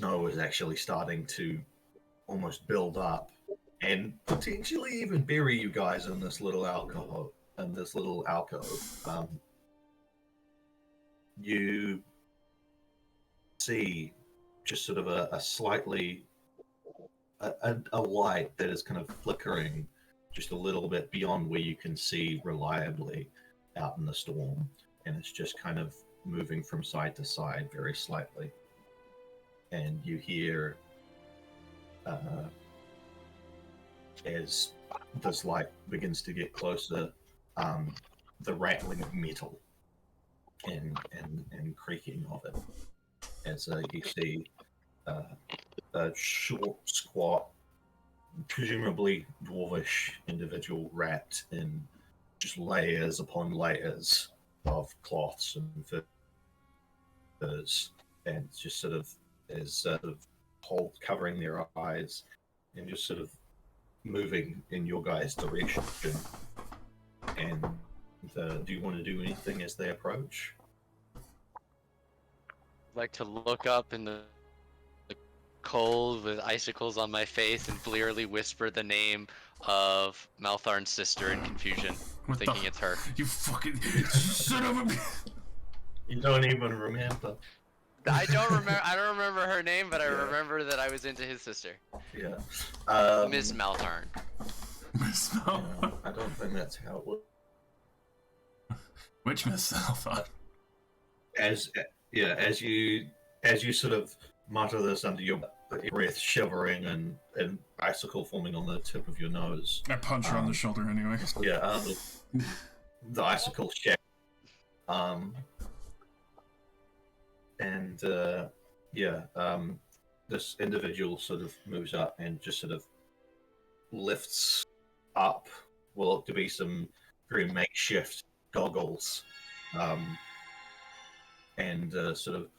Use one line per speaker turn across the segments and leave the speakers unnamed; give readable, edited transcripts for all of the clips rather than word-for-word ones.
snow is actually starting to almost build up and potentially even bury you guys in this little alcove. You see just sort of a slightly a light that is kind of flickering just a little bit beyond where you can see reliably out in the storm, and it's just kind of moving from side to side very slightly. And you hear as this light begins to get closer, the rattling of metal and creaking of it as you see a short, squat, presumably dwarvish individual wrapped in just layers upon layers of cloths and furs, and just sort of is covering their eyes and just sort of moving in your guys' direction. And do you want to do anything as they approach?
I'd like to look up in the cold with icicles on my face and blearily whisper the name of Maltharn's sister in confusion, thinking it's her.
You fucking son of a...
You don't even remember.
I don't remember her name, but I remember that I was into his sister.
Yeah.
Miss Maltharn.
Miss Maltharn.
Yeah, I don't think that's how it works.
Which Miss Maltharn?
As you sort of mutter this under your breath, shivering and icicle forming on the tip of your nose.
I punch her on the shoulder anyway.
Yeah, the icicle shatters. This individual sort of moves up and just sort of lifts up what look to be some very makeshift goggles, and sort of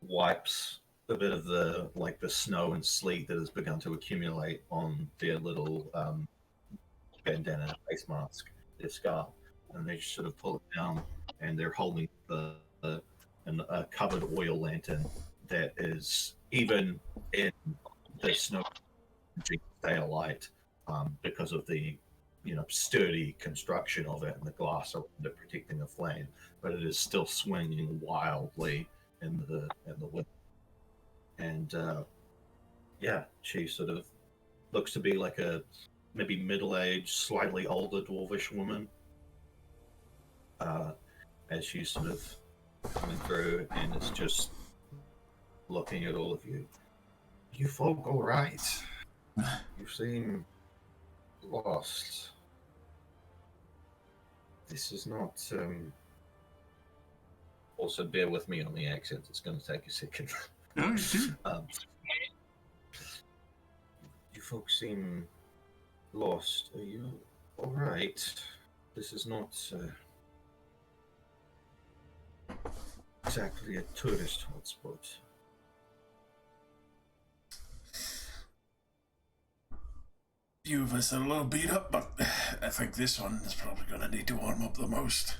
wipes a bit of the snow and sleet that has begun to accumulate on their little bandana face mask, their scarf, and they just sort of pull it down, and they're holding a covered oil lantern that is, even in the snow, stay alight because of the sturdy construction of it and the glass around it protecting the flame, but it is still swinging wildly in the wind. And she sort of looks to be like a maybe middle-aged, slightly older dwarvish woman, as she's sort of coming through, and it's just looking at all of you. You folk all right? You seem lost. This is not... Also, bear with me on the accent. It's going to take a second.
No, you do.
You folks seem lost. Are you all right? This is not exactly a tourist hotspot.
Few of us are a little beat up, but I think this one is probably going to need to warm up the most.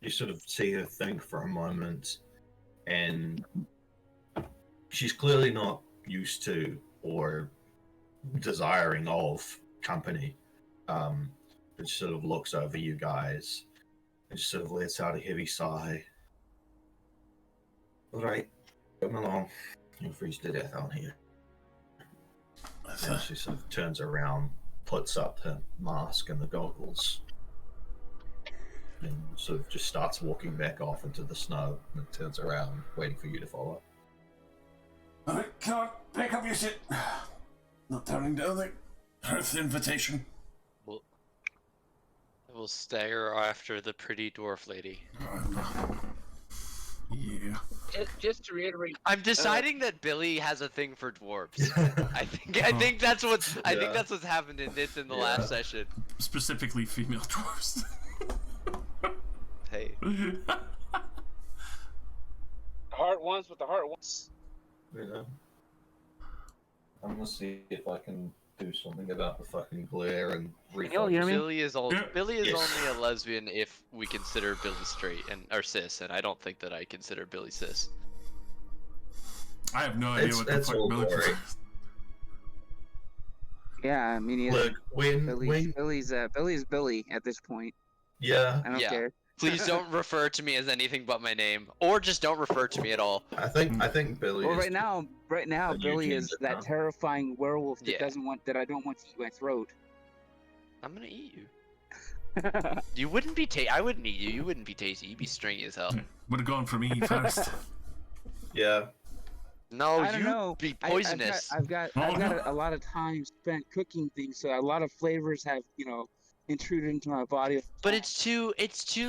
You sort of see her think for a moment, and she's clearly not used to or desiring of company. But she sort of looks over you guys and just sort of lets out a heavy sigh. All right, come along. You'll freeze to death out here. And she sort of turns around, puts up her mask and the goggles, and sort of just starts walking back off into the snow, and turns around, waiting for you to follow.
Alright, come on, pick up your shit. Not turning down the Earth invitation.
I will stagger after the pretty dwarf lady.
Yeah.
Just to reiterate,
I'm deciding that Billy has a thing for dwarves. I think that's what's happened in the last session.
Specifically female dwarves.
Hey.
heart wants what the heart wants.
Yeah. I'm gonna see if I can do something about the fucking glare and
y'all hear
refocus.
me?
Billy is
Yes.
only a lesbian if we consider Billy straight and or cis, and I don't think that I consider Billy cis.
I have no idea what the
It's
fuck
all
Billy
glory.
prefers.
Yeah, I mean, either.
Look, when
Billy's Billy at this point.
yeah,
I don't
Yeah.
care.
Please don't refer to me as anything but my name, or just don't refer to me at all.
I think Billy.
Well,
is
right now,
a new
Billy is
gender
that
now.
terrifying werewolf that
Yeah.
I don't want to eat my throat.
I'm gonna eat you. You wouldn't be I wouldn't eat you. You wouldn't be tasty. You'd be stringy as hell.
Would have gone for me first.
Yeah,
No,
I don't
you'd
know.
be
I-
poisonous.
I've got
Oh, no.
a lot of time spent cooking things, so a lot of flavors have intruded into my body.
But it's too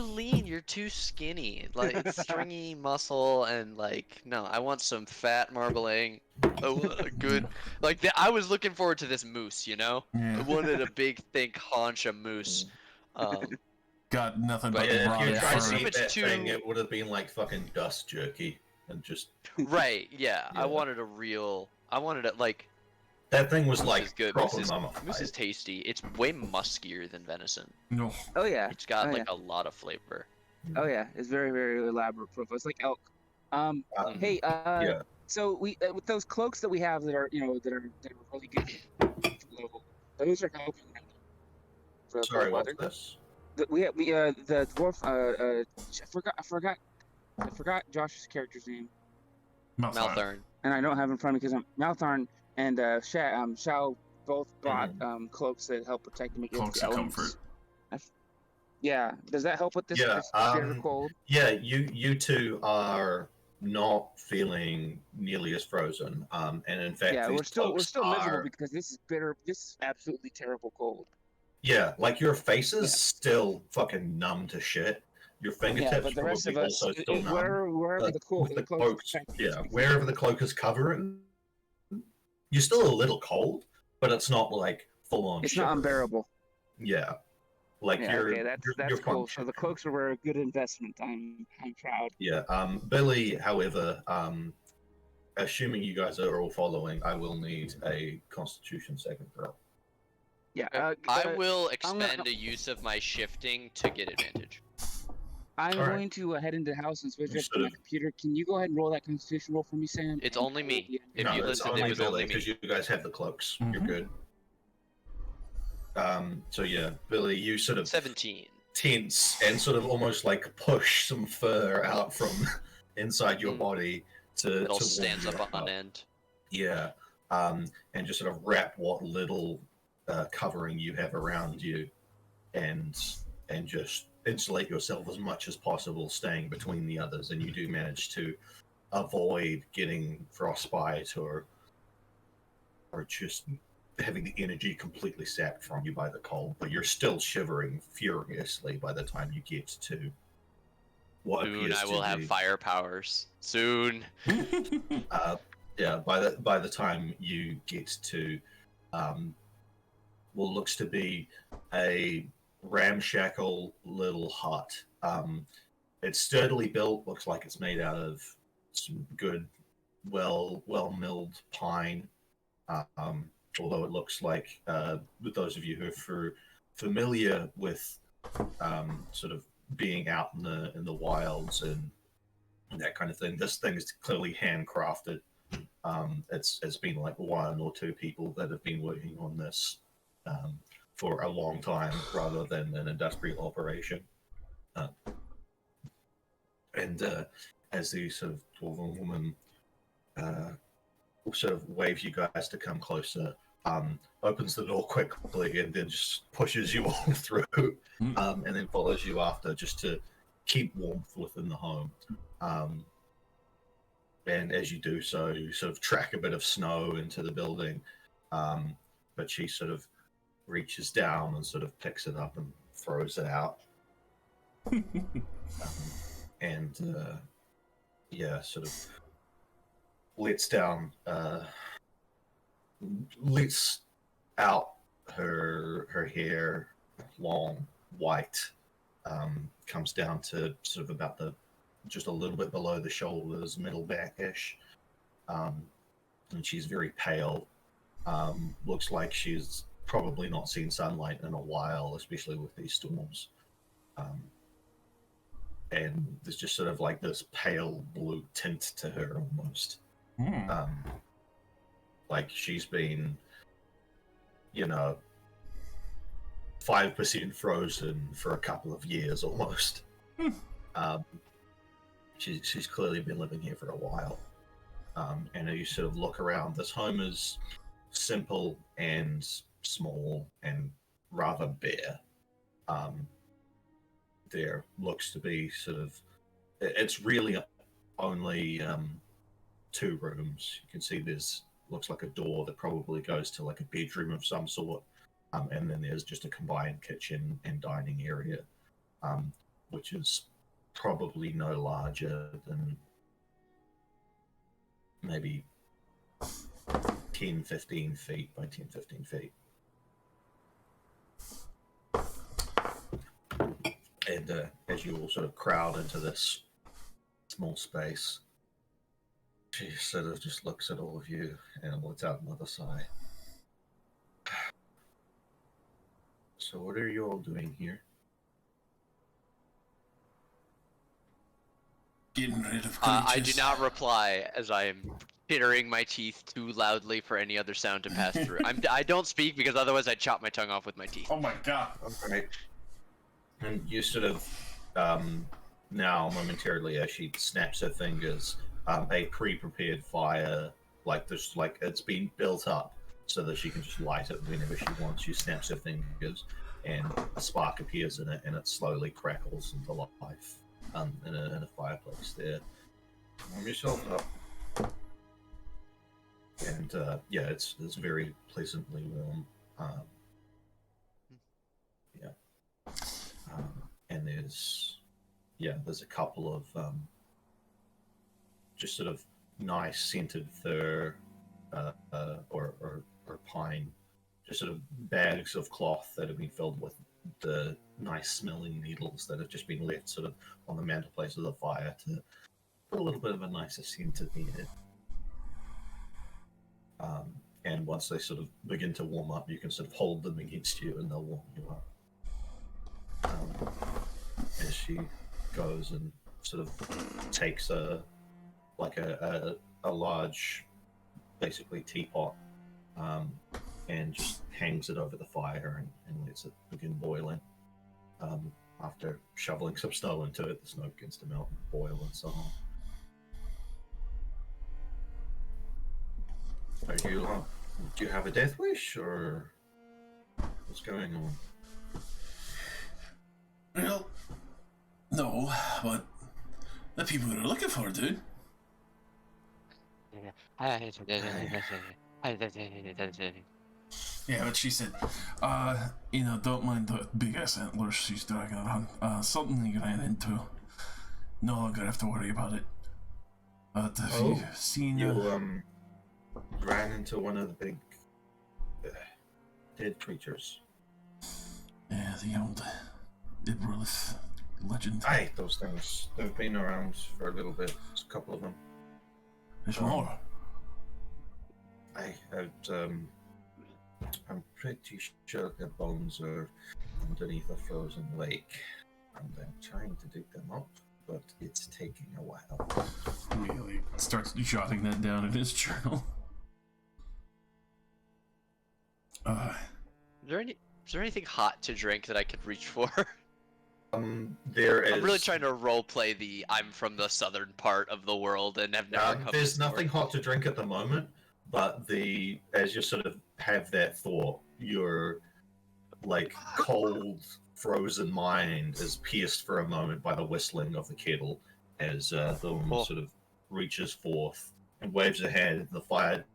lean. You're too skinny. Like it's stringy muscle and like no. I want some fat marbling. I want a good I was looking forward to this moose. I
Yeah.
wanted a big, thick haunch of moose.
Got nothing
But
but
yeah. If
rotted
you
I
tried
see
to
fur.
if
eat
it's
that thing,
too-
it would have been like fucking dust jerky and just
Right. Yeah. I
Yeah.
wanted a real. I wanted it like.
that thing was
Moose
like
is good.
proper
Moose
mummified.
is tasty. It's way muskier than venison.
No.
Oh yeah.
It's got
Oh,
like a lot of flavor.
Oh yeah, it's very very elaborate profile. It's like elk.
Um,
Hey.
yeah.
So we with those cloaks that we have that are that are really good level. Those are helping them for the
Sorry, what's
weather.
this?
The dwarf. I forgot Josh's character's name,
Malthorn.
and I don't have it in front of me because Maltharn and Shao both bought cloaks that help protect them against
Cloaks
the
of
elements.
comfort.
Yeah, does that help with this,
Yeah,
this bitter cold?
Yeah, you two are not feeling nearly as frozen. And in fact,
Yeah,
these
we're
cloaks
still miserable
are-
because this is bitter. This is absolutely terrible cold.
Yeah, like your face is
Yeah.
still fucking numb to shit. Your fingertips
Yeah, but the rest of
probably
us,
also still numb.
wherever
But
the cloak,
with
the
the
cloak
cloaks, yeah, wherever the cloak is covering, you're still a little cold, but it's not like full on.
it's not unbearable.
Yeah, like
Yeah,
you're
okay, that's
you're
cool. So
functioning.
the cloaks were a good investment. I'm proud.
Yeah. Billy, however, assuming you guys are all following, I will need a Constitution saving throw.
Yeah,
I will
I'm gonna-
expend a use of my shifting to get advantage.
I'm
All right.
going to head into the house and switch
You
up to my
should've-
computer. Can you go ahead and roll that Constitution roll for me, Sam?
It's
And
only
I will
me.
be-
If
No,
you
it's
listened, it was only me.
because you guys have the cloaks. You're
Mhm.
good. So yeah, Billy, you sort of
17.
tense and sort of almost like push some fur out from inside your
Mm.
body to
It all
to warm
stands
you
up on end.
Yeah, and just sort of wrap what little covering you have around you, and just insulate yourself as much as possible, staying between the others. And you do manage to avoid getting frostbite or just having the energy completely sapped from you by the cold. But you're still shivering furiously by the time you get to what
Soon
appears
I
to
will have
be-
fire powers. Soon.
Yeah, by the time you get to what looks to be a ramshackle little hut. It's sturdily built, looks like it's made out of some good, well milled pine. Although it looks like, with those of you who are familiar with sort of being out in the wilds and that kind of thing, this thing is clearly handcrafted. It's been like one or two people that have been working on this for a long time, rather than an industrial operation. And as the sort of dwarven woman sort of waves you guys to come closer, opens the door quickly and then just pushes you all through, and then follows you after, just to keep warmth within the home. And as you do so, you sort of track a bit of snow into the building, but she sort of reaches down and sort of picks it up and throws it out. Yeah, sort of lets out her hair, long, white, comes down to sort of about just a little bit below the shoulders, middle back-ish. And she's very pale, Looks like she's probably not seen sunlight in a while, especially with these storms. And there's just sort of like this pale blue tint to her almost. Like she's been, 5% frozen for a couple of years almost. She's clearly been living here for a while. And you sort of look around, this home is simple and small and rather bare. There looks to be it's really only 2 rooms. You can see looks like a door that probably goes to like a bedroom of some sort. And then there's just a combined kitchen and dining area, which is probably no larger than maybe 10, 15 feet by 10, 15 feet. And as you all sort of crowd into this small space, she sort of just looks at all of you and lets out another sigh. So what are you all doing here?
Getting rid of creatures.
I do not reply as I am chittering my teeth too loudly for any other sound to pass through. I don't speak because otherwise I'd chop my tongue off with my teeth.
Oh my god.
Okay. And you sort of, now momentarily as she snaps her fingers, a pre-prepared fire, it's been built up so that she can just light it whenever she wants. She snaps her fingers and a spark appears in it and it slowly crackles into life in a fireplace there. Warm yourself up. And it's very pleasantly warm. And there's a couple of just sort of nice scented fir or pine, just sort of bags of cloth that have been filled with the nice smelling needles that have just been left sort of on the mantelpiece of the fire to put a little bit of a nicer scent to the air. And once they sort of begin to warm up, you can sort of hold them against you and they'll warm you up. As she goes and sort of takes a large, basically teapot, and just hangs it over the fire and lets it begin boiling. After shoveling some snow into it, the snow begins to melt and boil and so on. Do you have a death wish, or what's going on?
Well, no, but the people that are looking for it, dude. Yeah, but she said, don't mind the big ass antlers she's dragging around. Something you ran into. No longer have to worry about it. But have you seen
you ran into one of the big dead creatures?
Yeah, the old Ibrolith legend.
I hate those things. They've been around for a little bit. There's a couple of them.
There's more.
I'm pretty sure their bones are underneath a frozen lake, and I'm trying to dig them up, but it's taking a while.
Immediately starts jotting that down in his journal.
Is there anything hot to drink that I could reach for?
There is.
I'm really trying to roleplay the I'm from the southern part of the world and have never come.
There's nothing hot to drink at the moment, but as you sort of have that thought, your cold, frozen mind is pierced for a moment by the whistling of the kettle as the woman sort of reaches forth and waves her hand. The fire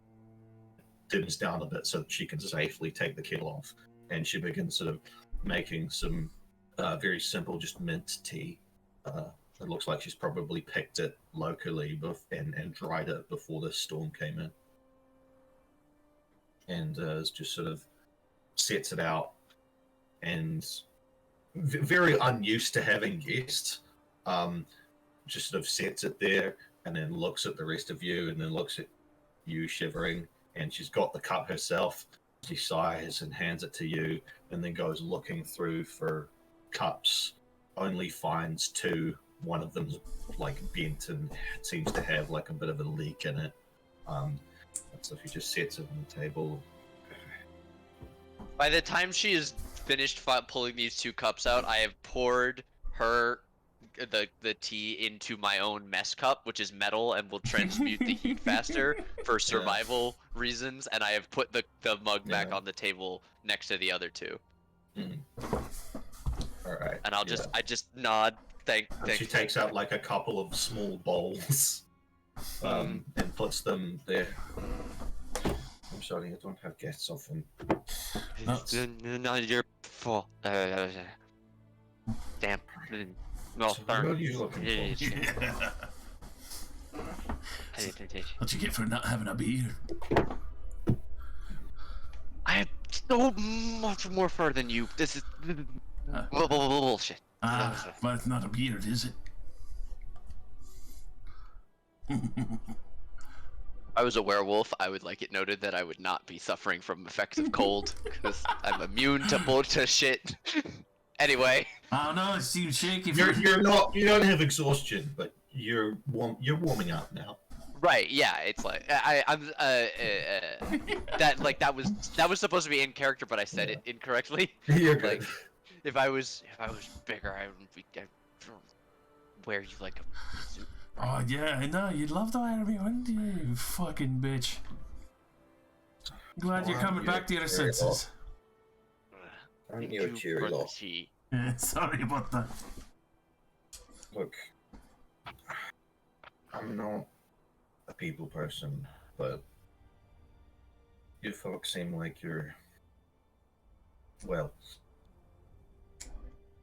dims down a bit so that she can safely take the kettle off, and she begins sort of making some very simple, just mint tea. It looks like she's probably picked it locally and dried it before the storm came in. And just sort of sets it out, and very unused to having guests, just sort of sets it there and then looks at the rest of you and then looks at you shivering and she's got the cup herself. She sighs and hands it to you, and then goes looking through for cups. Only finds two. One of them's like bent and seems to have like a bit of a leak in it. So she just sets it on the table.
By the time she is finished pulling these two cups out, I have poured her the tea into my own mess cup, which is metal and will transmute the heat faster for survival reasons, and I have put the mug back on the table next to the other two.
All right.
And I just nod. Thank.
She takes out like a couple of small bowls, and puts them there. I'm sorry, I don't have guests often.
Not your fault. Damn. No,
So what are you looking for?
What'd you get for not having a beer?
I have so much more fur than you. This is bullshit.
But it's not a beard, is it?
If I was a werewolf, I would like it noted that I would not be suffering from effects of cold because I'm immune to bullshit. Anyway.
Oh no, it seems shaky.
You're not. You don't have exhaustion, but you're warming up now.
Right. Yeah. It's like I'm that was supposed to be in character, but I said it incorrectly.
You're good.
Like, if I was bigger, I would wear you like a suit.
Oh yeah, I know. You'd love to wear me, wouldn't you? You fucking bitch. Glad you're coming back to your senses.
Aren't you a cheery lot?
Yeah, sorry about that.
Look, I'm not a people person, but you folks seem like you're, well,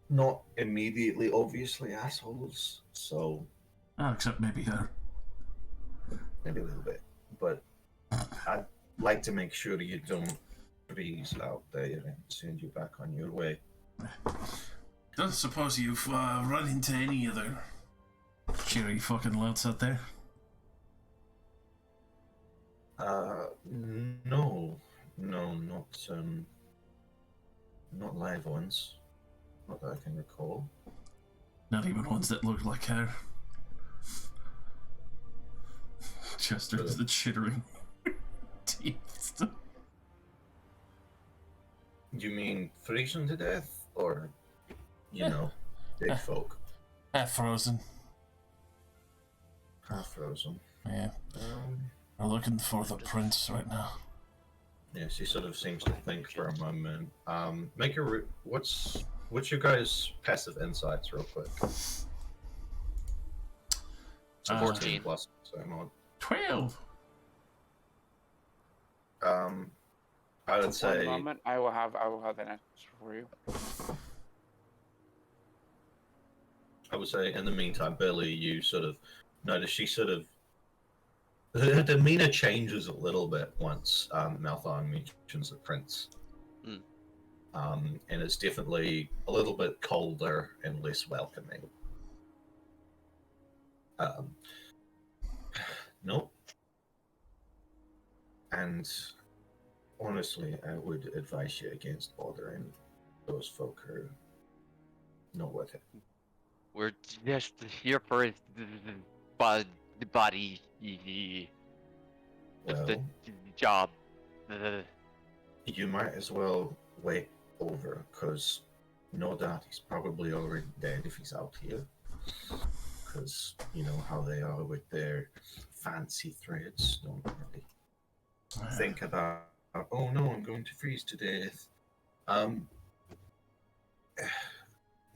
not immediately obviously assholes, so
Oh, except maybe her.
maybe a little bit, but I'd like to make sure you don't freeze out there and send you back on your way.
Don't suppose you've run into any other cheery fucking lads out there?
No, not live ones, not that I can recall.
Not even ones that look like her. Chester has the chittering teeth.
You mean freezing to death, or, you know, big folk?
Half frozen.
Half frozen.
Yeah. We're looking for the prince right now.
Yeah, she sort of seems to think for a moment. Make a what's your guys' passive insights, real quick?
14
plus. So I'm on.
12.
I would say.
One moment, I will have that answer for you.
I would say, in the meantime, Billy, you sort of notice she sort of her demeanor changes a little bit once Malthang mentions the prince. And it's definitely a little bit colder and less welcoming. Nope. And honestly, I would advise you against bothering those folk who know what it.
We're just here for the body,
Well,
the job.
you might as well wait over, because no doubt he's probably already dead if he's out here. Because you know how they are with their fancy threads, don't really think about, oh no, I'm going to freeze to death.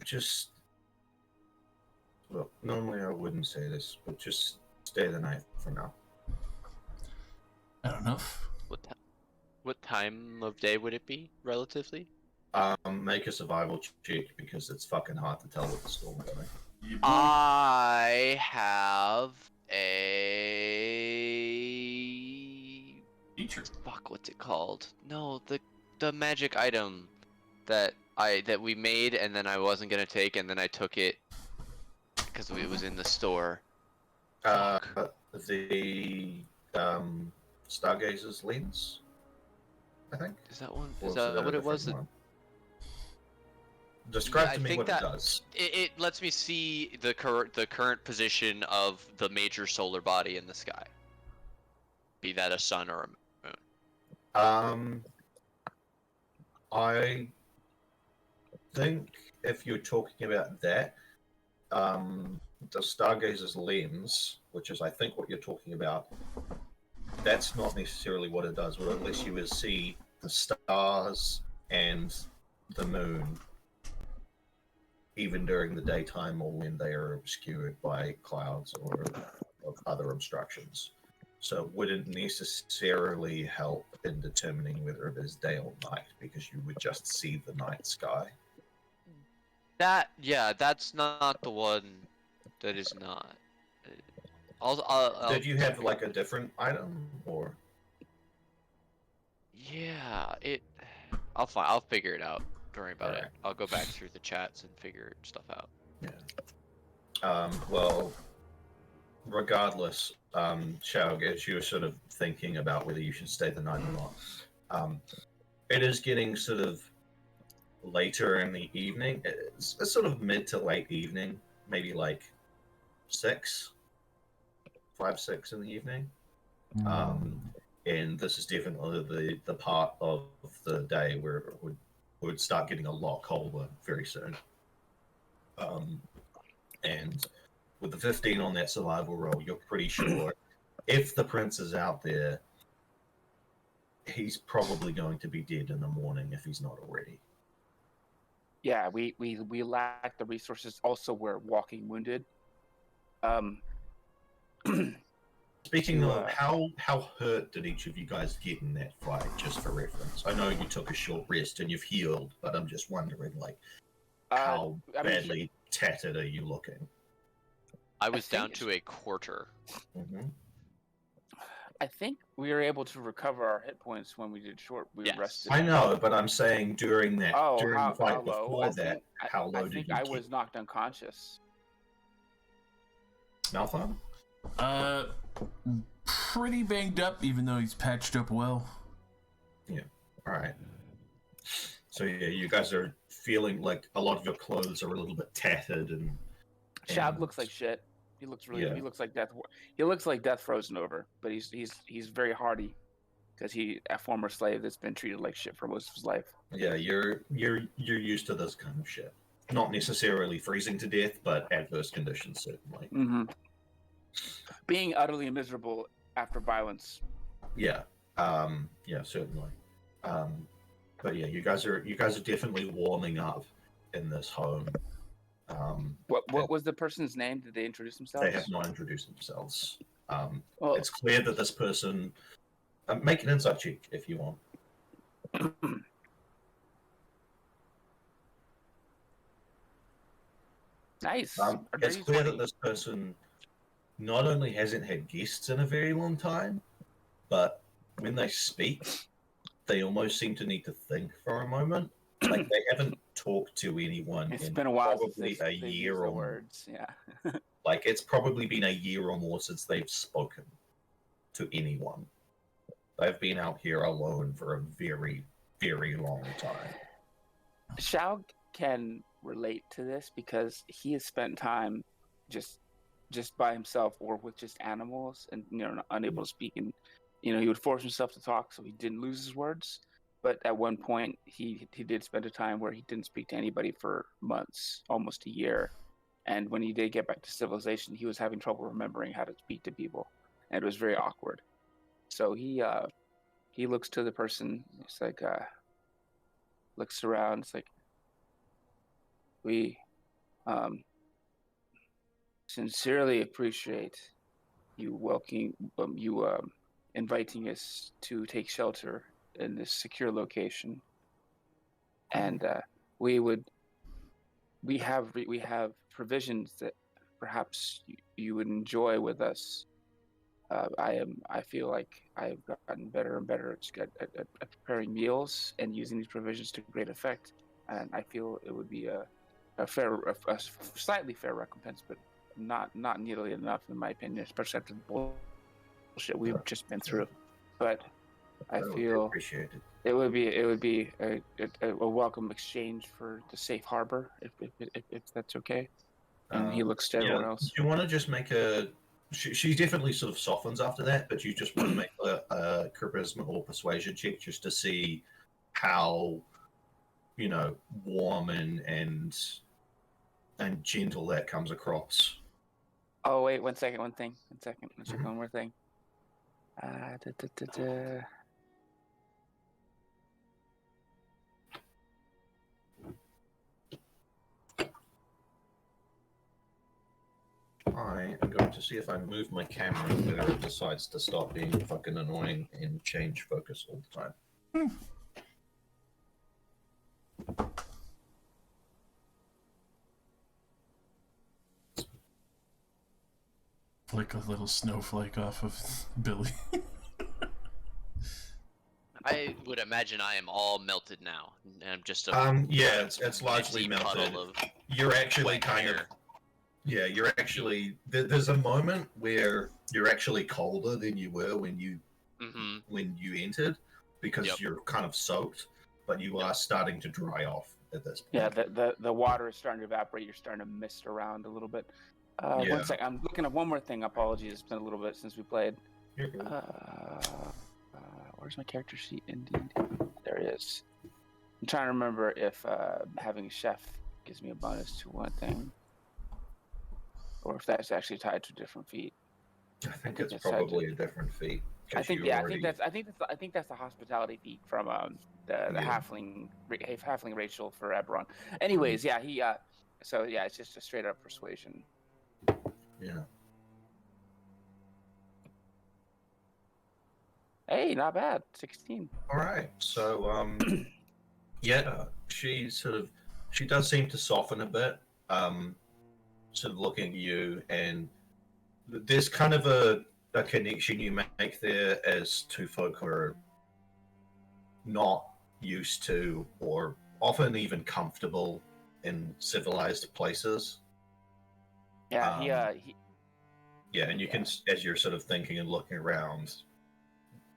Just, well, normally I wouldn't say this, but just stay the night for now.
Fair enough.
What time of day would it be, relatively?
Make a survival check, because it's fucking hard to tell with the storm coming.
I have a
Teacher.
fuck. What's it called? No, the magic item that we made, and then I wasn't gonna take, and then I took it because it was in the store.
The Stargazer's lens, I think.
Is that one?
Or
Is
was it
that
a
what it
different
was?
one? Describe
Yeah,
to
I
me
think
what
that-
it does.
It lets me see the current position of the major solar body in the sky. Be that a sun or a moon.
I think if you're talking about that, the Stargazer's lens, which is I think what you're talking about, that's not necessarily what it does. What it lets you is see the stars and the moon, even during the daytime or when they are obscured by clouds or other obstructions. So it wouldn't necessarily help in determining whether it is day or night because you would just see the night sky.
That's not the one. That is not. I'll
Did you have like a different item or?
Yeah, I'll figure it out. Don't worry about it.
Alright.
I'll go back through the chats and figure stuff out.
Yeah. Well, regardless, Shao, as you were sort of thinking about whether you should stay the night or not, it is getting sort of later in the evening. It's sort of mid to late evening, maybe like 5, 6 in the evening. And this is definitely the part of the day where it would start getting a lot colder very soon. And with the 15 on that survival roll, you're pretty sure if the prince is out there, he's probably going to be dead in the morning if he's not already.
Yeah, we lack the resources. Also, we're walking wounded.
Speaking of, how hurt did each of you guys get in that fight, just for reference? I know you took a short rest and you've healed, but I'm just wondering, like, how badly tattered are you looking?
I was down to a quarter.
Mm-hmm.
I think we were able to recover our hit points when we did short. We
Yes.
rested.
I know, but I'm saying during that, during the fight
how low?
before that, how low
I
did
think
you
I
get?
was knocked unconscious.
Malthon?
Pretty banged up, even though he's patched up well.
Yeah. All right. So yeah, you guys are feeling like a lot of your clothes are a little bit tattered and.
Shab looks like shit. He looks really.
Yeah.
He looks like death. He looks like death frozen over. But he's very hardy, because he a former slave that's been treated like shit for most of his life.
Yeah, you're used to this kind of shit. Not necessarily freezing to death, but adverse conditions certainly.
Mm-hmm. Being utterly miserable after violence.
Yeah. Yeah, certainly. But yeah, you guys are definitely warming up in this home.
What was the person's name? Did they introduce themselves?
They have not introduced themselves.
Well,
It's clear that this person. Make an insight check if you want.
nice.
It's clear that this person not only hasn't had guests in a very long time, but when they speak, they almost seem to need to think for a moment. Like they haven't talked to anyone
It's
in
been a while
probably
since
a
they've
year
used
or
the
more.
words. Yeah.
Like it's probably been a year or more since they've spoken to anyone. They've been out here alone for a very, very long time.
Shao can relate to this because he has spent time just by himself or with just animals, and unable to speak. And he would force himself to talk so he didn't lose his words. But at one point, he did spend a time where he didn't speak to anybody for months, almost a year. And when he did get back to civilization, he was having trouble remembering how to speak to people, and it was very awkward. So he looks to the person. It's like looks around. It's like we sincerely appreciate you inviting us to take shelter in this secure location, and we have provisions that perhaps you would enjoy with us. I feel like I've gotten better and better at preparing meals and using these provisions to great effect, and I feel it would be a slightly fair recompense, but not nearly enough in my opinion, especially after the bullshit we've just been through. but I
That would be
feel
appreciated.
it would be a welcome exchange for the safe harbor, if that's okay. And he looks to everyone else.
Do you want to just make a? She definitely sort of softens after that, but you just want to make a charisma or persuasion check just to see how, warm and gentle that comes across.
Oh wait, one second. Let's check one more thing. Da, da, da, da.
I am going to see if I move my camera whether it decides to stop being fucking annoying and change focus all the time.
Flick a little snowflake off of Billy.
I would imagine I am all melted now, and I'm just a
Yeah, it's largely
empty
melted.
puddle of
You're actually
wet
kind of
hair.
Yeah, you're actually there's a moment where you're actually colder than you were when you entered because
Yep.
you're kind of soaked, but you are starting to dry off at this point.
Yeah, the water is starting to evaporate. You're starting to mist around a little bit.
Yeah.
One sec. I'm looking at one more thing. Apologies, it's been a little bit since we played.
You're good.
Where's my character sheet? Indeed, there it is. I'm trying to remember if having a chef gives me a bonus to one thing, or if that's actually tied to a different feat.
I think it's probably a different feat.
I think that's the hospitality feat from the halfling Rachel for Eberron. Anyways, yeah, he so yeah, it's just a straight up persuasion.
Yeah.
Hey, not bad. 16.
All right. So she does seem to soften a bit. Sort of looking at you, and there's kind of a connection you make there as two folk who are not used to or often even comfortable in civilized places.
Yeah,
And you can, as you're sort of thinking and looking around,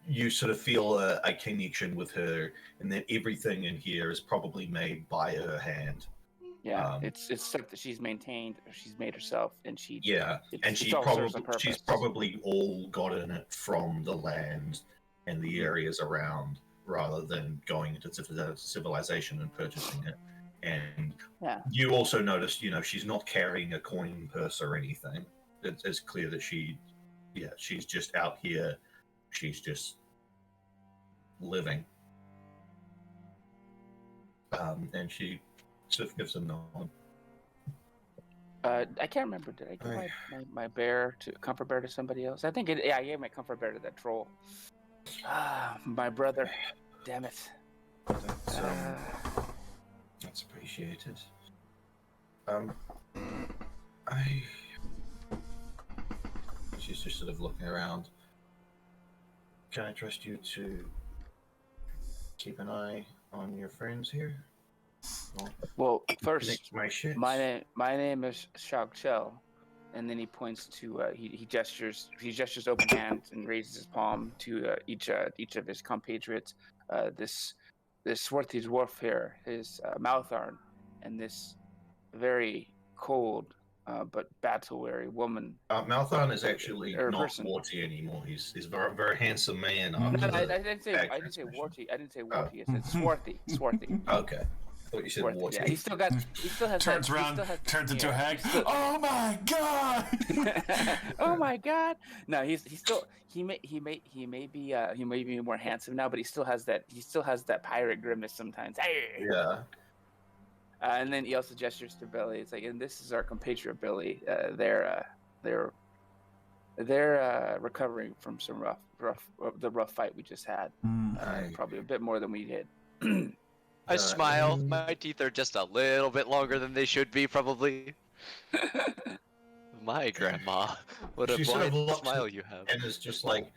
you sort of feel a connection with her, and that everything in here is probably made by her hand.
Yeah, it's stuff that she's maintained, or she's made herself, and she's
probably all gotten it from the land and the areas around, rather than going into civilization and purchasing it. And you also noticed, she's not carrying a coin purse or anything. It's clear that she's just out here. She's just living. And she sort of gives a nod.
I can't remember. Did I give my bear to comfort bear to somebody else? I think I gave my comfort bear to that troll. My brother. Damn it.
That's appreciated. She's just sort of looking around. Can I trust you to keep an eye on your friends here?
Well, first,
my
name is Shao Chell, and then he points to he gestures open hand and raises his palm to each of his compatriots. This swarthy dwarf here, his Maltharn, and this very cold but battle-weary woman.
Maltharn is actually not warty anymore. He's a very, very handsome man.
No, I didn't say warty. I didn't say warty. I said swarthy.
Okay. I thought you said warty.
Yeah, he still has
turns around, turns into a hag. Oh my god!
Oh my god! No, he may be more handsome now, but he still has that pirate grimace sometimes.
Yeah.
And then he also gestures to Billy. It's like, and this is our compatriot Billy. They're recovering from some rough fight we just had. Probably a bit more than we did.
I smile. My teeth are just a little bit longer than they should be, probably. My grandma. What a blind smile you have.
And it's just like,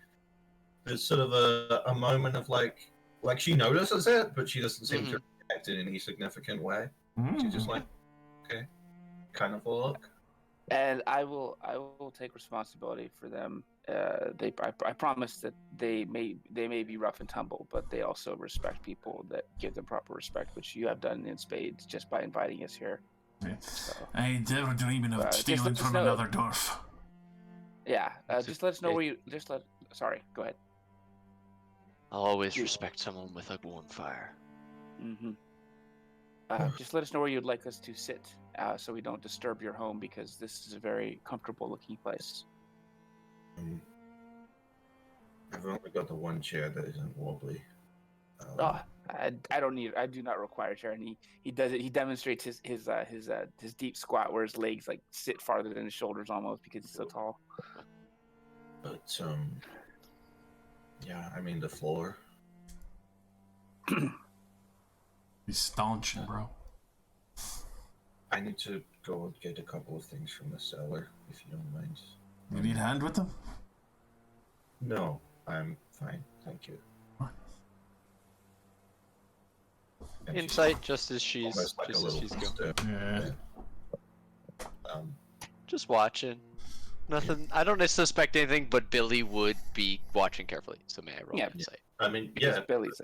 there's sort of a moment of like she notices it, but she doesn't seem to react in any significant way. She's just like, okay, kind of a look.
And I will take responsibility for them. I promise that they may be rough and tumble, but they also respect people that give them proper respect, which you have done in spades just by inviting us here.
Yeah.
So,
I never dreaming of
just
stealing
let us
from
know.
another dwarf.
Yeah,
It's
just
a-
let us know
it-
where you. Sorry, go ahead.
I'll always
You-
respect someone with a warm fire.
Mm-hmm. Just let us know where you'd like us to sit, so we don't disturb your home, because this is a very comfortable-looking place.
I've only got the one chair that isn't wobbly.
Oh, I don't need. I do not require a chair, and he does it. He demonstrates his deep squat where his legs like sit farther than his shoulders almost because he's so tall.
But yeah, I mean the floor.
He's staunching, bro.
I need to go get a couple of things from the cellar, if you don't mind.
You need a hand with them?
No, I'm fine, thank you. And she's
Insight, just as she's
almost like a little
going.
sister.
Yeah.
Just watching. Nothing. I don't suspect anything, but Billy would be watching carefully. So may I roll
Yeah.
insight?
I mean,
Because
yeah,
Billy's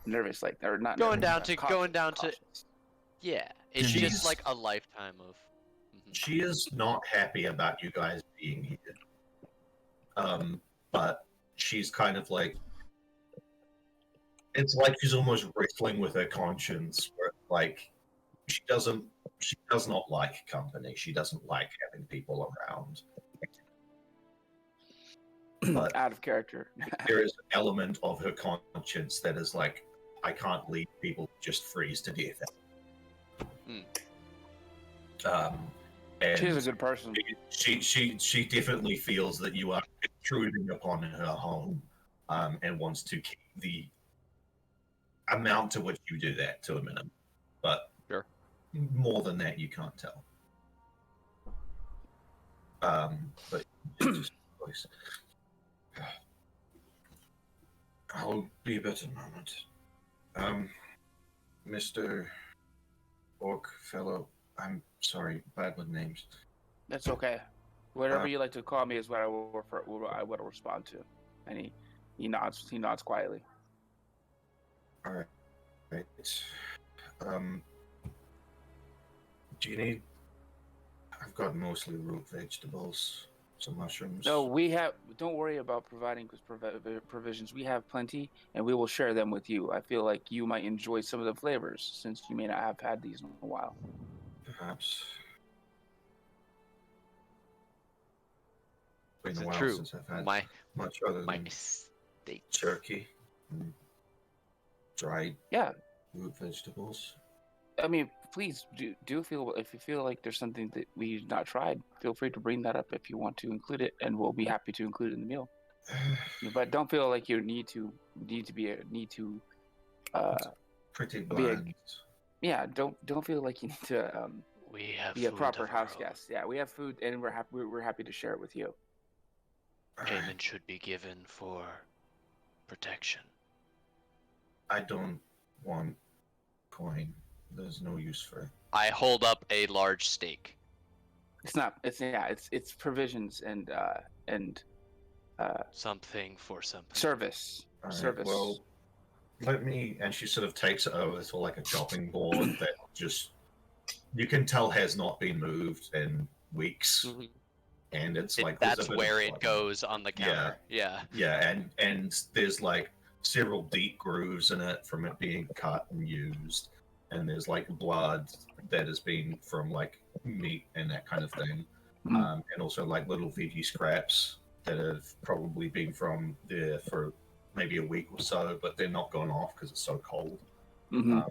nervous, like or not.
Going
nervous,
down to
cautious.
Yeah, it's
She's-
just like a lifetime of.
she is not happy about you guys being here. But she's kind of like, it's like she's almost wrestling with her conscience, where like she does not like company. She doesn't like having people around. But
Out of character.
there is an element of her conscience that is like, I can't leave people just freeze to death. And
She's a good person.
she definitely feels that you are intruding upon her home, and wants to keep the amount to which you do that to a minimum. But
Sure.
more than that, you can't tell. But just voice. I'll be a better moment. Mr. Orc fellow, I'm sorry, bad with names.
That's okay. Whatever you like to call me is what I will respond to. And he nods. He nods quietly.
All right. Do you need? I've got mostly root vegetables, some mushrooms.
No, we have. Don't worry about providing provisions. We have plenty, and we will share them with you. I feel like you might enjoy some of the flavors, since you may not have had these in a while.
Perhaps. It's
Is
been a
it
while
true?
since I've had
My
much other than
steak.
turkey and dried
Yeah,
root vegetables.
I mean, please do feel if you feel like there's something that we've not tried, feel free to bring that up if you want to include it, and we'll be happy to include it in the meal. But don't feel like you need to.
Pretty
be a-
bland.
Yeah, don't feel like you need to
We have
be a
food
proper
of our
house
own.
guest. Yeah, we have food, and we're happy to share it with you.
Payment should be given for protection.
I don't want coin. There's no use for it.
I hold up a large steak.
It's not. It's provisions and
Something for something.
service.
All right,
Service.
well, let me. And she sort of takes it over to like a chopping board that just you can tell has not been moved in weeks,
Mhm.
and it's like there's a
That's
bit of
where it
blood.
goes on the counter. Yeah.
Yeah, and there's like several deep grooves in it from it being cut and used, and there's like blood that has been from like meat and that kind of thing,
Mhm.
and also like little veggie scraps that have probably been from there for maybe a week or so, but they're not gone off because it's so cold.
Mhm.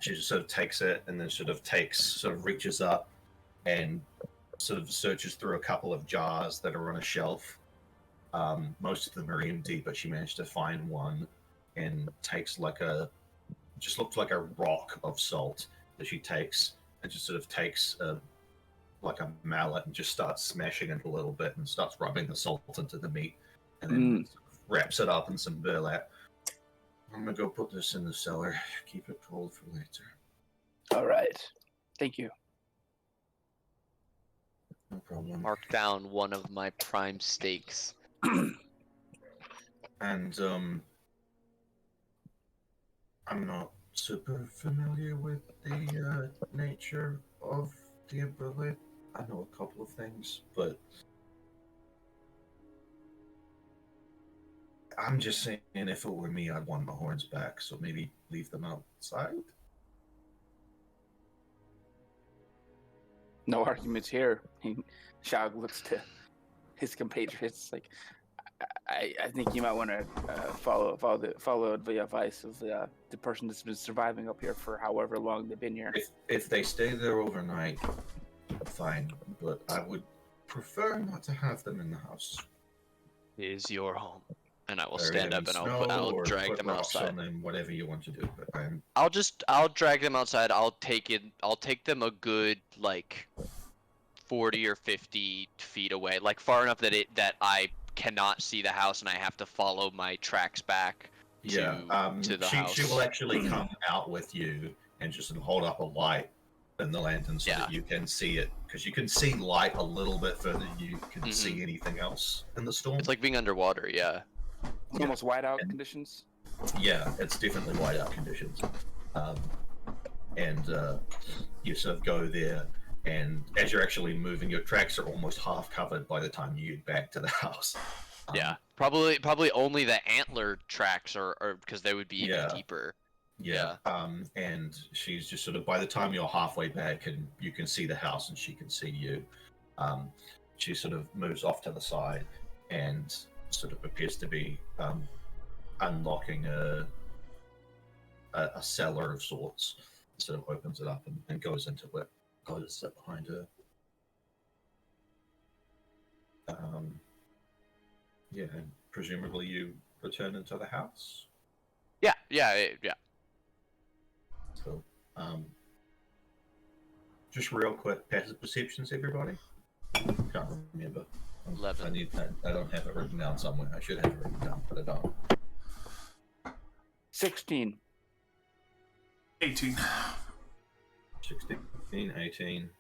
She just sort of takes it and then sort of reaches up and sort of searches through a couple of jars that are on a shelf. Most of them are empty, but she managed to find one and takes just looks like a rock of salt that she takes and just sort of takes like a mallet and just starts smashing it a little bit and starts rubbing the salt into the meat and then sort of wraps it up in some burlap. I'm gonna go put this in the cellar, keep it cold for later.
All right. Thank you.
No problem.
Mark down one of my prime steaks.
And I'm not super familiar with the nature of the ability. I know a couple of things, but I'm just saying if it were me, I'd want my horns back, so maybe leave them outside?
No arguments here. Shag looks to his compatriots like, I think you might want to follow the advice of the person that's been surviving up here for however long they've been here.
If they stay there overnight, fine, but I would prefer not to have them in the house.
It is your home, and I will
Bury
stand
them
up
in
and
snow
I'll
or
drag
put
them
rocks
outside.
on them, whatever you want to do. But
I'll drag them outside. I'll take them a good like 40 or 50 feet away, like far enough that I cannot see the house and I have to follow my tracks back
yeah,
to the
she
house.
will actually come out with you and just hold up a light in the lantern so that you can see it, because you can see light a little bit further than you can see anything else in the storm.
It's like being underwater, yeah.
It's almost whiteout conditions.
Yeah, it's definitely whiteout conditions. And you sort of go there, and as you're actually moving, your tracks are almost half covered by the time you get back to the house.
Yeah, probably only the antler tracks are because they would be even deeper.
Yeah. And she's just sort of, by the time you're halfway back and you can see the house and she can see you, she sort of moves off to the side and sort of appears to be unlocking a cellar of sorts. Sort of opens it up and goes into it. I'll just sit behind her. Yeah, and presumably you return into the house.
Yeah.
So, just real quick, passive perceptions, everybody. Can't remember.
11.
I don't have it written down somewhere. I should have it written down, but I don't.
16.
18.
16, 18.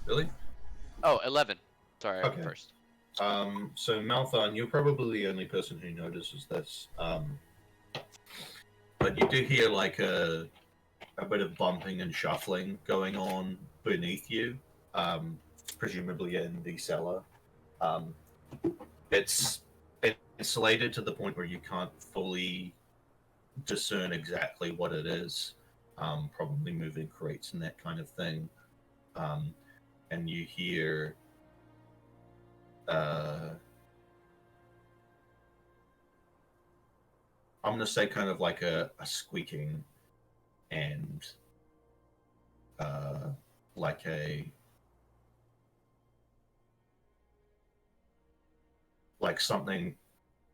Really?
Oh, 11. Sorry, I
Okay.
went first.
So Malthon, you're probably the only person who notices this. But you do hear like a bit of bumping and shuffling going on beneath you, presumably in the cellar. It's insulated to the point where you can't fully discern exactly what it is. Probably moving crates and that kind of thing. And you hear I'm gonna say kind of like a squeaking and like something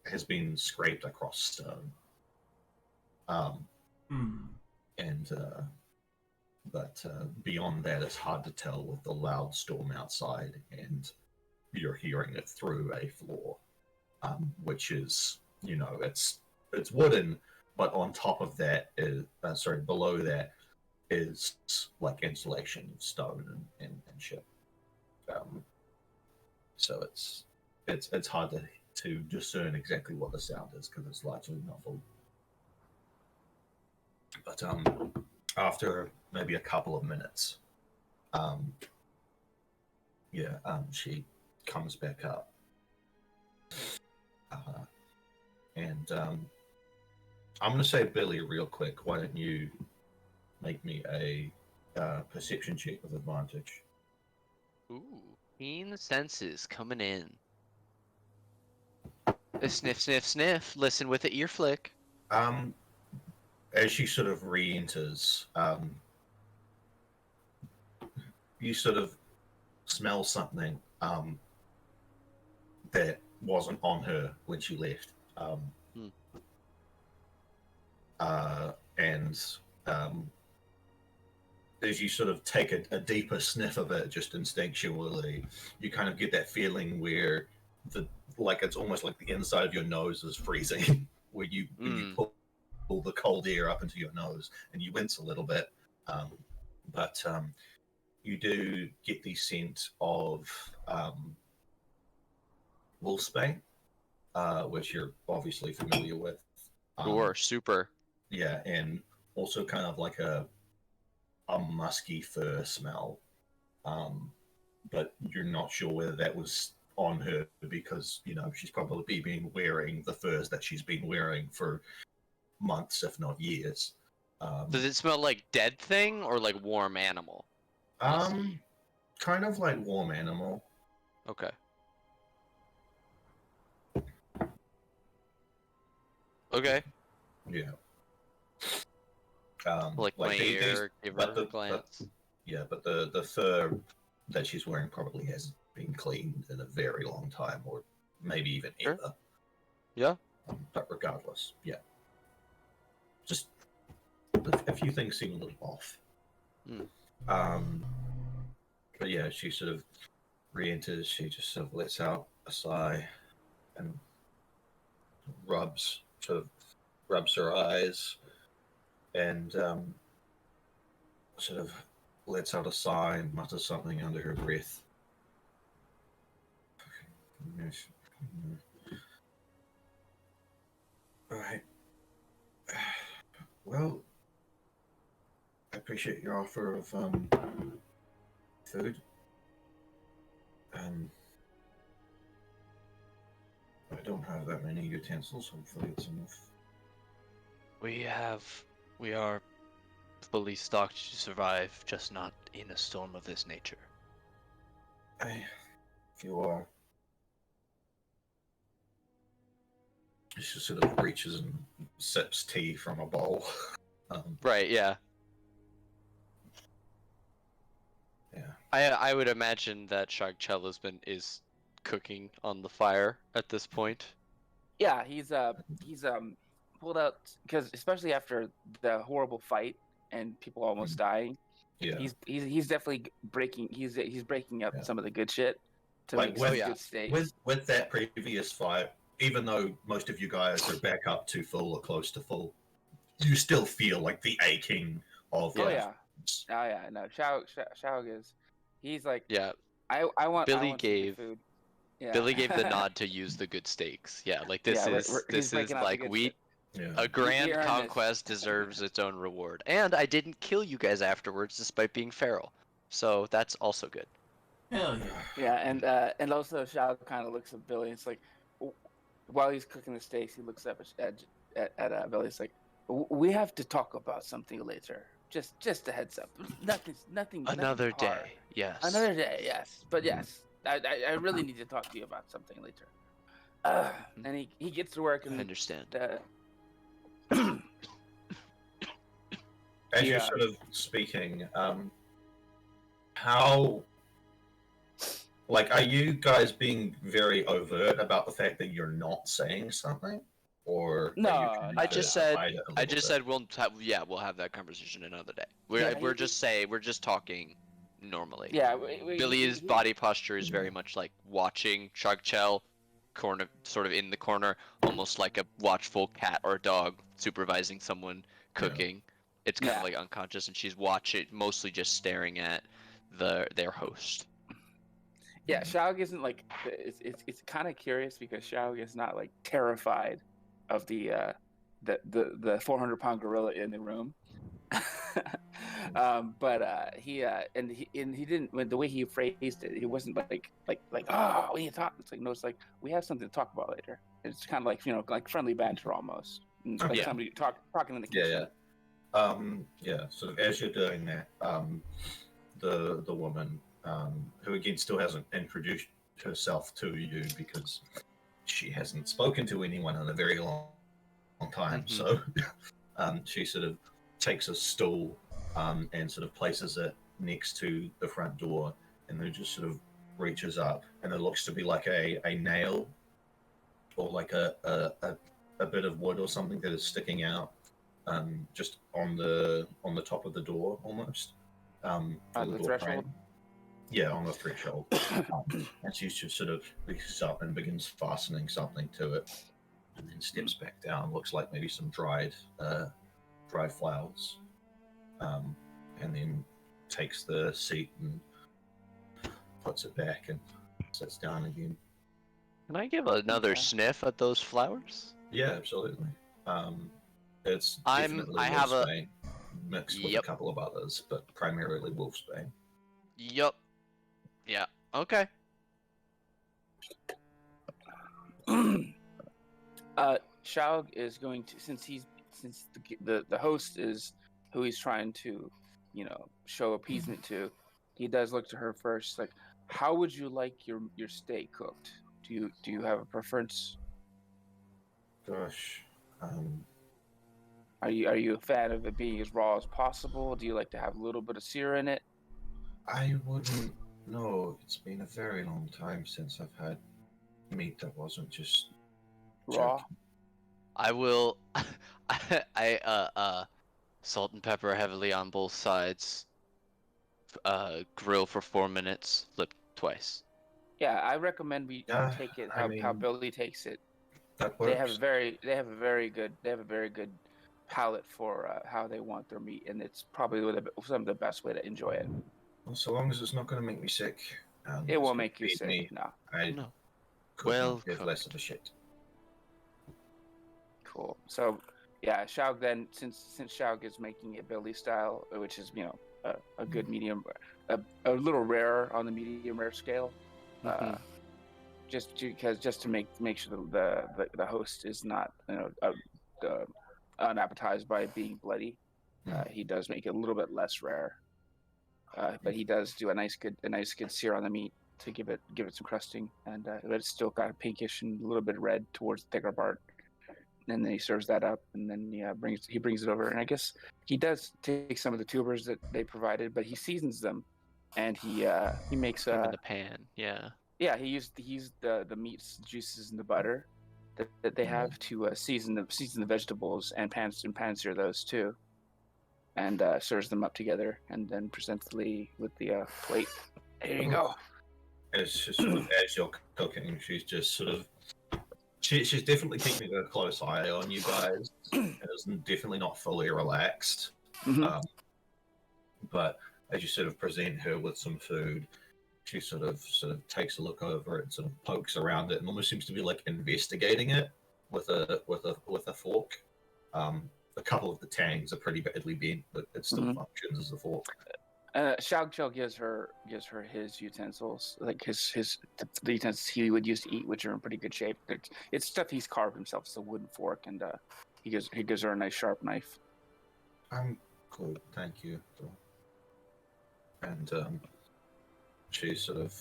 has been scraped across stone. And but beyond that, it's hard to tell with the loud storm outside, and you're hearing it through a floor, which is, it's wooden, but on top of that is below that is like insulation of stone and shit. So it's hard to discern exactly what the sound is because it's largely muffled. But after maybe a couple of minutes, she comes back up, and I'm going to say, Billy, real quick, why don't you make me a perception check with advantage?
Ooh, keen senses coming in. Sniff, sniff, sniff. Listen with an ear flick.
As she sort of re-enters, you sort of smell something that wasn't on her when she left. And as you sort of take a deeper sniff of it, just instinctually, you kind of get that feeling where it's almost like the inside of your nose is freezing, where you pull the cold air up into your nose and you wince a little bit. But you do get the scent of wolfsbane, which you're obviously familiar with.
Sure, super.
Yeah, and also kind of like a musky fur smell. But you're not sure whether that was on her because, she's probably been wearing the furs that she's been wearing for months, if not years.
Does it smell like dead thing or like warm animal?
Kind of like warm animal.
Okay. Okay.
Yeah.
Like my ear, give her a glance.
But the fur that she's wearing probably hasn't been cleaned in a very long time, or maybe even
Sure.
ever.
Yeah.
But regardless, yeah. Just a few things seem a little off. But yeah, she sort of re-enters. She just sort of lets out a sigh and rubs her eyes and sort of lets out a sigh and mutters something under her breath. Right. Well, I appreciate your offer of food. I don't have that many utensils. Hopefully, it's enough.
We are fully stocked to survive, just not in a storm of this nature.
If you are. She sort of reaches and sips tea from a bowl.
Right, yeah.
Yeah.
I would imagine that Shagchel is cooking on the fire at this point.
Yeah, he's pulled out because especially after the horrible fight and people almost dying,
Yeah.
he's definitely breaking. He's breaking up some of the good shit to
Like
make some good steaks.
with that previous fight, even though most of you guys are back up to full or close to full, you still feel like the aching of.
Oh yeah. No, Shao is. He's like.
Yeah.
I want.
Billy
I want some
gave.
good food. Yeah.
Billy gave the nod to use the good steaks. Yeah, like this
he's
is
breaking out the
like
good
we
shit.
Yeah.
a grand
earned this.
conquest deserves its own reward. And I didn't kill you guys afterwards despite being feral. So that's also good.
Hell
Yeah, and also Shao kind of looks at Billy. It's like while he's cooking the steaks, he looks up at Billy. It's like we have to talk about something later. Just a heads up. Nothing.
Another
nothing hard.
day. Yes.
Another day. Yes, but yes, I really need to talk to you about something later. And he gets to work and
I understand.
As you're sort of speaking, how, like, are you guys being very overt about the fact that you're not saying something, or
No,
are you
I just said
hide it a little bit?
we'll have that conversation another day. We're just talking normally.
Yeah,
Billy's body posture is very much like watching Shagchel, sort of in the corner, almost like a watchful cat or dog supervising someone cooking. It's kind of like unconscious, and she's watching, mostly just staring at their host.
Yeah, Shaog isn't like it's kind of curious because Shaog is not like terrified of the 400-pound gorilla in the room. But he didn't, when the way he phrased it, it wasn't like oh, we need to talk. It's like, no, it's like we have something to talk about later. It's kind of like, like friendly banter almost, like somebody talking in the kitchen.
So as you're doing that, the woman, who again still hasn't introduced herself to you because she hasn't spoken to anyone in a very long time. So she sort of takes a stool and sort of places it next to the front door, and then just sort of reaches up, and it looks to be like a nail or like a bit of wood or something that is sticking out, just on the top of the door almost.
On the threshold.
Yeah, on the threshold. And she just sort of reaches up and begins fastening something to it, and then steps back down. Looks like maybe some dried flowers, and then takes the seat and puts it back and sits down again.
Can I give another
Okay.
sniff at those flowers?
Yeah, absolutely. It's
I
definitely
have a.
wolfsbane mixed with a
Yep.
couple of others, but primarily wolfsbane.
Yup. Yeah. Okay.
Shaug is going to, since the host is who he's trying to, show appeasement to. He does look to her first. Like, how would you like your steak cooked? Do you have a preference?
Gosh,
Are you a fan of it being as raw as possible? Do you like to have a little bit of sear in it?
I wouldn't know. It's been a very long time since I've had meat that wasn't just
Raw.
jerky.
I will. Salt and pepper heavily on both sides. Grill for 4 minutes. Flip twice.
Yeah, I recommend we
Yeah,
take it
I
how
mean,
Billy takes it.
that
They have
works.
they have a very good palate for how they want their meat, and it's probably some of the best way to enjoy it.
Well, so long as it's not going to make me sick and
It
it's
won't
gonna
make you
feed
sick.
me,
No.
I
No.
could
Well
not give
cooked.
less of a shit.
Cool. So, yeah, Shaug then, since Shaug is making it Billy style, which is a good medium, a little rarer on the medium rare scale,
Mhm.
just to make sure the host is not unappetized by it being bloody. He does make it a little bit less rare, but he does do a nice good sear on the meat to give it some crusting, and but it's still got a pinkish and a little bit red towards the thicker part. And then he serves that up, and then he brings it over, and I guess he does take some of the tubers that they provided, but he seasons them, and he makes
Put 'em in the pan. Yeah.
yeah, he used the meats, juices, and the butter that they have to season the vegetables and pan sear those too, and serves them up together, and then presents Lee with the plate. There you go.
It's just sort of as you're cooking, she's just sort of she's definitely keeping a close eye on you guys. It's definitely not fully relaxed.
Mhm.
But as you sort of present her with some food, she sort of takes a look over it and sort of pokes around it and almost seems to be like investigating it with a fork. A couple of the tangs are pretty badly bent, but it still functions as a fork.
Shaug Chell gives her his utensils, like the utensils he would use to eat, which are in pretty good shape. It's stuff he's carved himself. It's a wooden fork, and he gives her a nice sharp knife.
I'm cool, thank you. And she sort of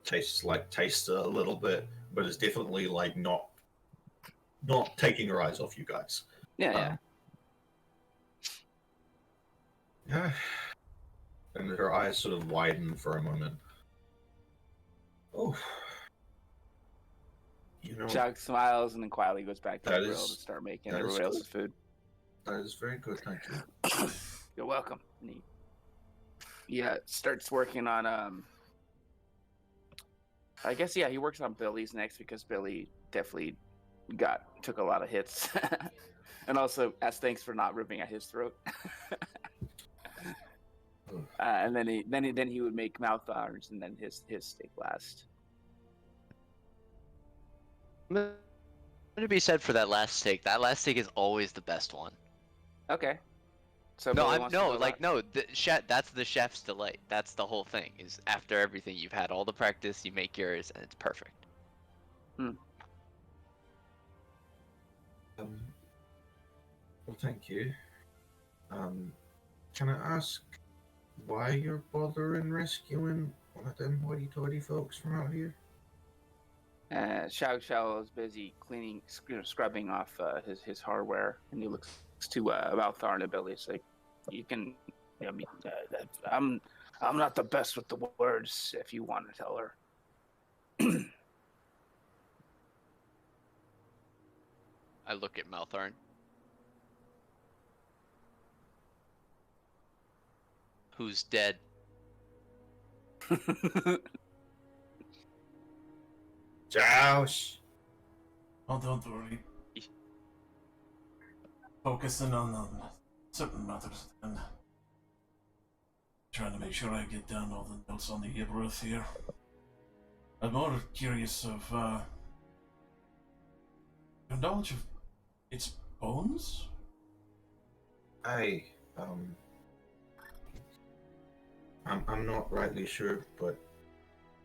tastes it a little bit, but is definitely like not taking her eyes off you guys.
Yeah.
Yeah. And her eyes sort of widen for a moment. Oh.
Shaug smiles and then quietly goes back to the
That
grill
is-
to start making
that is
everybody else's food.
That is very good, thank you.
You're welcome. And he starts working on I guess he works on Billy's next because Billy definitely took a lot of hits. And also as thanks for not ripping at his throat. And then he would make mouth irons and then his steak last.
To be said for that last steak. That last steak is always the best one.
Okay. So
No,
Billy wants to go back.
the chef. That's the chef's delight. That's the whole thing. Is after everything you've had all the practice, you make yours, and it's perfect.
Well, thank you. Can I ask why you're bothering rescuing one of them hoity-toity folks from out here?
Xiao Xiao is busy cleaning, scrubbing off his hardware, and he looks to Malthar and Billy. It's like, you can, I'm not the best with the words. If you want to tell her,
I look at Maltharn. Who's dead?
Josh!
Oh, don't worry. Focusing on certain matters and trying to make sure I get down all the notes on the Ibruth here. I'm more curious of your knowledge of its bones?
I'm not rightly sure, but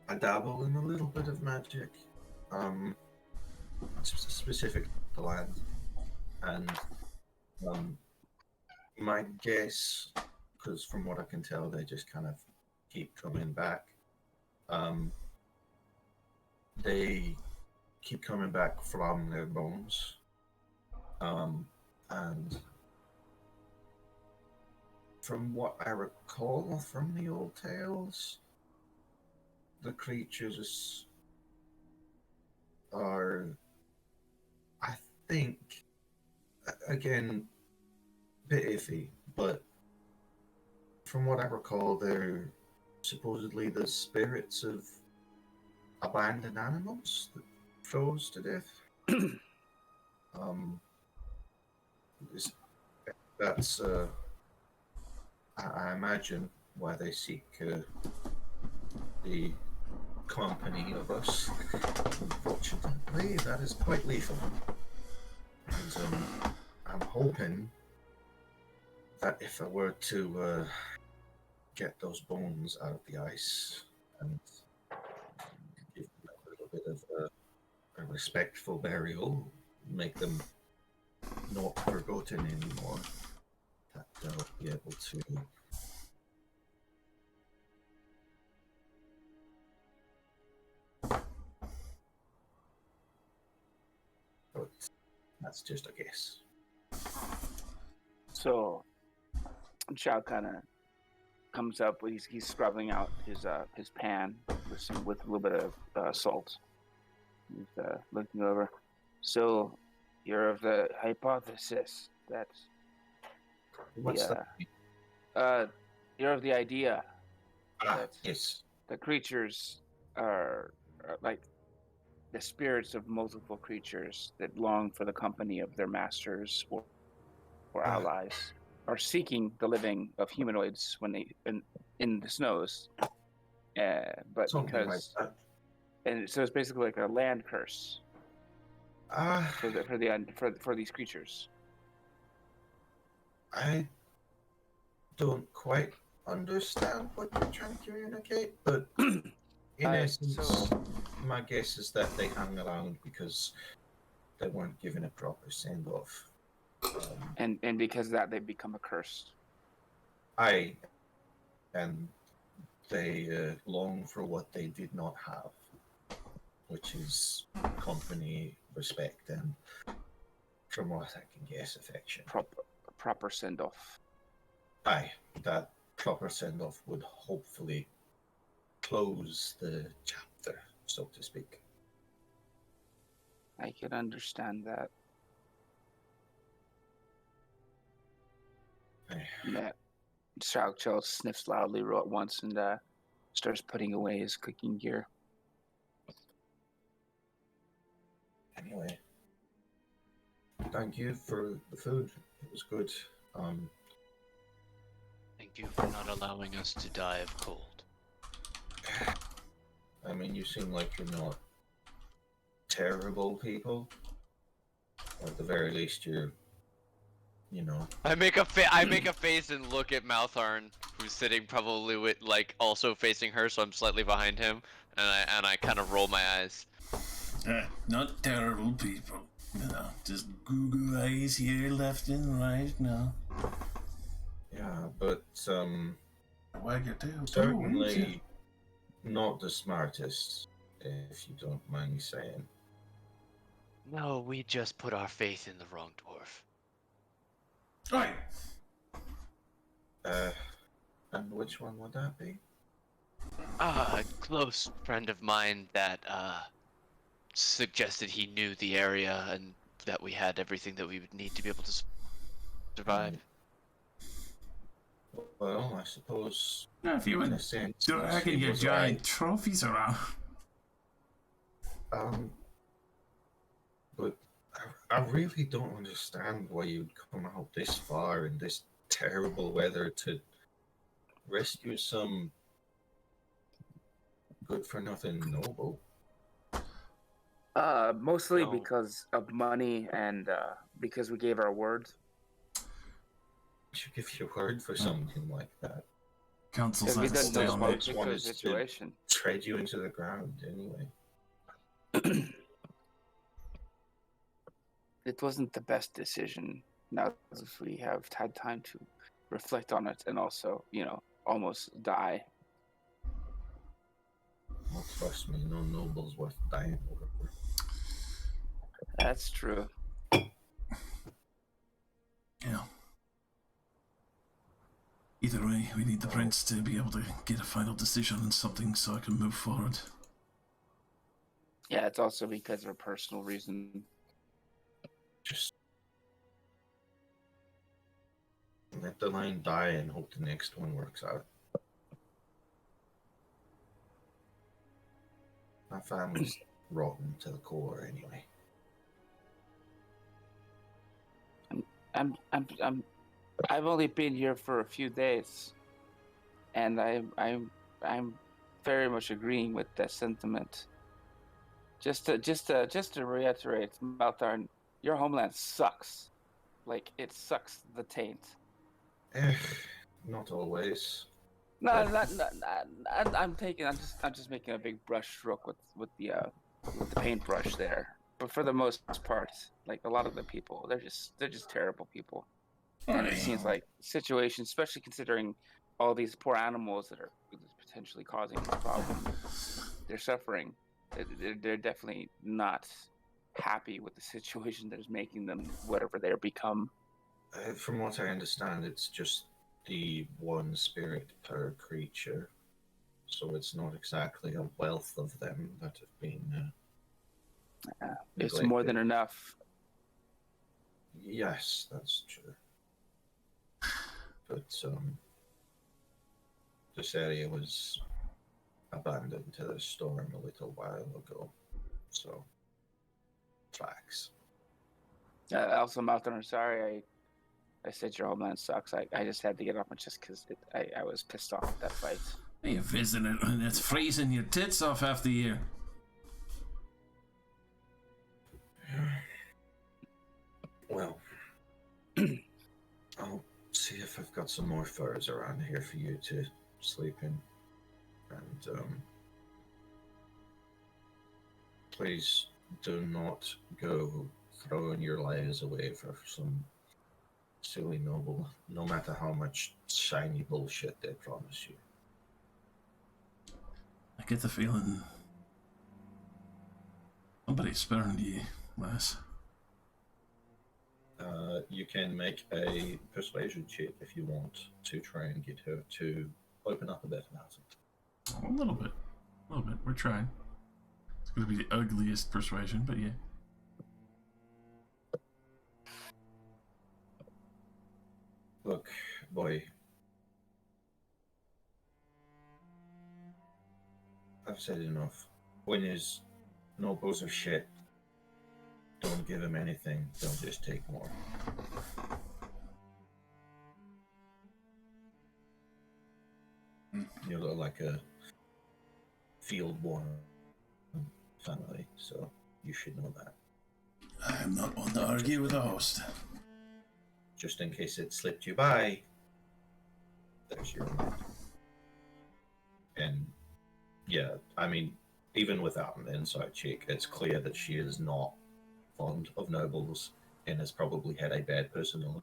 I dabble in a little bit of magic. Specific to land, and my guess, because from what I can tell, they just kind of keep coming back. They keep coming back from their bones, and from what I recall from the old tales, the creatures are, I think, again, bit iffy, but from what I recall, they're supposedly the spirits of abandoned animals that froze to death. That's I imagine why they seek the company of us. Unfortunately, that is quite lethal. And I'm hoping that if I were to get those bones out of the ice and give them a little bit of a respectful burial, make them not forgotten anymore, that they'll be able to but that's just a guess.
So, Chow kind of comes up. He's scrubbing out his pan with a little bit of salt. He's looking over. So, you're of the hypothesis that
What's
you're of the idea that
yes.
the creatures are like the spirits of multiple creatures that long for the company of their masters or allies, are seeking the living of humanoids when they in the snows. But
Something
because
like that.
and so it's basically like a land curse for these creatures.
I don't quite understand what you're trying to communicate, but in essence, my guess is that they hang around because they weren't given a proper send off.
And because of that, they become a curse.
And they long for what they did not have, which is company, respect, and from what I can guess, affection.
Proper send off.
That proper send off would hopefully close the chapter, so to speak.
I can understand that. That Shao Cho sniffs loudly at once and starts putting away his cooking gear.
Anyway, thank you for the food. It was good.
Thank you for not allowing us to die of cold.
I mean, you seem like you're not terrible people. Or at the very least, you're, you know.
I make a face and look at Maltharn, who's sitting probably with also facing her, so I'm slightly behind him, and I kind of roll my eyes.
Not terrible people. You know, just Google eyes here, left and right now.
Yeah, but
Wag your tail,
certainly not the smartest, if you don't mind me saying.
No, we just put our faith in the wrong dwarf.
Right.
And which one would that be?
A close friend of mine that suggested he knew the area and that we had everything that we would need to be able to survive.
Well, I suppose.
Now, if you
in a
would
sense,
dragging
he
your
was
giant
right.
trophies around.
But I really don't understand why you'd come out this far in this terrible weather to rescue some good-for-nothing noble.
Mostly
No.
because of money and because we gave our word.
You should give your word for something like that.
Council's
Because we
not to
didn't
stay
know
on
about
it.
Victor's situation.
Trade you into the ground anyway.
It wasn't the best decision. Now that we have had time to reflect on it and also, almost die.
Well, trust me, no noble's worth dying over.
That's true.
Yeah. Either way, we need the prince to be able to get a final decision on something so I can move forward.
Yeah, it's also because of a personal reason.
Just let the line die and hope the next one works out. My family's rotten to the core anyway.
I've only been here for a few days, and I'm very much agreeing with that sentiment. Just to reiterate, Maltharn, your homeland sucks. Like, it sucks the taint.
Not always.
No, I'm just making a big brush stroke with the paintbrush there. But for the most part, like, a lot of the people, they're just terrible people. And it seems like situations, especially considering all these poor animals that are potentially causing a problem, they're suffering. They're definitely not happy with the situation that is making them whatever they're become.
From what I understand, it's just the one spirit per creature, so it's not exactly a wealth of them that have been.
It's more than enough.
Yes, that's true. But this area was abandoned to the storm a little while ago, so tracks.
Also, Malcolm, I'm sorry I said your homeland sucks. I just had to get off my chest because I was pissed off at that fight.
You're visiting it and it's freezing your tits off half the year.
Well, I'll see if I've got some more furs around here for you to sleep in. And please do not go throwing your lives away for some silly noble, no matter how much shiny bullshit they promise you.
I get the feeling somebody spurned you, lass.
You can make a persuasion check if you want to try and get her to open up a bit about it.
A little bit. We're trying. It's going to be the ugliest persuasion, but yeah.
Look, boy. I've said enough. When his nobles are shit, don't give him anything. They'll just take more. You look like a field-worn family, so you should know that.
I am not one to argue with a host.
Just in case it slipped you by, there's your amount. And yeah, I mean, even without an inside check, it's clear that she is not fond of nobles and has probably had a bad personal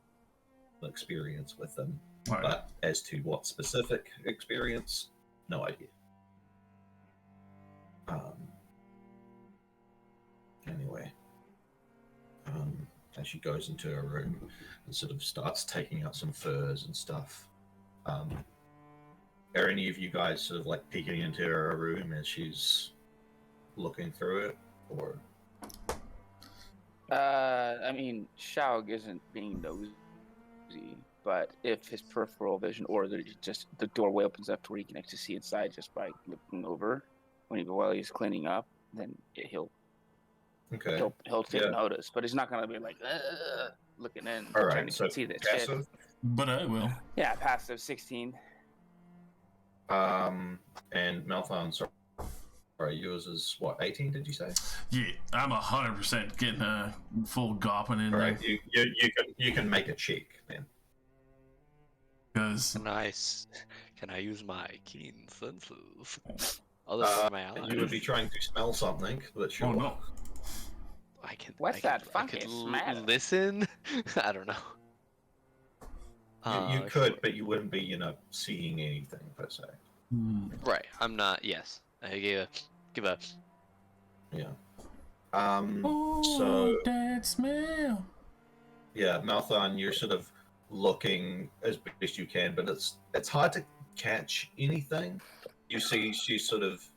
experience with them.
Right.
But as to what specific experience, no idea. Anyway, as she goes into her room and sort of starts taking out some furs and stuff, are any of you guys sort of like peeking into her room as she's looking through it, or?
I mean, Shaug isn't being nosy, but if his peripheral vision or the doorway opens up to where he can actually see inside just by looking over while he's cleaning up, then he'll take notice. But he's not gonna be like looking in,
All
trying
right,
to
so
see this
passive.
shit.
But I will.
Yeah, passive 16.
And Malthon, sorry, yours is what, 18? Did you say?
Yeah, I'm 100% getting a full gopping in
All
there.
right, you can make a check then.
Because
Can I use my keen senses? Other than my eyes.
You would be trying to smell something, but sure.
oh no,
What's that
I
funky
could
smell?
listen. I don't know.
You could,
Sure.
but you wouldn't be, seeing anything per se.
Right. I'm not. Yes. I give a.
Yeah.
oh,
So
that smell.
yeah, Malthon, you're sort of looking as best you can, but it's hard to catch anything. You see, she sort of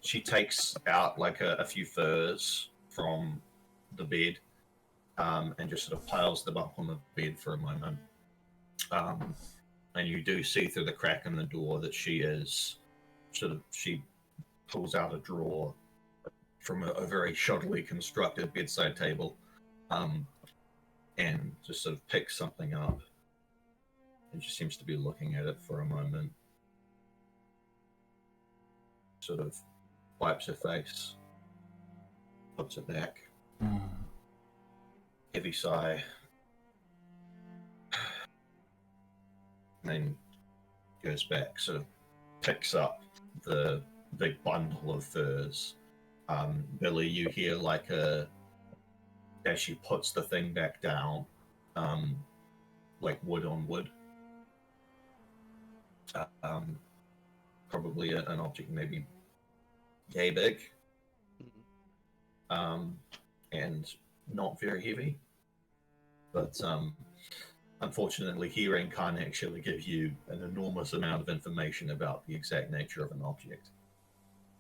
she takes out like a few furs from the bed, and just sort of piles them up on the bed for a moment. And you do see through the crack in the door that she pulls out a drawer from a very shoddily constructed bedside table, and just sort of picks something up. And she seems to be looking at it for a moment. Sort of wipes her face, puts it back, heavy sigh, and then goes back, sort of picks up the big bundle of furs. Billy, you hear like as she puts the thing back down, like wood on wood. Probably an object maybe yay big, and not very heavy. But unfortunately, hearing can't actually give you an enormous amount of information about the exact nature of an object.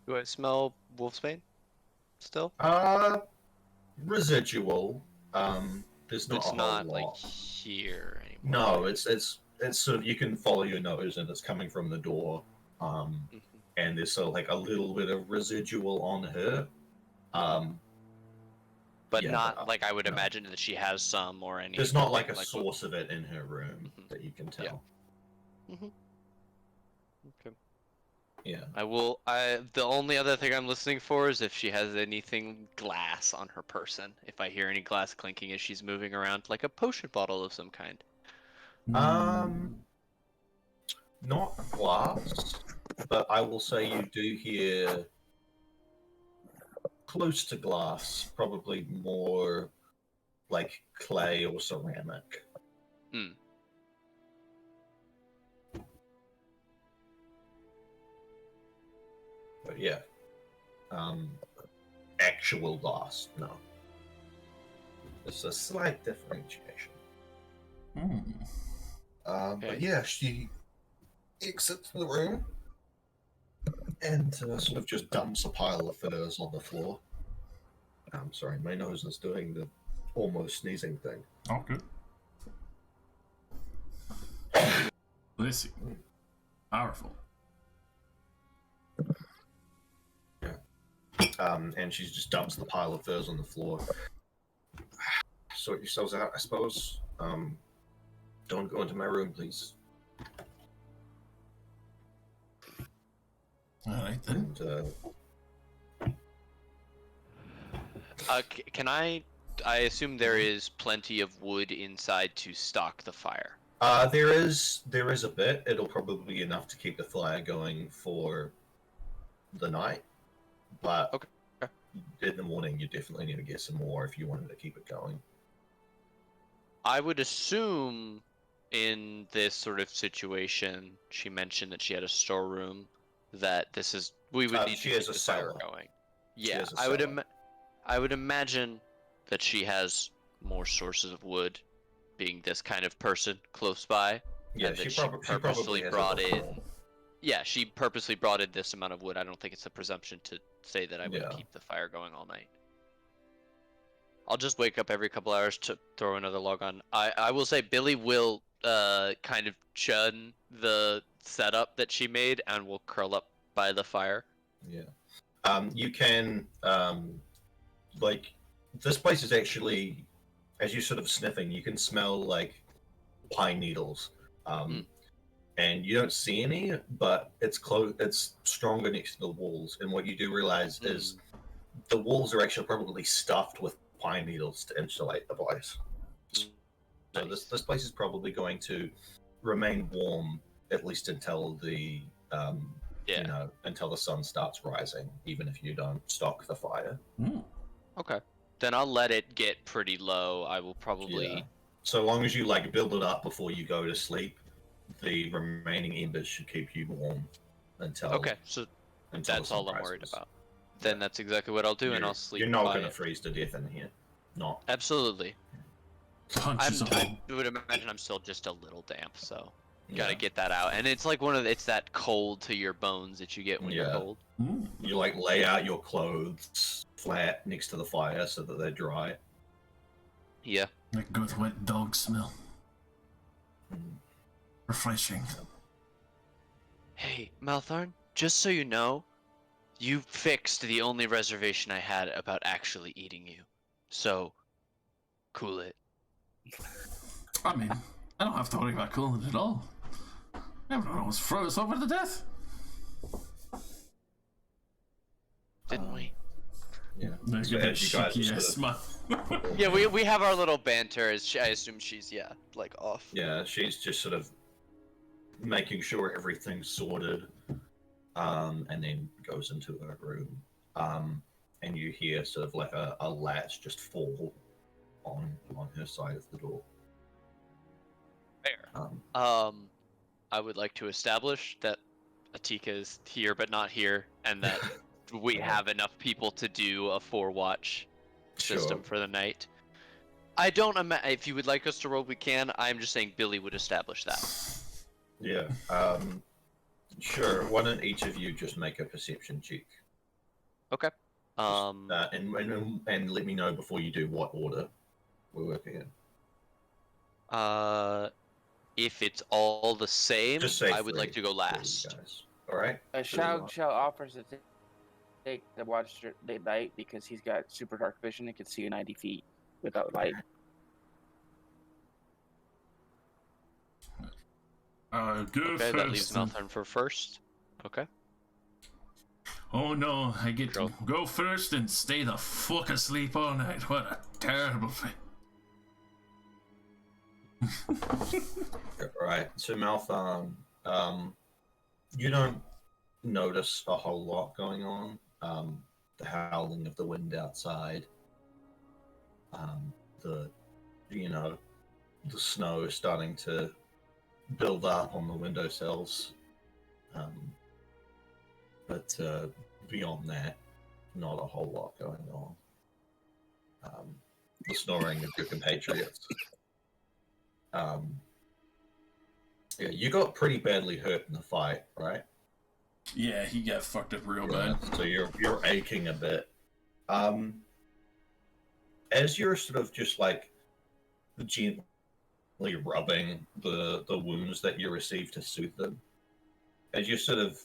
Do I smell wolfsbane? Still?
Residual. There's not
It's
a whole
not
lot.
like here anymore.
No, it's sort of, you can follow your nose and it's coming from the door. And there's sort of like a little bit of residual on her.
But
yeah,
not
but,
like I would
no.
imagine that she has some or any.
There's not like a source of it in her room that you can tell.
Okay.
Yeah.
The only other thing I'm listening for is if she has anything glass on her person. If I hear any glass clinking as she's moving around, like a potion bottle of some kind.
Not glass, but I will say you do hear close to glass, probably more like clay or ceramic. But yeah, actual glass, no. It's a slight differentiation. But yeah, she exits the room and sort of just dumps a pile of furs on the floor. I'm sorry, my nose is doing the almost sneezing thing.
Oh, good. Listen, powerful.
And she just dumps the pile of furs on the floor. Sort yourselves out, I suppose. Don't go into my room, please.
All right then.
And,
Can I assume there is plenty of wood inside to stock the fire.
there is a bit. It'll probably be enough to keep the fire going for the night. But
okay.
In the morning, you definitely need to get some more if you wanted to keep it going.
I would assume in this sort of situation, she mentioned that she had a storeroom. That we would need to keep the fire going. Yeah, I would imagine that she has more sources of wood, being this kind of person close by.
Yeah,
and that
she purposely
brought in. Yeah, she purposely brought in this amount of wood. I don't think it's a presumption to say that I would keep the fire going all night. I'll just wake up every couple hours to throw another log on. I will say Billy will kind of chun the setup that she made and will curl up by the fire.
Yeah. You can like this place is actually, as you sort of sniffing, you can smell like pine needles. and you don't see any, but it's close. It's stronger next to the walls. And what you do realize is the walls are actually probably stuffed with pine needles to insulate the place. So this place is probably going to remain warm at least until the until the sun starts rising, even if you don't stock the fire.
Okay. Then I'll let it get pretty low. I will probably.
Yeah. So long as you like build it up before you go to sleep, the remaining embers should keep you warm until.
Okay, so that's all I'm worried about. Then that's exactly what I'll do, and I'll sleep.
You're not going to freeze to death in here. Not.
Absolutely.
Punches a hole.
I would imagine I'm still just a little damp, so gotta get that out. And it's like it's that cold to your bones that you get when you're cold.
You like lay out your clothes flat next to the fire so that they're dry.
Yeah.
Like good wet dog smell. Refreshing.
Hey, Malthorn, just so you know, you fixed the only reservation I had about actually eating you. So, cool it.
I mean, I don't have to worry about cooling it at all. Everyone almost froze over to death.
Didn't we?
Yeah.
There's
So
a
as you guys
cheeky
are
ass
sort
smile.
Yeah, we have our little banter. I assume she's like off.
Yeah, she's just sort of making sure everything's sorted, and then goes into her room. And you hear sort of like a latch just fall on her side of the door.
Fair. I would like to establish that Atika is here but not here, and that we have enough people to do a 4-watch system for the night. I don't if you would like us to roll, we can. I'm just saying Billy would establish that.
Yeah. Sure. Why don't each of you just make a perception check?
Okay.
And let me know before you do what order we're working in.
If it's all the same,
Just say
I would like to go last.
All right.
Shao offers to take the watch at night because he's got super dark vision and can see 90 feet without light.
Go
Okay,
first.
that leaves Malthorn for first. Okay.
Oh no, I get to go first and stay the fuck asleep all night. What a terrible thing.
Right. So Malthorn, you don't notice a whole lot going on. The howling of the wind outside. The snow is starting to build up on the windowsills. But beyond that, not a whole lot going on. The snoring of your compatriots. Yeah, you got pretty badly hurt in the fight, right?
Yeah, he got fucked up real bad.
So you're aching a bit. As you're sort of just like gently rubbing the wounds that you received to soothe them, as you're sort of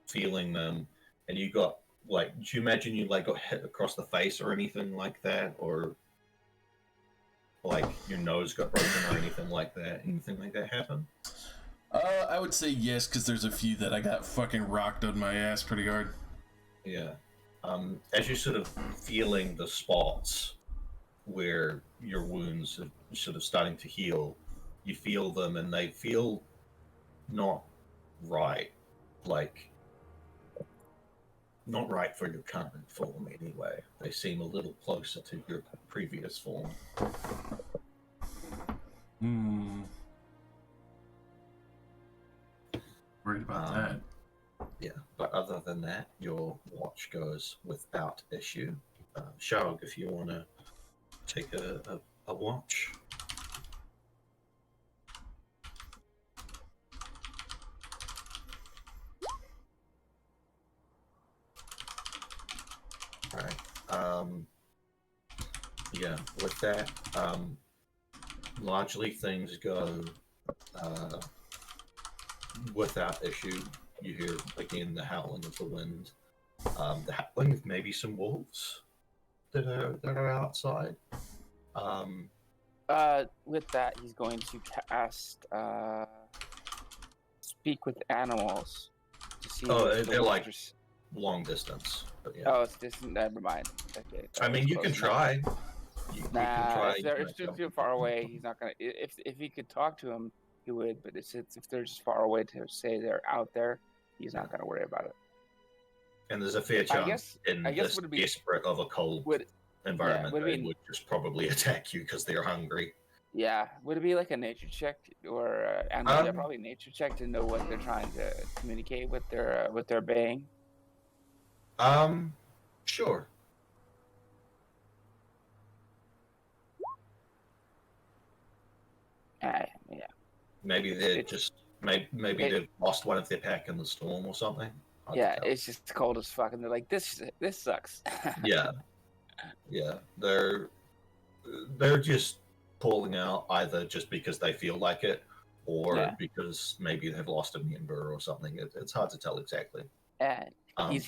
feeling them, and you got like, do you imagine you like got hit across the face or anything like that, or like your nose got broken or anything like that? Anything like that happen?
I would say yes, because there's a few that I got fucking rocked on my ass pretty hard.
Yeah. As you're sort of feeling the spots where your wounds are sort of starting to heal, you feel them and they feel not right. Like, not right for your current form anyway. They seem a little closer to your previous form.
Worried about that.
Yeah, but other than that, your watch goes without issue. Shog, if you want to take a watch. All right. Yeah, with that, largely things go without issue. You hear again the howling of the wind, the howling of maybe some wolves that are outside.
With that, he's going to cast speak with animals to see
Oh,
if the
they're like
wolves
long distance. But yeah.
Oh, it's distant. Never mind. Okay.
I mean,
it's
you
close
can
enough.
try. You can
Nah,
try.
if they're too far away, he's not gonna. If he could talk to him, he would. But if they're just far away to say they're out there, he's not gonna worry about it.
And there's a fair chance in
I guess
this
would it be
desperate of a cold environment they would just probably attack you because they're hungry.
Yeah, would it be like a nature check or yeah, probably nature check to know what they're trying to communicate with their baying?
Sure.
Yeah.
Maybe maybe they've lost one of their pack in the storm or something.
Yeah, it's just cold as fuck, and they're like, this sucks.
Yeah, they're just calling out either just because they feel like it, or because maybe they've lost a member or something. It's hard to tell exactly.
And he's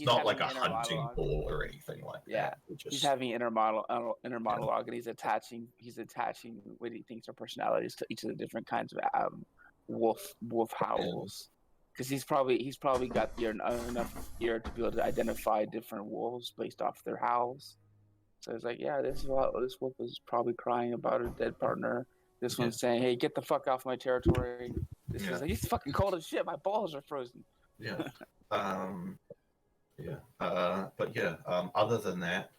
not like a hunting call or anything like that.
He's having inner monologue, and he's attaching what he thinks are personalities to each of the different kinds of wolf howls. Because he's probably got enough ear to be able to identify different wolves based off their howls. So it's like, yeah, this wolf is probably crying about her dead partner. This one's saying, "Hey, get the fuck off my territory." This is like, he's fucking cold as shit. My balls are frozen.
Yeah. But yeah. Other than that,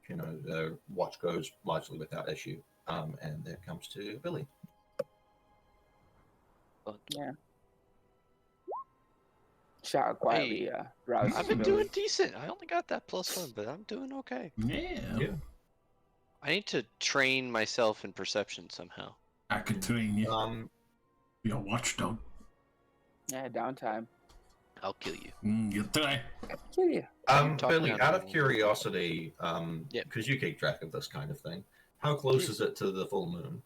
the watch goes largely without issue. And that comes to Billy.
Yeah. Shout quietly.
I've been doing decent. I only got that +1, but I'm doing okay.
Yeah.
I need to train myself in perception somehow.
I could train you. Be a watchdog.
Yeah, downtime.
I'll kill you.
You try.
I'll kill you.
Billy, out of curiosity, because you keep track of this kind of thing, how close is it to the full moon?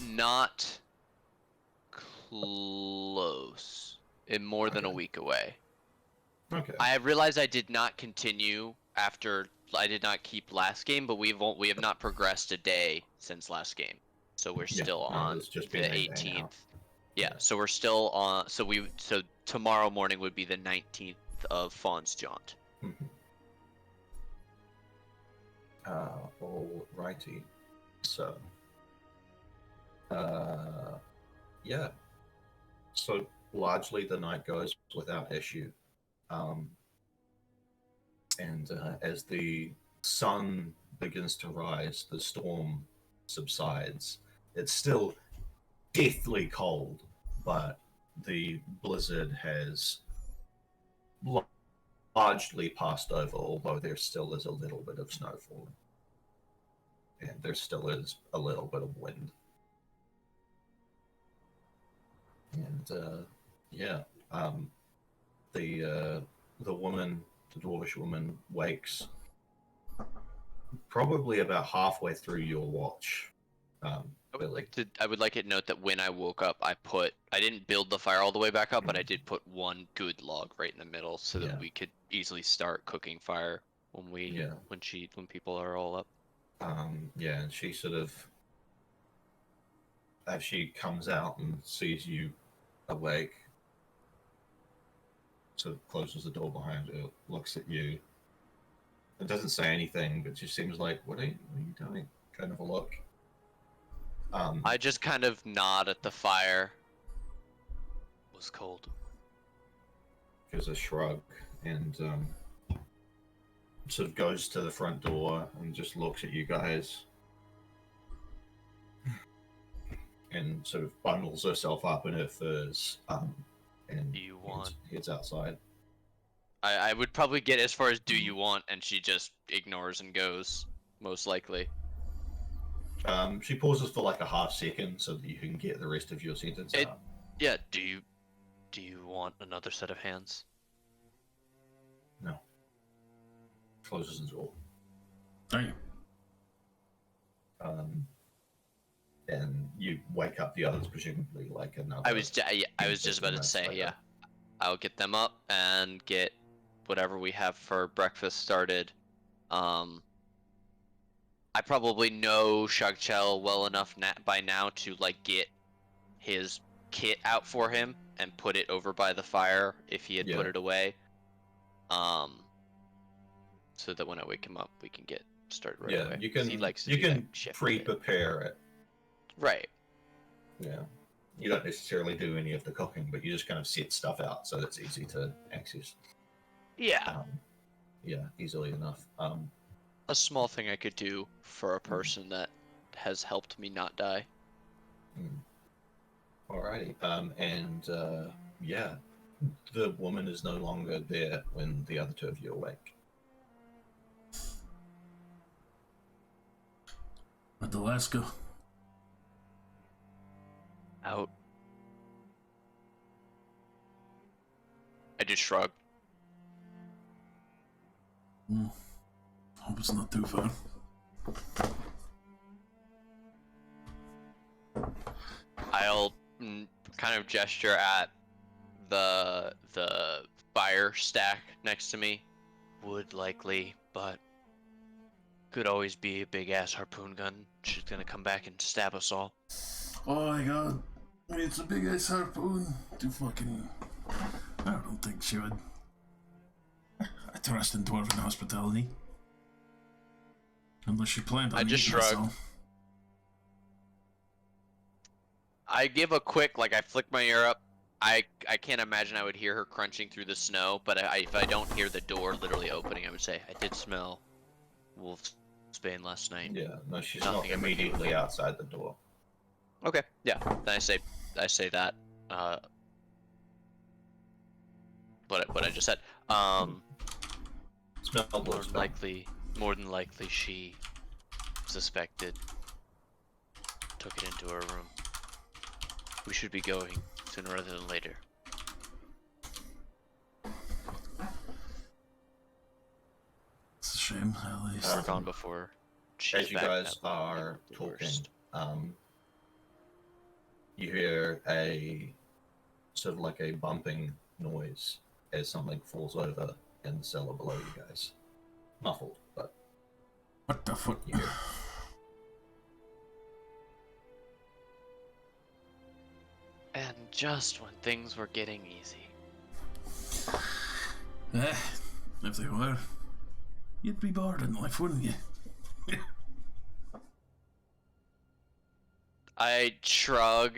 Not close. More than a week away.
Okay.
I realized I did not continue after I did not keep last game, but we have not progressed a day since last game, so we're still on the 18th. Yeah, so we're still on. So tomorrow morning would be the 19th of Fawn's Jaunt.
Alrighty. So, yeah. So largely the night goes without issue. And as the sun begins to rise, the storm subsides. It's still deathly cold, but the blizzard has largely passed over, although there still is a little bit of snow falling. And there still is a little bit of wind. And the woman, the dwarvish woman, wakes probably about halfway through your watch.
I would like it note that when I woke up, I didn't build the fire all the way back up, but I did put one good log right in the middle so that we could easily start cooking fire when people are all up.
And she sort of, as she comes out and sees you awake, sort of closes the door behind her, looks at you. It doesn't say anything, but she seems like, what are you doing? Kind of a look.
I just kind of nod at the fire. It was cold.
Gives a shrug and sort of goes to the front door and just looks at you guys. And sort of bundles herself up in her furs. And
do you want?
Heads outside.
I would probably get as far as "do you want," and she just ignores and goes, most likely.
She pauses for like a half second so that you can get the rest of your sentence out.
Yeah. Do you want another set of hands?
No. Closes the door.
Damn.
And you wake up the others, presumably like another.
I was just about to say, yeah. I'll get them up and get whatever we have for breakfast started. I probably know Shagchel well enough by now to like get his kit out for him and put it over by the fire if he had put it away. So that when I wake him up, we can get started right away.
You can
He likes to
you
do
can
that shift
pre-prepare it.
Right.
Yeah. You don't necessarily do any of the cooking, but you just kind of set stuff out so it's easy to access.
Yeah.
Easily enough.
A small thing I could do for a person that has helped me not die.
Alrighty. The woman is no longer there when the other two of you awake.
Where'd the last go?
Out. I just shrugged.
Hope it's not too far.
I'll kind of gesture at the fire stack next to me. Would likely, but could always be a big ass harpoon gun. She's gonna come back and stab us all.
Oh my god. It's a big ass harpoon. I don't think she would. I trust in dwarven hospitality. Unless she planned on
I just
eating us
shrugged.
all.
I give a quick, like I flick my ear up. I can't imagine I would hear her crunching through the snow, but if I don't hear the door literally opening, I would say, I did smell wolf's bane last night.
Yeah, no, she's
Nothing
not immediately outside the door.
Okay, yeah. Then I say that. What I just said.
Smell wolf's bane.
More than likely, she suspected, took it into her room. We should be going sooner rather than later.
It's a shame, at least.
We're gone before she's
As you
back,
guys
that would
are
be the
talking,
worst.
you hear a sort of like a bumping noise as something falls over in the cellar below you guys. Muffled, but
What the fuck?
you hear.
And just when things were getting easy.
If they were, you'd be bored in life, wouldn't you?
I shrug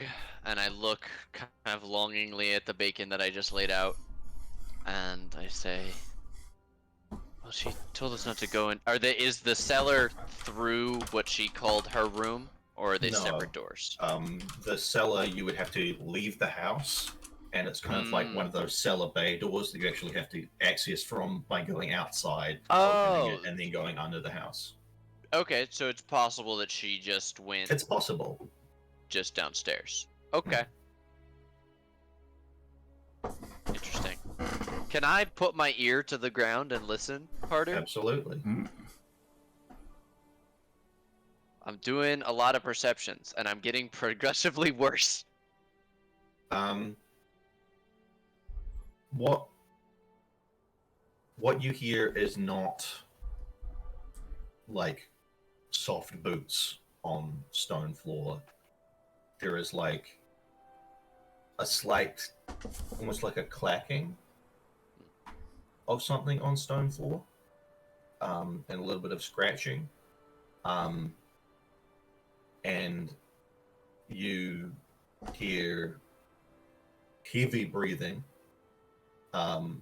and I look kind of longingly at the bacon that I just laid out, and I say, "Well, she told us not to go in. Is the cellar through what she called her room, or are they
No.
separate doors?"
The cellar, you would have to leave the house, and it's kind of like one of those cellar bay doors that you actually have to access from by going outside, opening it, and then going under the house.
Okay, so it's possible that she just went
It's possible.
just downstairs. Okay. Interesting. Can I put my ear to the ground and listen harder?
Absolutely.
I'm doing a lot of perceptions, and I'm getting progressively worse.
What you hear is not like soft boots on stone floor. There is like a slight, almost like a clacking of something on stone floor, and a little bit of scratching, and you hear heavy breathing, and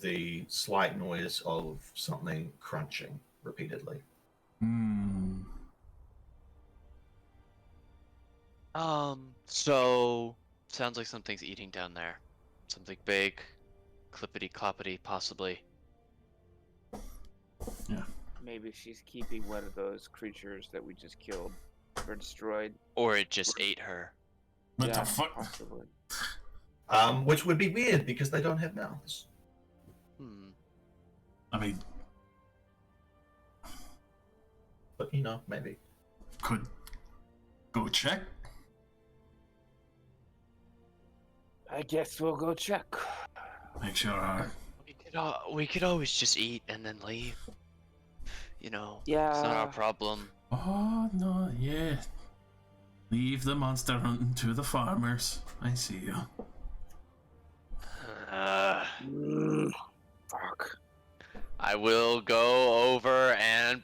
the slight noise of something crunching repeatedly.
So sounds like something's eating down there. Something big, clippity cloppity, possibly.
Yeah.
Maybe she's keeping one of those creatures that we just killed or destroyed.
Or it just ate her.
What the fuck?
Possibly.
Which would be weird because they don't have mouths.
I mean,
But you know, maybe.
could go check.
I guess we'll go check.
Make sure.
We could always just eat and then leave. You know,
Yeah.
it's not our problem.
Oh, no, yeah. Leave the monster hunting to the farmers. I see you.
Fuck.
I will go over and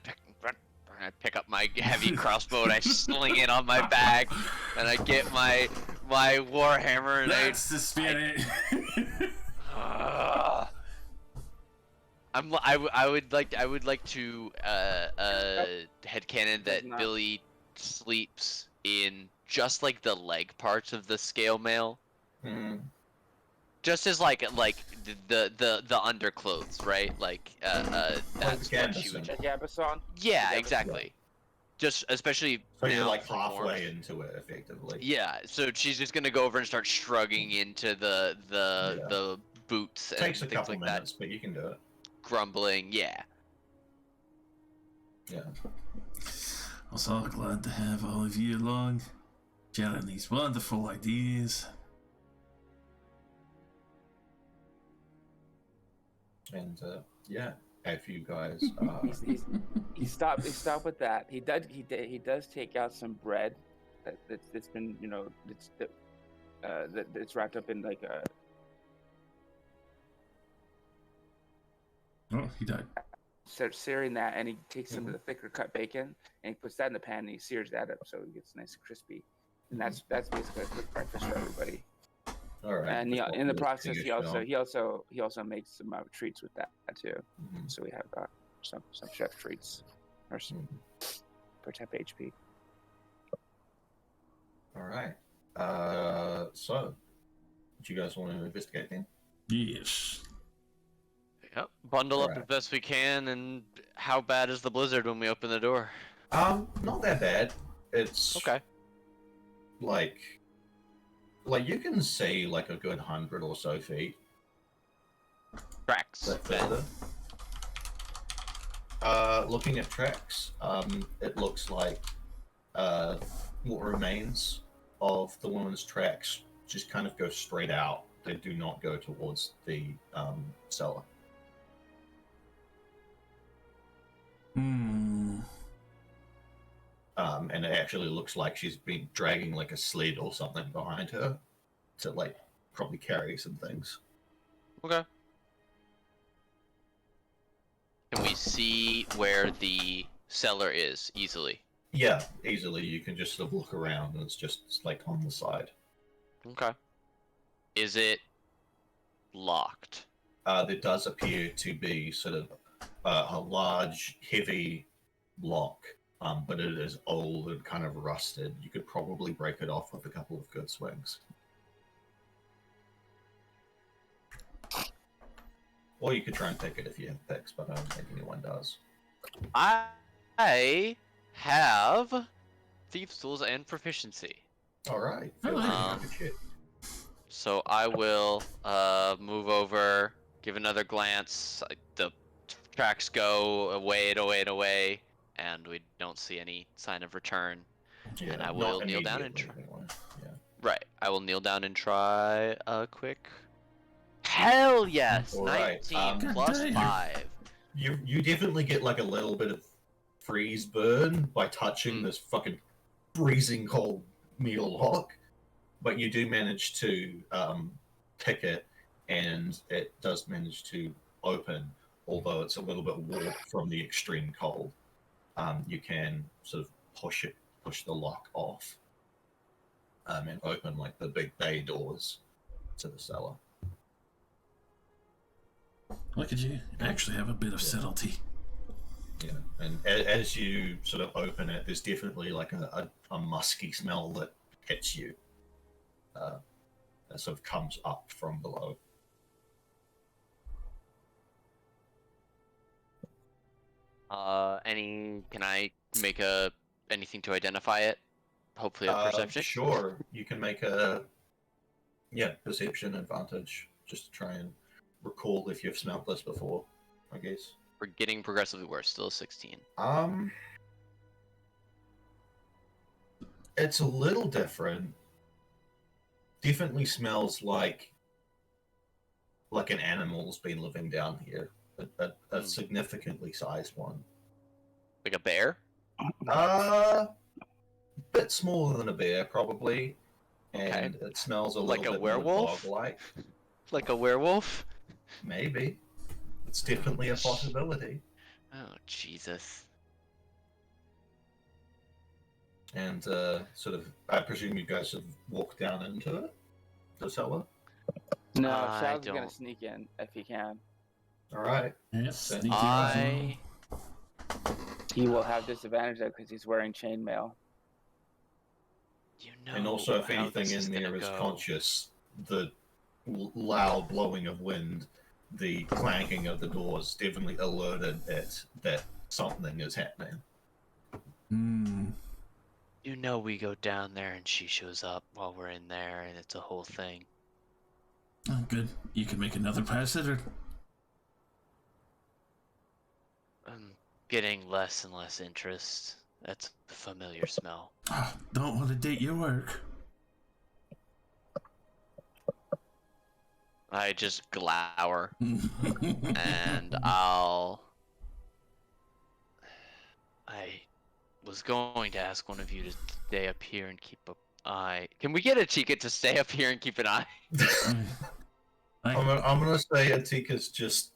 pick up my heavy crossbow and I sling it on my back, and I get my warhammer and
That's the spirit.
I would like to headcanon that
not.
Billy sleeps in just like the leg parts of the scale mail.
Mm.
Just as like the underclothes, right? Like that's what she would.
Gambison.
Gabison?
Yeah,
Gabison.
exactly. Just especially
So
now
you're like
for
halfway
warmth.
into it, effectively.
Yeah, so she's just gonna go over and start shrugging into the boots and
Takes a
things
couple
like
minutes, but you can do it.
that. Grumbling, yeah.
Yeah.
I'm so glad to have all of you along, sharing these wonderful ideas.
And yeah, if you guys
He stopped with that. He does take out some bread that's been that's wrapped up in like a
Oh, he died.
starts searing that, and he takes some of the thicker cut bacon and he puts that in the pan and he sears that up so it gets nice and crispy. And that's basically a quick breakfast for everybody.
all right.
And
just
in the
walk
process,
through
he
your
also makes some treats with that too.
Mhm.
So we have some chef treats or some for temp HP.
All right. So, do you guys want to investigate then?
Yes.
Yep. Bundle up
Alright.
as best we can, and how bad is the blizzard when we open the door?
Not that bad. It's
Okay.
like you can see like a good 100 or so feet.
Tracks.
That
then.
further. Looking at tracks, it looks like what remains of the woman's tracks just kind of go straight out. They do not go towards the cellar.
Hmm.
And it actually looks like she's been dragging like a sled or something behind her to like probably carry some things.
Okay. Can we see where the cellar is easily?
Yeah, easily. You can just sort of look around and it's just like on the side.
Okay. Is it locked?
There does appear to be sort of a large, heavy lock, but it is old and kind of rusted. You could probably break it off with a couple of good swings. Or you could try and pick it if you have picks, but I don't think anyone does.
I have thieves' tools and proficiency.
All right.
I like
it.
Good shit.
So I will move over, give another glance. The tracks go away and away and away, and we don't see any sign of return.
Yeah,
And I
not
will kneel down and
immediately, anyway. Yeah.
Right, I will kneel down and try a quick. Hell yes!
All right,
19 plus
damn.
5.
You definitely get like a little bit of freeze burn by touching this fucking freezing cold metal lock, but you do manage to pick it, and it does manage to open, although it's a little bit warped from the extreme cold. You can sort of push the lock off, and open like the big bay doors to the cellar.
Look at you. Actually have a bit of subtlety.
Yeah, and as you sort of open it, there's definitely like a musky smell that hits you. That sort of comes up from below.
Can I make anything to identify it? Hopefully a perception.
Sure, you can make perception advantage just to try and recall if you've smelled this before, I guess.
We're getting progressively worse. Still a 16.
It's a little different. definitely smells like an animal's been living down here. A significantly sized one.
Like a bear?
Bit smaller than a bear, probably. And
Okay.
it smells a
Like
little
a
bit
werewolf?
more dog-like.
Like a werewolf?
Maybe. It's definitely a possibility.
Oh, Jesus.
And sort of, I presume you guys have walked down into it, the cellar.
No,
I
Shag's gonna
don't-
sneak in if he can.
All right.
Yes,
Sneak
sneaky
I...
He will have disadvantage though because he's wearing chainmail.
You know
And also, if
how
anything
this is
in there
gonna
is
go.
conscious, the loud blowing of wind, the clanking of the doors definitely alerted it that something is happening.
You know we go down there and she shows up while we're in there and it's a whole thing.
Oh, good. You can make another pass at her.
I'm getting less and less interest. That's a familiar smell.
Oh, don't want to date your work.
I just glower and I was going to ask one of you to stay up here and keep an eye. Can we get a ticket to stay up here and keep an eye?
I'm gonna say Atika's just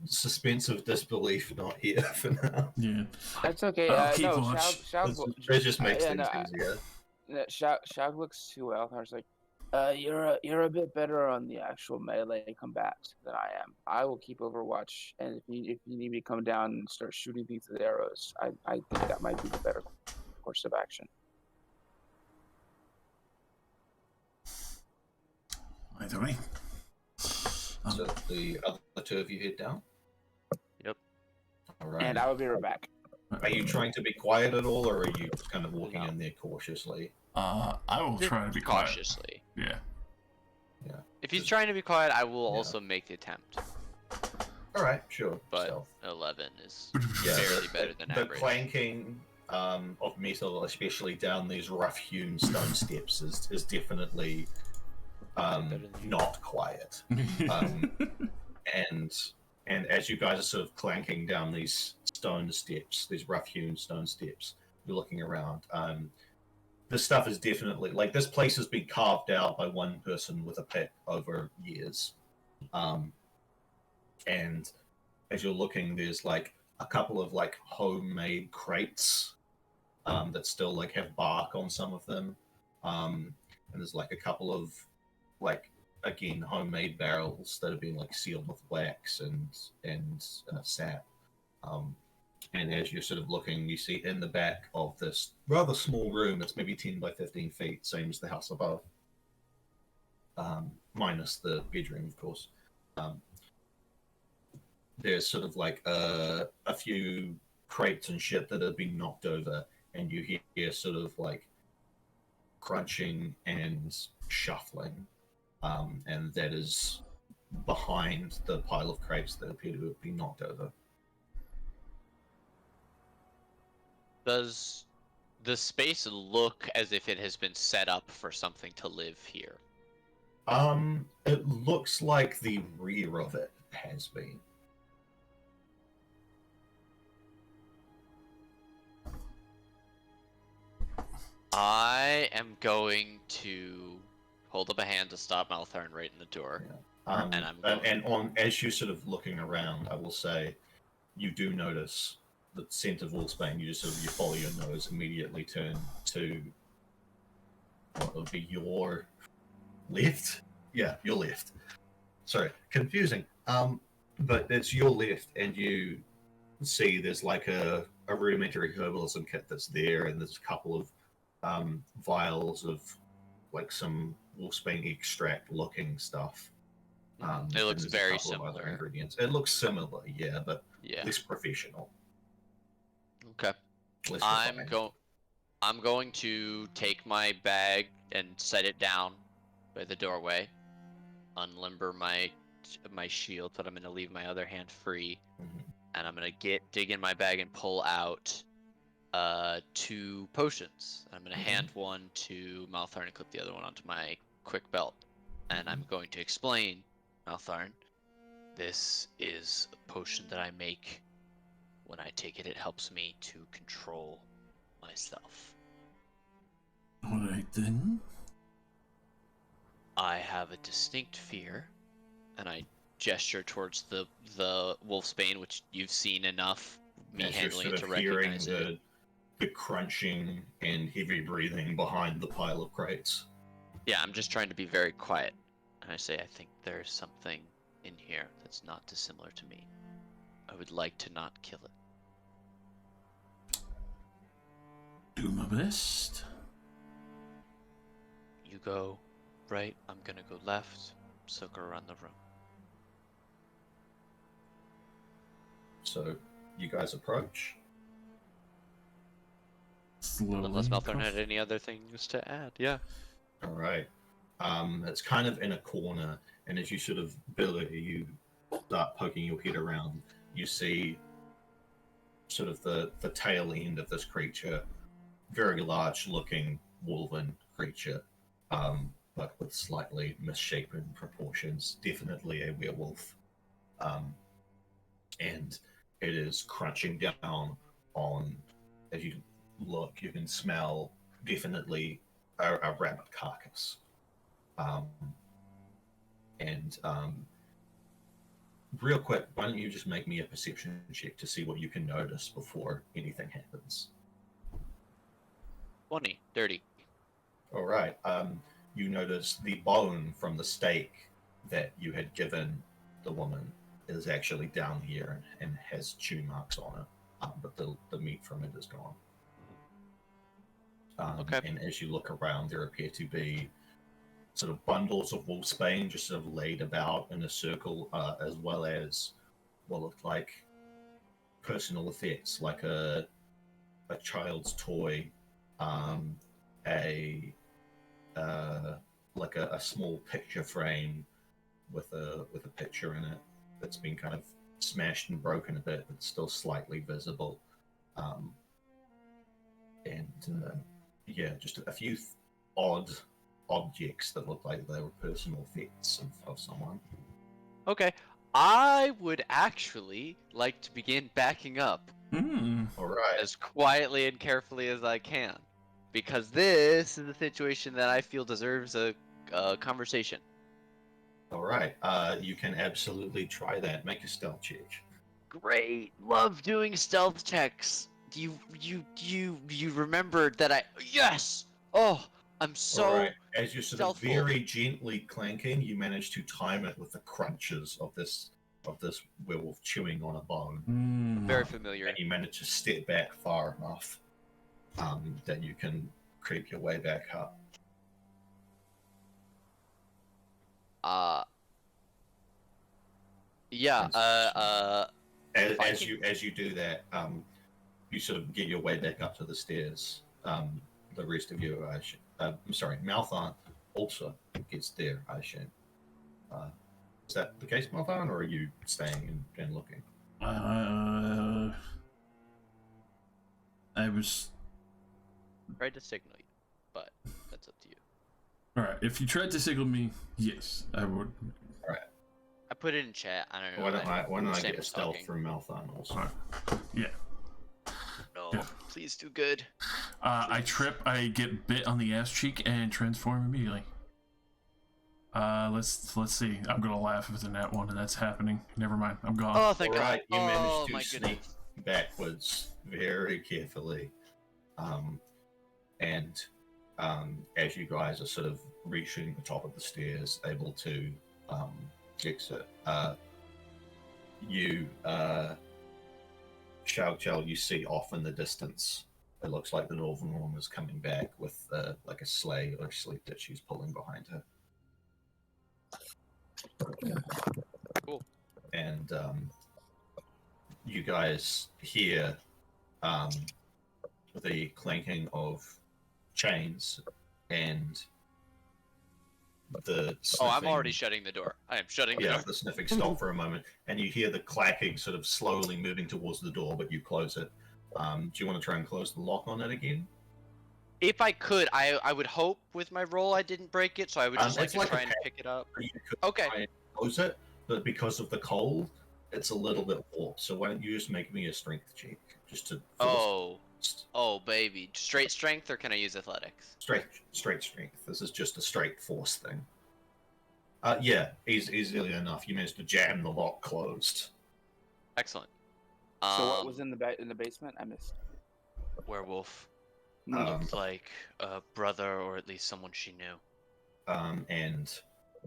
suspense of disbelief, not here for now.
Yeah.
That's okay.
I'll keep
No,
watch.
It just makes
yeah,
things
no,
easier.
Shag looks to Althar like, you're a bit better on the actual melee combat than I am. I will keep Overwatch, and if you need me to come down and start shooting things with arrows, I think that might be the better course of action.
Either way.
So the other two of you head down?
Yep.
All right.
And I will be right back.
Are you trying to be quiet at all, or are you just kind of walking
No.
in there cautiously?
I will try to be quiet.
Cautiously.
Yeah.
Yeah.
If he's trying to be quiet, I will also make the attempt.
All right, sure.
But
Stealth.
11 is
Yeah,
barely better than
the
average.
clanking of metal, especially down these rough-hewn stone steps, is definitely
Better than you.
not quiet. And as you guys are sort of clanking down these stone steps, these rough-hewn stone steps, you're looking around. This stuff is definitely like this place has been carved out by one person with a pick over years. And as you're looking, there's like a couple of like homemade crates that still like have bark on some of them. And there's like a couple of like again homemade barrels that have been like sealed with wax and sap. And as you're sort of looking, you see in the back of this rather small room, it's maybe 10 by 15 feet, same as the house above, minus the bedroom, of course. There's sort of like a few crates and shit that have been knocked over, and you hear sort of like crunching and shuffling, and that is behind the pile of crates that appear to have been knocked over.
Does the space look as if it has been set up for something to live here?
It looks like the rear of it has been.
I am going to hold up a hand to stop Maltharn right in the door.
Yeah.
And I'm going-
and on as you're sort of looking around, I will say, you do notice the scent of wolfsbane. You just sort of you follow your nose, immediately turn to what would be your left. Yeah, your left. Sorry, confusing. But it's your left, and you see there's like a rudimentary herbalism kit that's there, and there's a couple of vials of like some wolfsbane extract looking stuff.
It
and
looks
there's a
very
couple of other
similar.
ingredients. It looks similar, yeah, but
Yeah.
less professional.
Okay.
Less
I'm
refined.
going to take my bag and set it down by the doorway. Unlimber my shield, but I'm gonna leave my other hand free,
Mhm.
and I'm gonna dig in my bag and pull out 2 potions. I'm gonna hand one to Maltharn and clip the other one onto my quick belt, and I'm going to explain, Maltharn. This is a potion that I make. When I take it, it helps me to control myself.
Alright then.
I have a distinct fear, and I gesture towards the wolfsbane, which you've seen enough me
As you're
handling
sort
it to
of hearing
recognize it.
the crunching and heavy breathing behind the pile of crates.
Yeah, I'm just trying to be very quiet. And I say, I think there's something in here that's not dissimilar to me. I would like to not kill it.
Do my best.
You go right, I'm gonna go left, circle around the room.
So you guys approach.
Slowly.
Unless Malthorn had any other things to add, yeah.
All right. It's kind of in a corner, and as you sort of you start poking your head around, you see sort of the tail end of this creature, very large-looking wolven creature, but with slightly misshapen proportions. Definitely a werewolf, and it is crunching down on. As you look, you can smell definitely a rabbit carcass. Real quick, why don't you just make me a perception check to see what you can notice before anything happens?
20, dirty.
All right. You notice the bone from the steak that you had given the woman is actually down here and has chew marks on it, but the meat from it is gone.
Okay.
And as you look around, there appear to be sort of bundles of wolfsbane just sort of laid about in a circle, as well as what looked like personal effects, like a child's toy, like a small picture frame with a picture in it that's been kind of smashed and broken a bit, but still slightly visible. Just a few odd objects that look like they were personal effects of someone.
Okay. I would actually like to begin backing up
All right.
as quietly and carefully as I can. Because this is a situation that I feel deserves a conversation.
All right. You can absolutely try that. Make a stealth check.
Great. Love doing stealth checks. You remembered that I... Yes! Oh, I'm so...
All right. As you're sort of
stealthful.
very gently clanking, you manage to time it with the crunches of this werewolf chewing on a bone.
Very familiar.
And you manage to step back far enough that you can creep your way back up.
Yeah,
As you do that, you sort of get your way back up to the stairs. The rest of you, I'm sorry, Malthon also gets there, I assume. Is that the case, Malthon, or are you staying and looking?
I was...
tried to signal you, but that's up to you.
Alright, if you tried to signal me, yes, I would.
I put it in chat. I don't know.
Why don't I
Sam
get a
was
stealth
talking.
from Malthon also?
Alright. Yeah.
No,
Yeah.
please do good.
I trip, I get bit on the ass cheek, and transform immediately. Let's see. I'm gonna laugh if it's a nat one and that's happening. Never mind. I'm gone.
Oh, thank
All
God.
right, you
Oh,
managed to
my
sneak
goodness.
backwards very carefully. As you guys are sort of reaching the top of the stairs, able to exit, Xiao, you see off in the distance, it looks like the Northern Woman is coming back with like a sleigh or sleep that she's pulling behind her.
Cool.
And you guys hear the clanking of chains and the
Oh, I'm
sniffing.
already shutting the door. I am shutting the
Yeah,
door.
the sniffing stop for a moment, and you hear the clacking sort of slowly moving towards the door, but you close it. Do you want to try and close the lock on it again?
If I could, I would hope with my roll I didn't break it, so I would just like
it's
to
like a
try and
pet.
pick it up.
You could
Okay.
try and close it, but because of the cold, it's a little bit warped. So why don't you just make me a strength check, just to
Oh, baby. Straight strength, or can I use athletics?
straight strength. This is just a straight force thing. Yeah, easily enough. You managed to jam the lock closed.
Excellent.
So what was in the basement? I missed.
Werewolf.
Mm.
Looked like a brother, or at least someone she knew.
And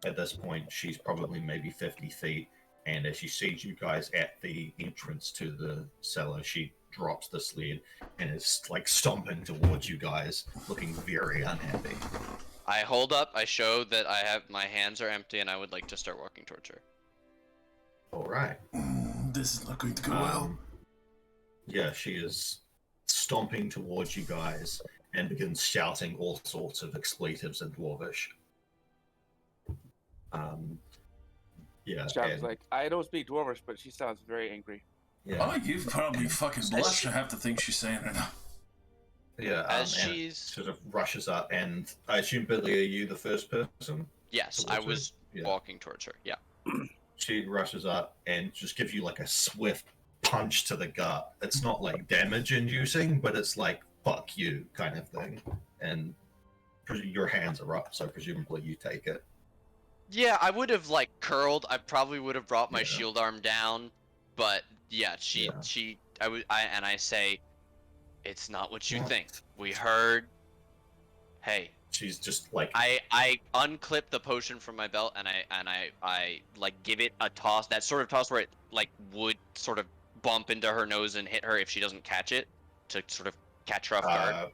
at this point, she's probably maybe 50 feet. And as she sees you guys at the entrance to the cellar, she drops the sled and is like stomping towards you guys, looking very unhappy.
I hold up. I show that my hands are empty, and I would like to start walking towards her.
All right.
This is not going to go well.
Yeah, she is stomping towards you guys and begins shouting all sorts of expletives in Dwarvish. Yeah.
Sounds like I don't speak Dwarvish, but she sounds very angry.
Yeah.
Oh, you've probably fucking blushed at half the things she's saying right now.
Yeah.
As
and
she's
sort of rushes up, and I assume, Billy, are you the first person?
yes, I
towards her?
was
Yeah.
walking towards her. Yeah.
She rushes up and just gives you like a swift punch to the gut. It's not like damage inducing, but it's like fuck you kind of thing. And your hands are up, so presumably you take it.
Yeah, I would have like curled. I probably would have brought my
Yeah.
shield arm down, but yeah, I say, it's not what you
What?
think. We heard. Hey,
She's just like
I unclip the potion from my belt and I like give it a toss. That sort of toss where it like would sort of bump into her nose and hit her if she doesn't catch it, to sort of catch her off guard.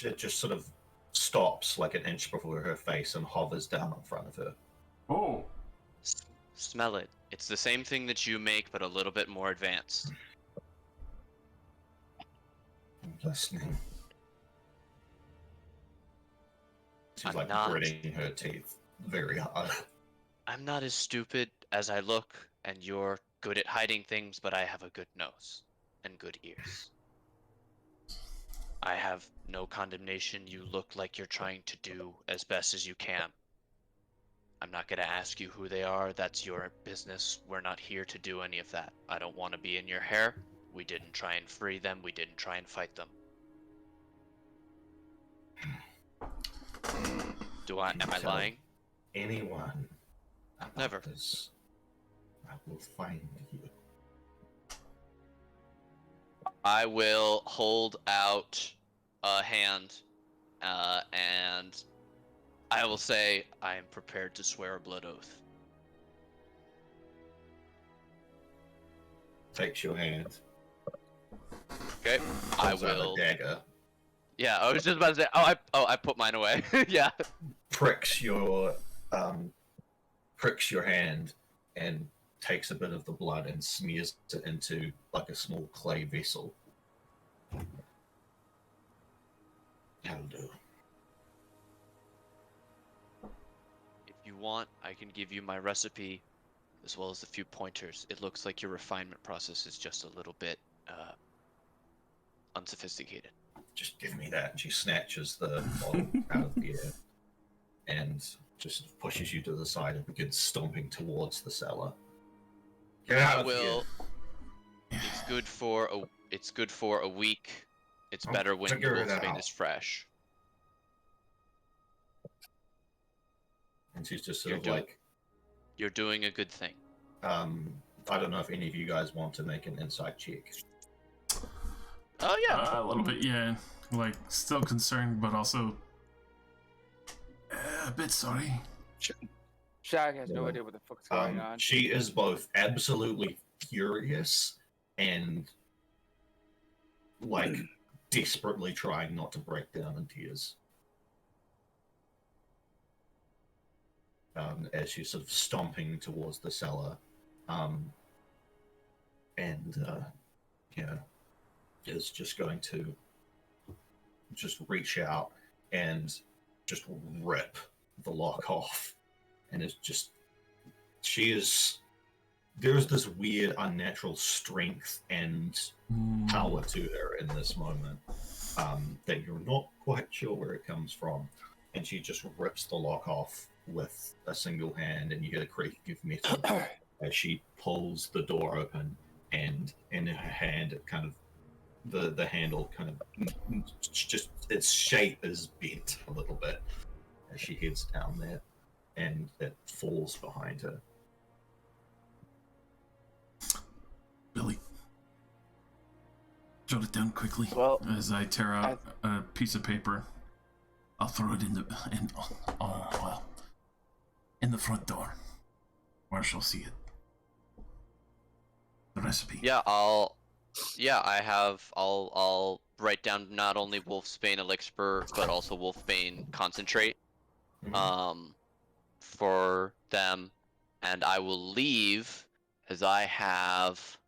it just sort of stops like an inch before her face and hovers down in front of her.
Oh.
Smell it. It's the same thing that you make, but a little bit more advanced.
I'm listening. She's
I'm
like
not.
gritting her teeth very hard.
I'm not as stupid as I look, and you're good at hiding things, but I have a good nose and good ears. I have no condemnation. You look like you're trying to do as best as you can. I'm not going to ask you who they are. That's your business. We're not here to do any of that. I don't want to be in your hair. We didn't try and free them. We didn't try and fight them. Am I lying?
Anyone about
Never.
this, I will find you.
I will hold out a hand, and I will say I am prepared to swear a blood oath.
Takes your hand.
Okay, I
Pulls out
will.
a dagger.
Yeah, I was just about to say. I put mine away. Yeah.
Pricks your hand and takes a bit of the blood and smears it into like a small clay vessel. That'll do.
If you want, I can give you my recipe, as well as a few pointers. It looks like your refinement process is just a little bit unsophisticated.
Just give me that. And she snatches the bottle out of the air and just pushes you to the side and begins stomping towards the cellar. Get out
I
of
will.
here.
It's good for a week. It's
I'll
better when
figure it
Wolfsbane
out.
is fresh.
And she's just
You're
sort of like,
You're doing a good thing.
I don't know if any of you guys want to make an insight check.
Oh yeah.
A little bit, yeah. Like, still concerned, but also a bit sorry.
Shag has no
Yeah.
idea what the fuck's going on.
She is both absolutely furious and like desperately trying not to break down in tears. As she's sort of stomping towards the cellar, is just going to just reach out and just rip the lock off, and it's just there's this weird unnatural strength and power to her in this moment. that you're not quite sure where it comes from. And she just rips the lock off with a single hand, and you hear the creaking of metal as she pulls the door open, and in her hand, it kind of the handle kind of just its shape is bent a little bit as she heads down there, and it falls behind her.
Billy, jot it down quickly.
Well,
as I tear out a piece of paper, I'll throw it in the front door, where she'll see it. The recipe.
Yeah, I'll write down not only Wolfsbane elixir but also Wolfsbane concentrate for them, and I will leave as I have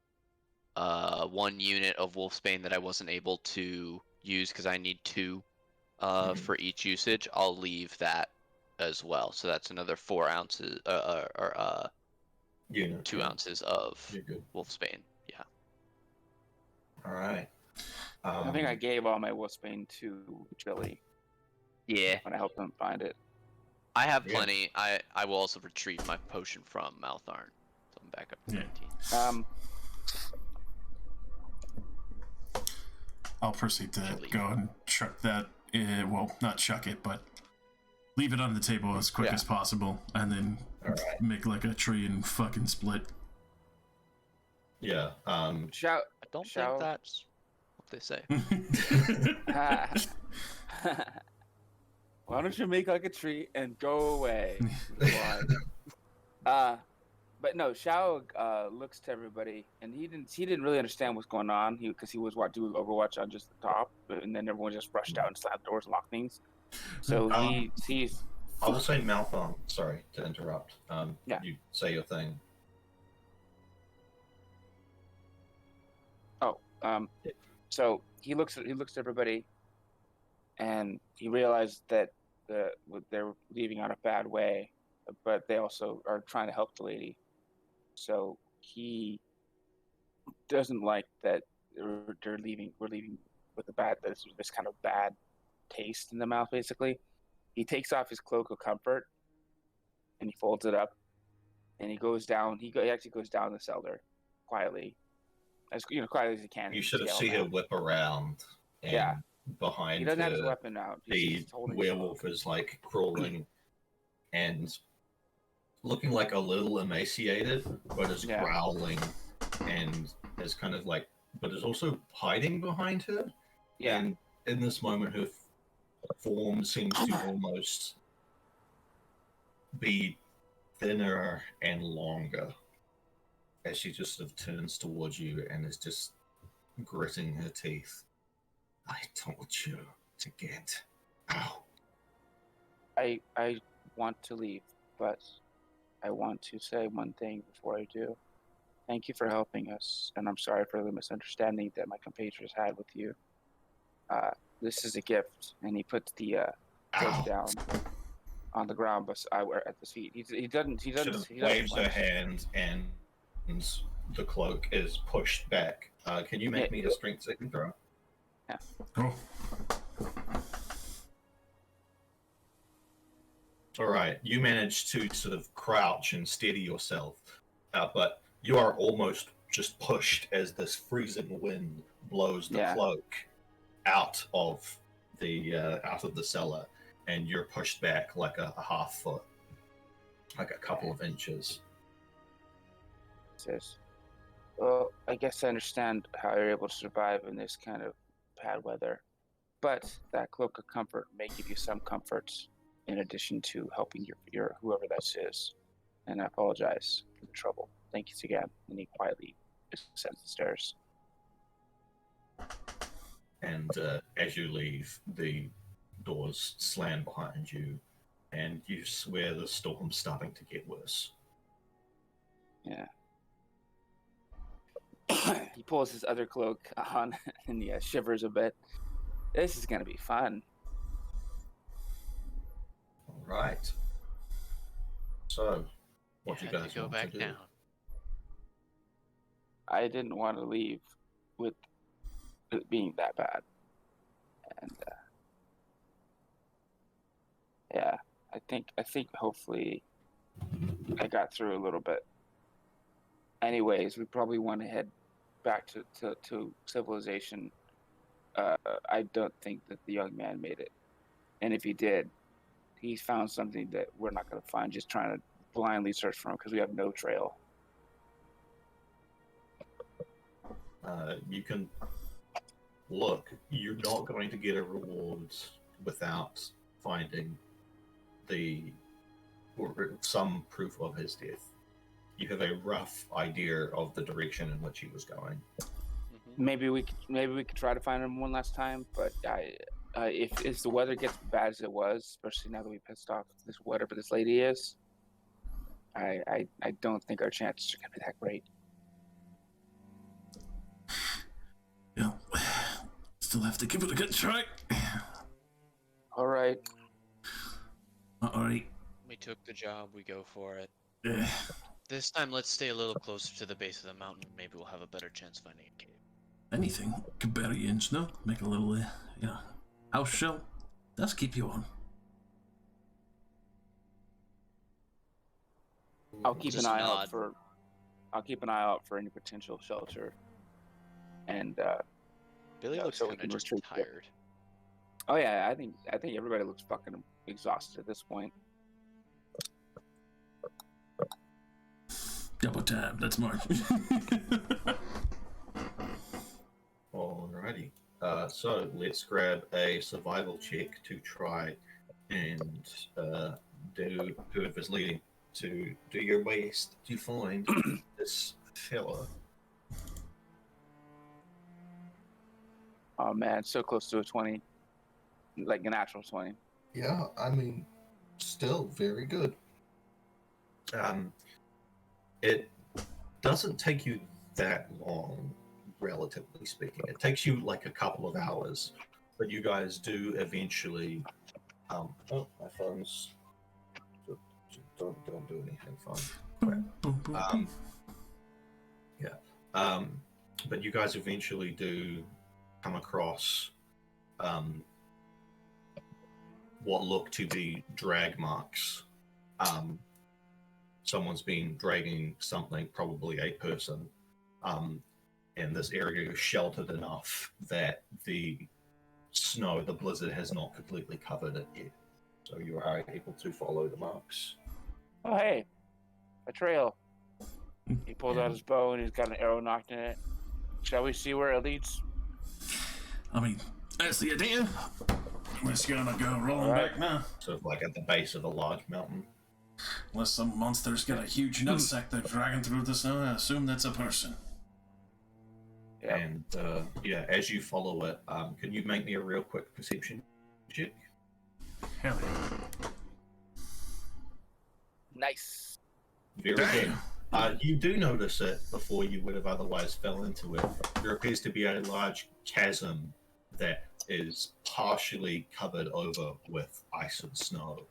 1 unit of Wolfsbane that I wasn't able to use because I need 2 for each usage. I'll leave that as well, so that's another 4 ounces or 2 ounces of Wolfsbane. Yeah.
All right.
I think I gave all my Wolfsbane to Billy
Yeah.
when I helped him find it.
I have plenty. I will also retrieve my potion from Maltharn. So I'm back up to 19.
I'll proceed to go and chuck that. Well, not chuck it, but leave it on the table as quick as possible, and then make like a tree and fucking split.
Yeah.
Shout.
I don't think that's what they say.
Why don't you make like a tree and go away? But no, Shao looks to everybody, and he didn't really understand what's going on. Because he was doing Overwatch on just the top, and then everyone just rushed out and slammed doors and locked things. So he's.
I will say Malthon. Sorry to interrupt. You say your thing.
So he looks at everybody, and he realized that they're leaving on a bad way, but they also are trying to help the lady. So he doesn't like that they're leaving. We're leaving with this kind of bad taste in the mouth. Basically, he takes off his cloak of comfort, and he folds it up, and he goes down. He actually goes down the cellar quietly, as quietly as he can.
You should have seen her whip around. And behind
he doesn't have his weapon out.
The werewolf is like crawling and looking like a little emaciated, but is growling and is kind of like, but is also hiding behind her.
Yeah.
And in this moment, her form seems to almost be thinner and longer as she just sort of turns towards you and is just gritting her teeth. I told you to get out.
I want to leave, but I want to say one thing before I do. Thank you for helping us, and I'm sorry for the misunderstanding that my compatriots had with you. This is a gift, and he puts the cloak down on the ground, but at his feet. He doesn't.
Waves her hand, and the cloak is pushed back. Can you make me a strength saving throw?
Yeah.
Cool.
All right. You manage to sort of crouch and steady yourself, but you are almost just pushed as this freezing wind blows the cloak out of the cellar, and you're pushed back like a half foot, like a couple of inches.
Says, well, I guess I understand how you're able to survive in this kind of bad weather, but that cloak of comfort may give you some comforts in addition to helping your whoever this is. And I apologize for the trouble. Thank you again. And he quietly ascends the stairs.
And as you leave, the doors slam behind you, and you swear the storm's starting to get worse.
Yeah. He pulls his other cloak on, and he shivers a bit. This is going to be fun.
All right. So, what you
had
guys
to go
want
back
to do?
down.
I didn't want to leave with it being that bad. And yeah, I think hopefully I got through a little bit. Anyways, we probably want to head back to civilization. I don't think that the young man made it, and if he did, he found something that we're not going to find. Just trying to blindly search for him because we have no trail.
You can look. You're not going to get a reward without finding some proof of his death. You have a rough idea of the direction in which he was going.
Maybe we could try to find him one last time, but if the weather gets bad as it was, especially now that we pissed off this whatever this lady is, I don't think our chances are gonna be that great.
Yeah, still have to give it a good try.
All right.
All right.
We took the job. We go for it.
Yeah.
This time, let's stay a little closer to the base of the mountain. Maybe we'll have a better chance finding a cave.
Anything could bury you in snow, make a little, house shell. That's keep you on.
I'll keep
Just
an eye
nod.
out for. I'll keep an eye out for any potential shelter. And
Billy looks
so we
kind
can
of just
retreat.
tired.
Oh yeah, I think everybody looks fucking exhausted at this point.
Double time. That's Mark.
Alrighty. So let's grab a survival check to try and do whoever's leading to do your best to find this fella.
Oh man, so close to a 20, like a natural 20.
Yeah, I mean, still very good. It doesn't take you that long, relatively speaking. It takes you like a couple of hours, but you guys do eventually. Oh, my phone's. Don't do anything fun. But you guys eventually do come across what look to be drag marks. Someone's been dragging something, probably a person, and this area is sheltered enough that the snow, the blizzard, has not completely covered it yet. So you are able to follow the marks.
Oh hey, a trail. He pulls out his bow and he's got an arrow knocked in it. Shall we see where it leads?
I mean, that's the idea. We're just gonna go rolling back now.
Sort of like at the base of a large mountain.
Unless some monster's got a huge nutsack they're dragging through the snow, I assume that's a person.
Yeah.
And as you follow it, can you make me a real quick perception check?
Hell yeah.
Nice.
Very good. You do notice it before you would have otherwise fell into it. There appears to be a large chasm that is partially covered over with ice and snow.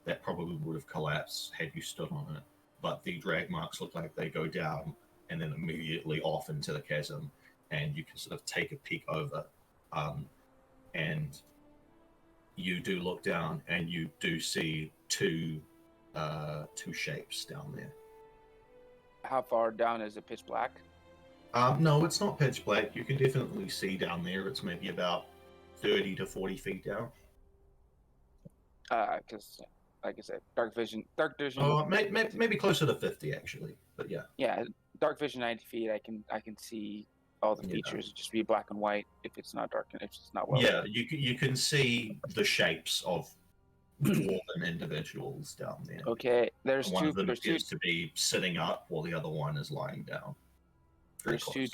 That probably would have collapsed had you stood on it. But the drag marks look like they go down and then immediately off into the chasm, and you can sort of take a peek over. And you do look down, and you do see two shapes down there.
How far down is it? Pitch black?
No, it's not pitch black. You can definitely see down there. It's maybe about 30 to 40 feet down.
Because, like I said, dark vision.
Oh, maybe closer to 50 actually. But yeah.
Yeah, dark vision 90 feet. I can see all the features. It'd just be black and white if it's not dark and if it's not well.
Yeah, you can see the shapes of dwarven individuals down there.
Okay, there's
one
two.
of them
There's two.
appears to be sitting up, while the other one is lying down.
There's two.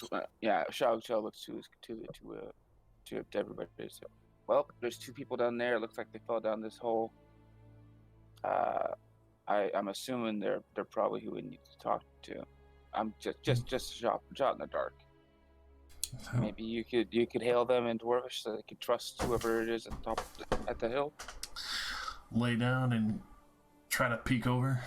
Shao looks to everybody. So, well, there's two people down there. It looks like they fell down this hole. I'm assuming they're probably who we need to talk to. I'm just a shot in the dark. Maybe you could hail them in Dwarvish so they could trust whoever it is at the top at the hill.
Lay down and try to peek over.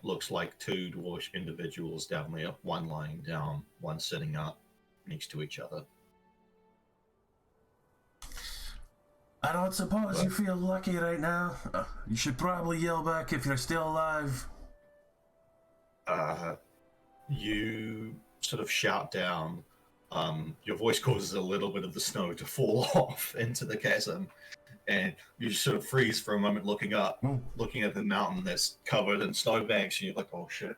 Looks like two dwarvish individuals down there. One lying down, one sitting up, next to each other.
I don't suppose you feel lucky right now. You should probably yell back if you're still alive.
You sort of shout down. Your voice causes a little bit of the snow to fall off into the chasm, and you just sort of freeze for a moment, looking up, looking at the mountain that's covered in snowbanks, and you're like, "Oh shit!"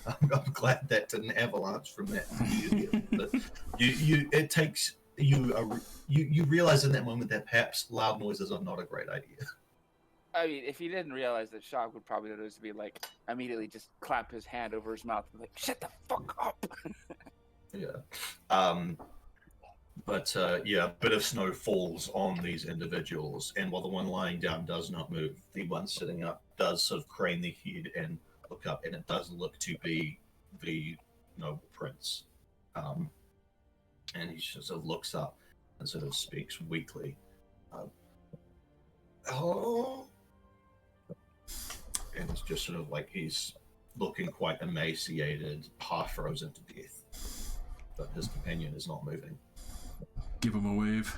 I'm glad that didn't avalanche from that. It takes you realize in that moment that perhaps loud noises are not a great idea.
I mean, if he didn't realize that, Shock would probably notice to be like immediately just clap his hand over his mouth and be like, "Shut the fuck up."
Yeah. But yeah, a bit of snow falls on these individuals, and while the one lying down does not move, the one sitting up does sort of crane their head and look up, and it does look to be the noble prince. And he just sort of looks up and sort of speaks weakly. Oh. And it's just sort of like he's looking quite emaciated, half frozen to death. But his companion is not moving.
Give him a wave.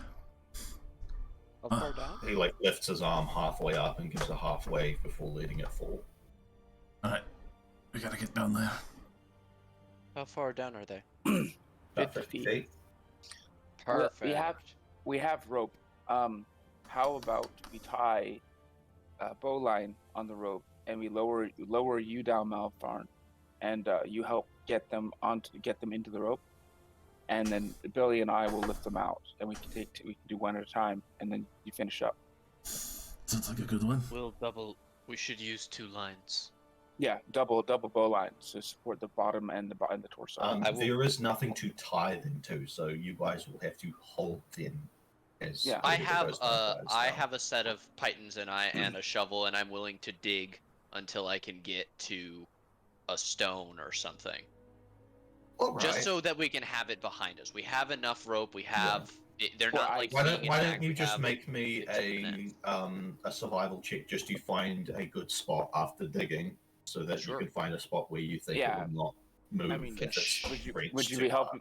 How far down?
He like lifts his arm halfway up and gives a half wave before letting it fall.
Alright, we gotta get down there.
How far down are they?
About 50 feet.
Perfect.
We have rope. How about we tie a bowline on the rope and we lower you down, Malfarn, and you help get them into the rope, and then Billy and I will lift them out, and we can do one at a time, and then you finish up.
Sounds like a good one.
We should use 2 lines.
Yeah, double bowlines to support the bottom and the torso.
There is nothing to tie them to, so you guys will have to hold them.
I have a set of pitons and a shovel, and I'm willing to dig until I can get to a stone or something.
All right.
Just so that we can have it behind us. We have enough rope. We have. They're not like.
Why don't you just make me a survival check just to find a good spot after digging, so that you can find a spot where you think it will not move.
I mean,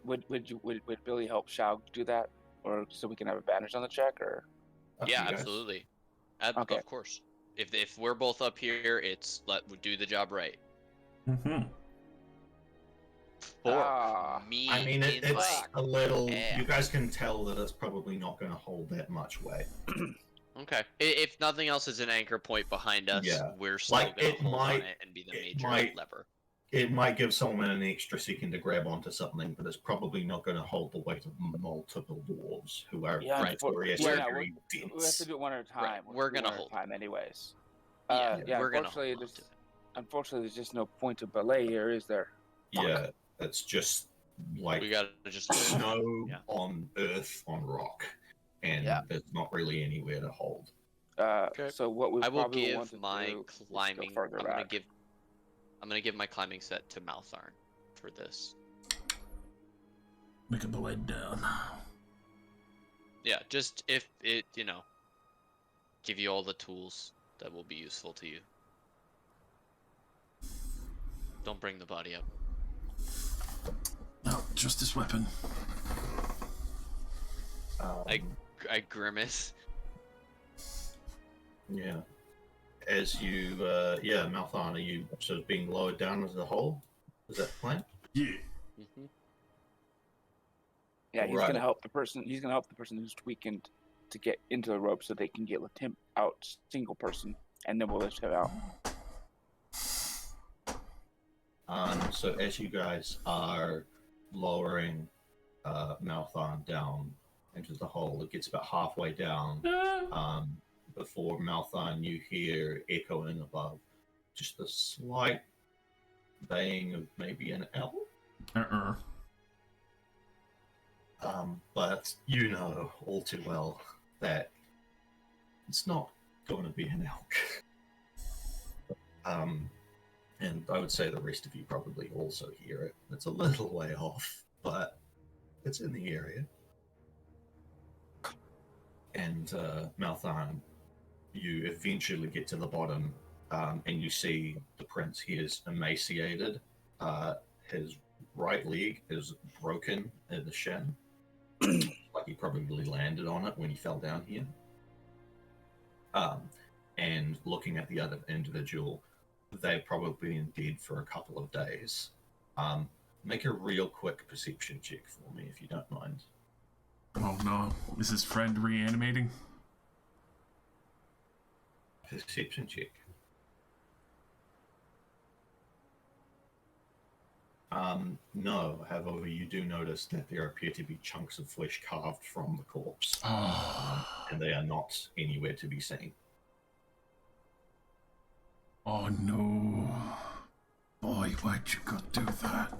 would Billy help Shao do that? Or so we can have advantage on the check, or
yeah, absolutely. Okay. Of course. If we're both up here, we do the job right.
Mm-hmm.
Me.
I mean, it's a little. You guys can tell that it's probably not going to hold that much weight.
Okay. If nothing else is an anchor point behind us, we're still going to hold on it and be the major lever.
It might give someone an extra second to grab onto something, but it's probably not going to hold the weight of multiple dwarves who are notoriously very dense.
We have to do it one at a time.
Right. We're going to hold
time anyways.
We're going to
hold unfortunately, there's just no point of belay here, is there?
Yeah, it's just like
we got to just
snow on earth on rock, and there's not really anywhere to hold.
So what we
I will
probably
give
want to
my
do
climbing.
Is go further back.
I'm gonna give my climbing set to Maltharn for this.
Make up the way down.
Yeah, just if it, give you all the tools that will be useful to you. Don't bring the body up.
No, just this weapon.
I grimace.
Yeah. As you, Maltharn, are you sort of being lowered down as a whole? Is that the plan?
Yeah.
Mm-hmm.
Yeah, he's gonna help the person. He's gonna help the person who's weakened to get into the rope, so they can lift him out, single person, and then we'll lift him out.
So as you guys are lowering Maltharn down into the hole, it gets about halfway down. Before Maltharn, you hear echoing above just a slight baying of maybe an owl. But you know all too well that it's not going to be an elk. And I would say the rest of you probably also hear it. It's a little way off, but it's in the area. And Maltharn, you eventually get to the bottom, and you see the prince. He is emaciated. His right leg is broken at the shin. Like he probably landed on it when he fell down here. And looking at the other individual, they've probably been dead for a couple of days. Make a real quick perception check for me, if you don't mind.
Oh no, is his friend reanimating?
Perception check. No, however, you do notice that there appear to be chunks of flesh carved from the corpse, and they are not anywhere to be seen.
Oh no. Boy, why'd you go do that?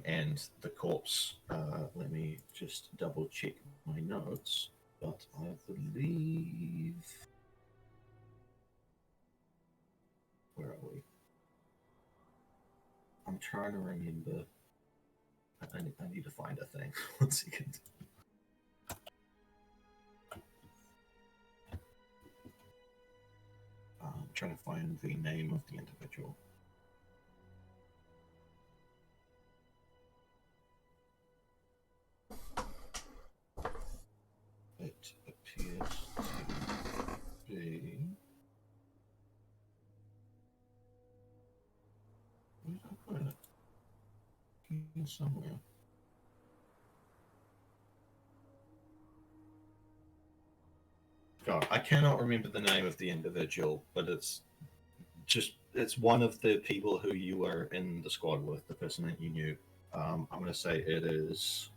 And the corpse, let me just double check my notes, but I believe... Where are we? I'm trying to remember. I need to find a thing. 1 second. I'm trying to find the name of the individual. It appears to be... Where did I put it? Here somewhere. God, I cannot remember the name of the individual, but it's one of the people who you were in the squad with, the person that you knew. I'm going to say it is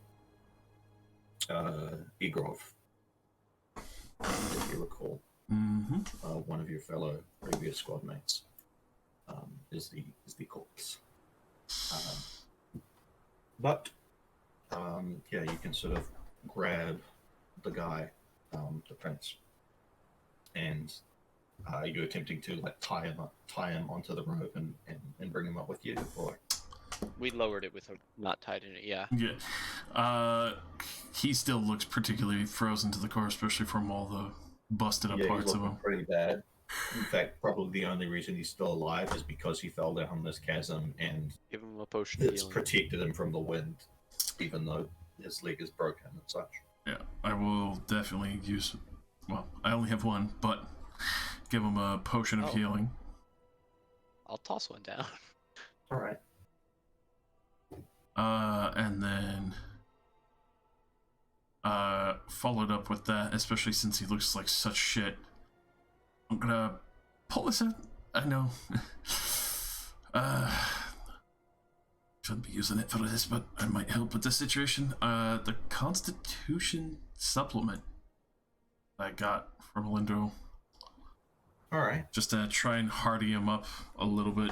Igrov, if you recall.
Mm-hmm.
One of your fellow previous squad mates is the corpse. But yeah, you can sort of grab the guy, the prince, and you're attempting to like tie him onto the rope and bring him up with you, or
We lowered it with a not tied in it. Yeah.
Yeah. He still looks particularly frozen to the core, especially from all the busted up parts
he's
of
looking
him.
pretty bad. In fact, probably the only reason he's still alive is because he fell down this chasm and
Give him a potion of
it's
healing.
protected him from the wind, even though his leg is broken and such.
Yeah, I will definitely use. Well, I only have one, but give him a potion of healing.
I'll toss one down.
All right.
And then followed up with that, especially since he looks like such shit. I'm gonna pull this out. I know. Shouldn't be using it for this, but I might help with the situation. The Constitution supplement I got from Alendril.
All right.
Just to try and hardy him up a little bit.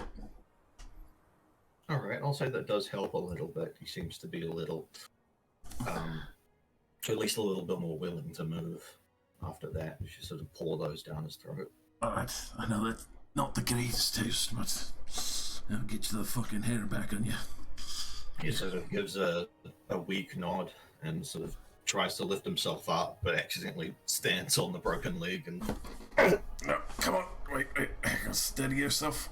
All right. I'll say that does help a little bit. He seems to be a little, at least a little bit more willing to move after that. You should sort of pour those down his throat.
Alright, I know that's not the greatest taste, but I'll get you the fucking hair back on you.
He sort of gives a weak nod and sort of tries to lift himself up, but accidentally stands on the broken leg and...
No, come on, wait, steady yourself.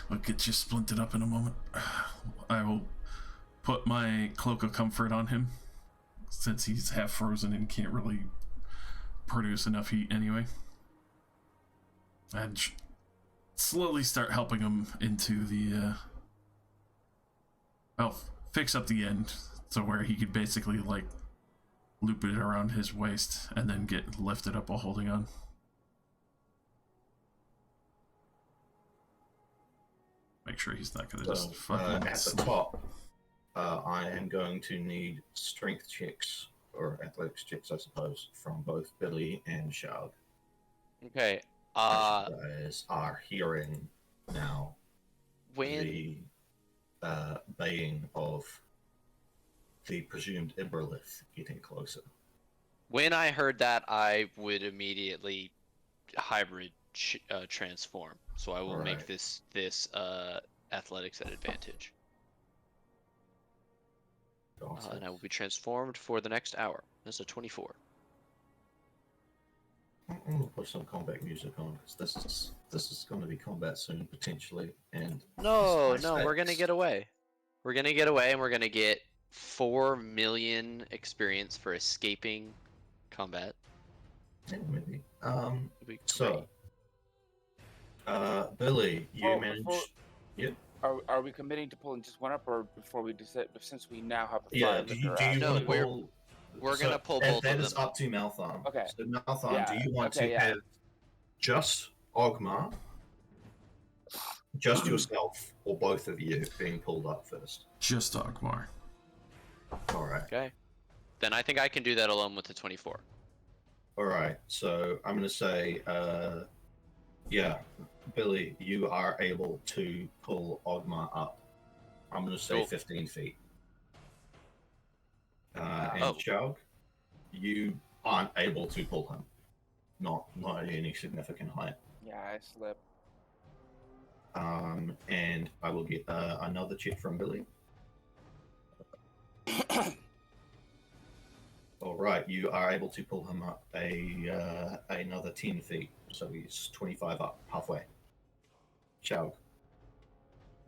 I'll get you splintered up in a moment. I will put my cloak of comfort on him, since he's half frozen and can't really produce enough heat anyway. And slowly start helping him into the, well, fix up the end, so where he could basically, like, loop it around his waist and then get lifted up while holding on. Make sure he's not gonna just fucking...
At the top, I am going to need strength checks, or athletics checks, I suppose, from both Billy and Shard.
Okay.
You guys are hearing now the baying of the presumed Iberlith getting closer.
When I heard that, I would immediately hybrid transform. So I will make this athletics at advantage. And I will be transformed for the next hour. That's a 24.
I'm gonna put some combat music on because this is going to be combat soon potentially, and
No, we're gonna get away. We're gonna get away, and we're gonna get 4 million experience for escaping combat.
Yeah, maybe.
That'd be
So, Billy, you
Oh,
managed.
before-
Yep.
Are we committing to pulling just one up, or before we decide? Since we now have the
Yeah.
five
Do
that
you
are
do you
No,
want to
we're-
pull?
we're gonna pull
that,
both
that
of
is
them.
up to Malthon.
Okay.
So Malthon,
Yeah,
do you want
okay,
to
yeah.
have just Ogmar, just yourself, or both of you being pulled up first?
Just Ogmar.
All right.
Okay. Then I think I can do that alone with the 24.
All right. So I'm going to say, yeah, Billy, you are able to pull Ogmar up. I'm going to say
Cool.
15 feet.
Oh.
And Shaug, you aren't able to pull him. Not at any significant height.
Yeah, I slip.
And I will get another check from Billy. All right, you are able to pull him up another 10 feet, so he's 25 up, halfway. Shaug.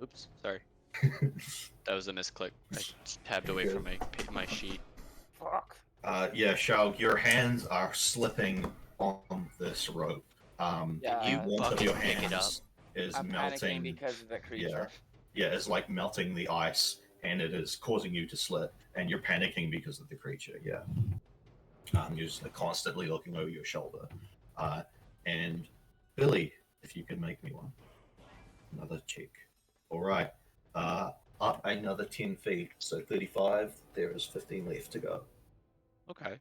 Oops, sorry. That was a misclick. I tabbed away
Good.
from my sheet.
Fuck.
Yeah, Shaug, your hands are slipping on this rope.
Yeah,
you
the warmth of
fucking
your
pick it
hands is
I'm
melting.
panicking because of the creature.
Yeah, it's like melting the ice, and it is causing you to slip, and you're panicking because of the creature. Yeah, you're just like, constantly looking over your shoulder. And Billy, if you could make me one, another check. All right, up another 10 feet, so 35. There is 15 left to go.
Okay.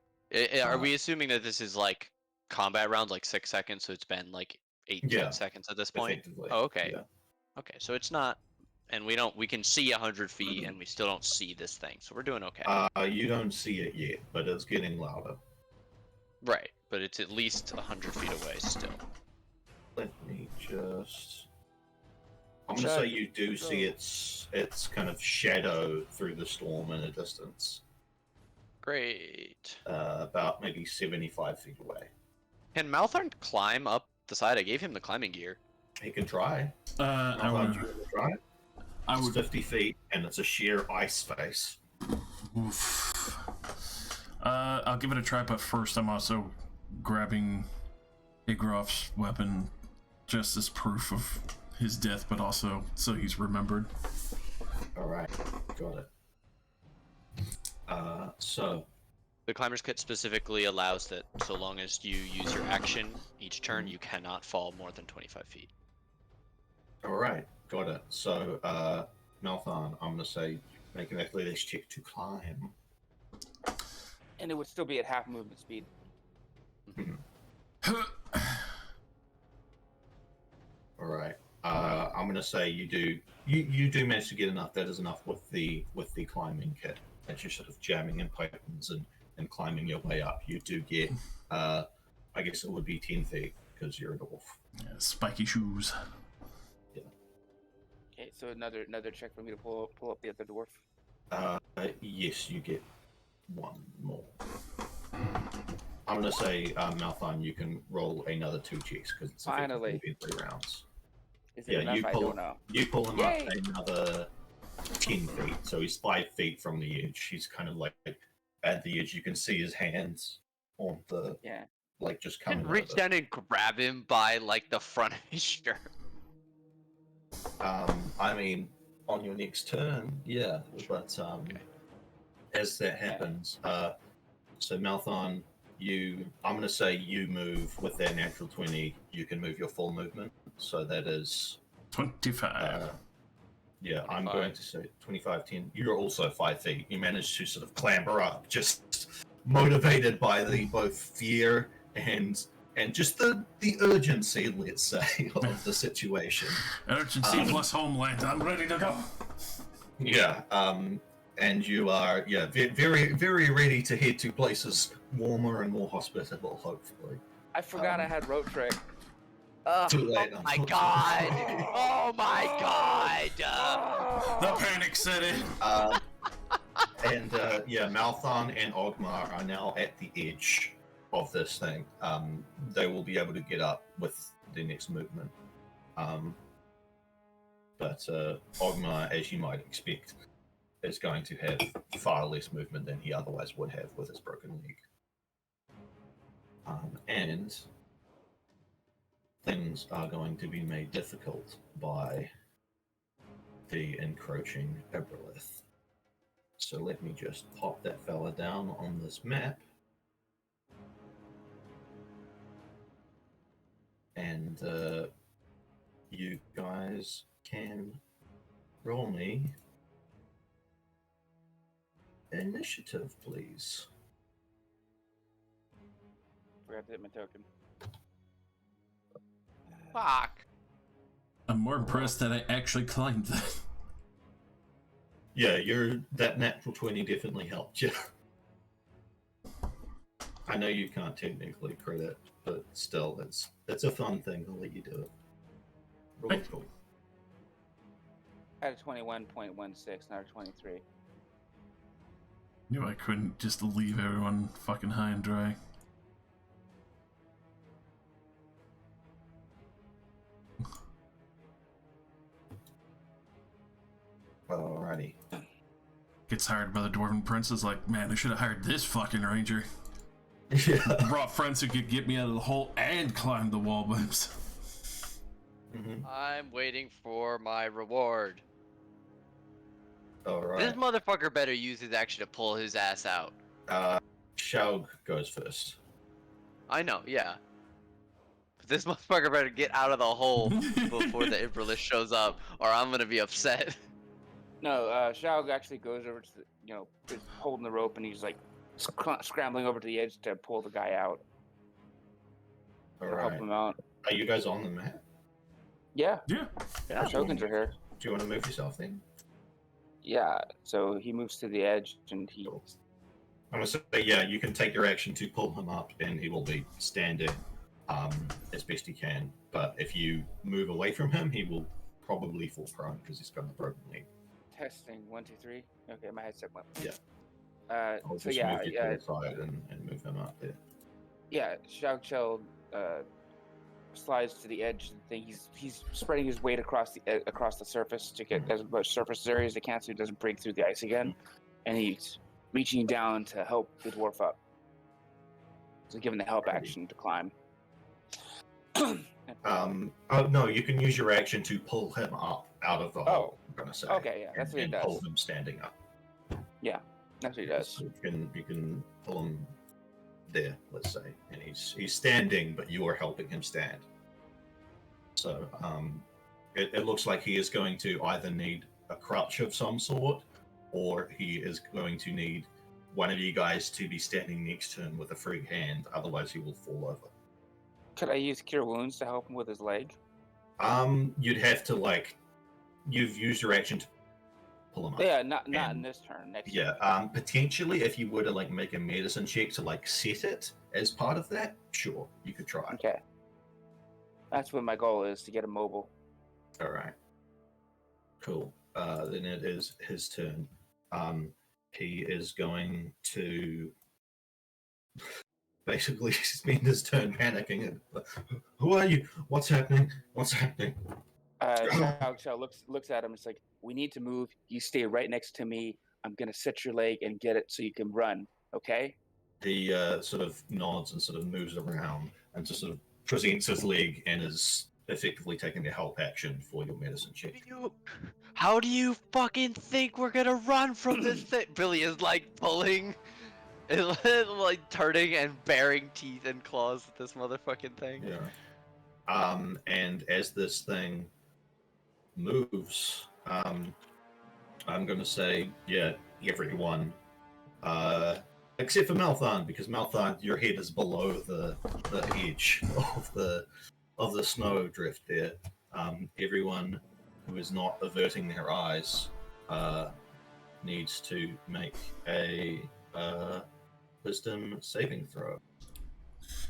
Are we assuming that this is like combat rounds, like 6 seconds, so it's been like 10
Yeah,
seconds at this point?
Effectively.
Oh, okay.
Yeah.
Okay, so it's not, and we can see 100 feet, and we still don't see this thing, so we're doing okay.
You don't see it yet, but it's getting louder.
Right, but it's at least 100 feet away still.
Let me just. I'm gonna say you do see its kind of shadow through the storm in a distance,
Great.
about maybe 75 feet away.
Can Malthorn climb up the side? I gave him the climbing gear.
He can try.
I
Do you
would.
want to try?
I
It's
would.
50 feet, and it's a sheer ice face.
Oof. I'll give it a try, but first I'm also grabbing Igrof's weapon just as proof of his death, but also so he's remembered.
All right, got it. So
The climber's kit specifically allows that so long as you use your action each turn, you cannot fall more than 25 feet.
all right, got it. So Malthon, I'm gonna say make an athletics check to climb.
And it would still be at half movement speed.
All right. I'm gonna say you do manage to get enough. That is enough with the climbing kit. As you're sort of jamming in pythons and climbing your way up, you do get. I guess it would be 10 feet because you're a dwarf.
Yeah, spiky shoes.
Okay, so another check for me to pull up the other dwarf.
Yes, you get one more. I'm gonna say Malthon, you can roll another 2 checks because it's
Finally.
effectively 3 rounds.
Is it
Yeah,
enough? I don't know.
You pull him
Yay!
up another 10 feet, so he's 5 feet from the edge. He's kind of like at the edge. You can see his hands on the
Yeah.
like just
Can
coming.
reach down and grab him by like the front of his shirt.
I mean, on your next turn, yeah, but as that happens, so Malthon, I'm going to say you move with that natural 20. You can move your full movement, so that is
25.
yeah. I'm
25.
going to say 25, 10. You're also 5 feet. You managed to sort of clamber up, just motivated by the both fear and just the urgency, let's say, of the situation.
Urgency plus homeland. I'm ready to go.
Yeah, and you are very very ready to head to places warmer and more hospitable, hopefully.
I forgot I had road trick.
Too late.
Oh my god! Oh my god!
The panic set in.
And yeah, Malthon and Ogmar are now at the edge of this thing. They will be able to get up with their next movement. But Ogmar, as you might expect, is going to have far less movement than he otherwise would have with his broken leg. And things are going to be made difficult by the encroaching Eberlith. So let me just pop that fella down on this map. And you guys can roll me initiative, please.
Forgot to hit my token.
Fuck.
I'm more impressed that I actually climbed that.
Yeah, that natural 20 definitely helped you. I know you can't technically crit it, but still, it's a fun thing. I'll let you do it. Roll it cool.
I had a 21.16, not a 23.
Knew I couldn't just leave everyone fucking high and dry.
Alrighty.
Gets hired by the Dwarven Prince is like, man, I should have hired this fucking ranger.
Yeah.
Brought friends who could get me out of the hole and climb the wall by himself.
Mm-hmm.
I'm waiting for my reward.
Alright.
This motherfucker better use his action to pull his ass out.
Shaug goes first.
I know, yeah. But this motherfucker better get out of the hole before the Iberlist shows up, or I'm gonna be upset.
No, Shaug actually goes over to the, is holding the rope, and he's like scrambling over to the edge to pull the guy out. Or help
Alright.
him out.
Are you guys on the map?
Yeah,
Yeah.
our tokens are here.
Do you want to move yourself then?
Yeah, so he moves to the edge, and he.
Cool. I'm gonna say, yeah, you can take your action to pull him up, and he will be standing as best he can. But if you move away from him, he will probably fall prone because he's got a broken leg.
Testing 1, 2, 3. Okay, my headset went.
Yeah.
So
I'll just
yeah,
move you to the side and move him up there.
yeah. Shaug Chell slides to the edge of the thing. He's spreading his weight across the surface to get as much surface area as he can, so he doesn't break through the ice again. And he's reaching down to help the dwarf up. So giving the help action to climb.
Oh no, you can use your action to pull him up out of the hole. I'm gonna say.
Okay, yeah, that's what he
and
does.
pull him standing up.
Yeah, that's what he does.
So you can pull him there, let's say, and he's standing, but you are helping him stand. So it looks like he is going to either need a crutch of some sort, or he is going to need one of you guys to be standing next to him with a free hand. Otherwise, he will fall over.
Could I use Cure Wounds to help him with his leg?
You'd have to you've used your action to pull him up.
Yeah, not in this turn. Next.
Yeah, potentially if you were to make a medicine check to set it as part of that, sure, you could try.
Okay. That's what my goal is, to get him mobile.
All right. Cool. Then it is his turn. He is going to basically spend his turn panicking. Who are you? What's happening? What's happening?
Xiao looks at him. It's like, we need to move. You stay right next to me. I'm gonna set your leg and get it so you can run. Okay?
He sort of nods and sort of moves around and just sort of presents his leg and is effectively taking the help action for your medicine check.
How do you fucking think we're gonna run from this thing? Billy is pulling, and turning and baring teeth and claws at this motherfucking thing.
Yeah. And as this thing moves, I'm gonna say, yeah, everyone, except for Malthon, because Malthon, your head is below the edge of the snow drift there. Everyone who is not averting their eyes needs to make a wisdom saving throw.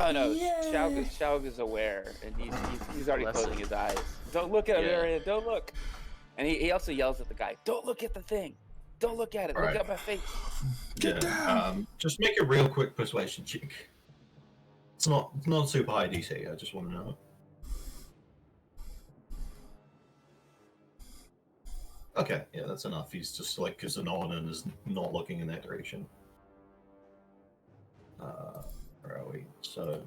Oh no, Shaug is aware, and he's already closing his eyes. Don't look at him, Arian. Don't look. And he also yells at the guy, "Don't look at the thing. Don't look at it. Look at my face."
Get down.
Just make a real quick persuasion check. It's not super high DC. I just want to know. Okay, yeah, that's enough. He's just gives a nod and is not looking in that direction. Where are we? So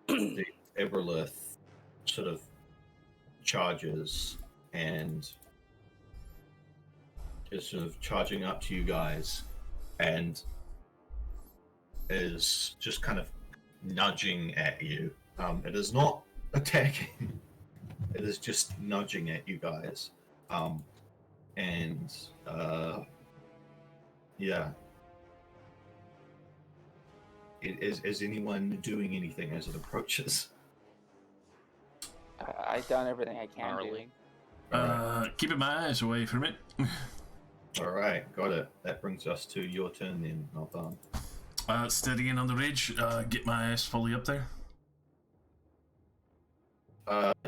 the Eberlith sort of charges and is sort of charging up to you guys and is just kind of nudging at you. It is not attacking. It is just nudging at you guys. Yeah. Is anyone doing anything as it approaches?
I've done everything I can do.
Keeping my eyes away from it.
All right, got it. That brings us to your turn then, Nathan.
Steadying on the ridge, get my ass fully up there.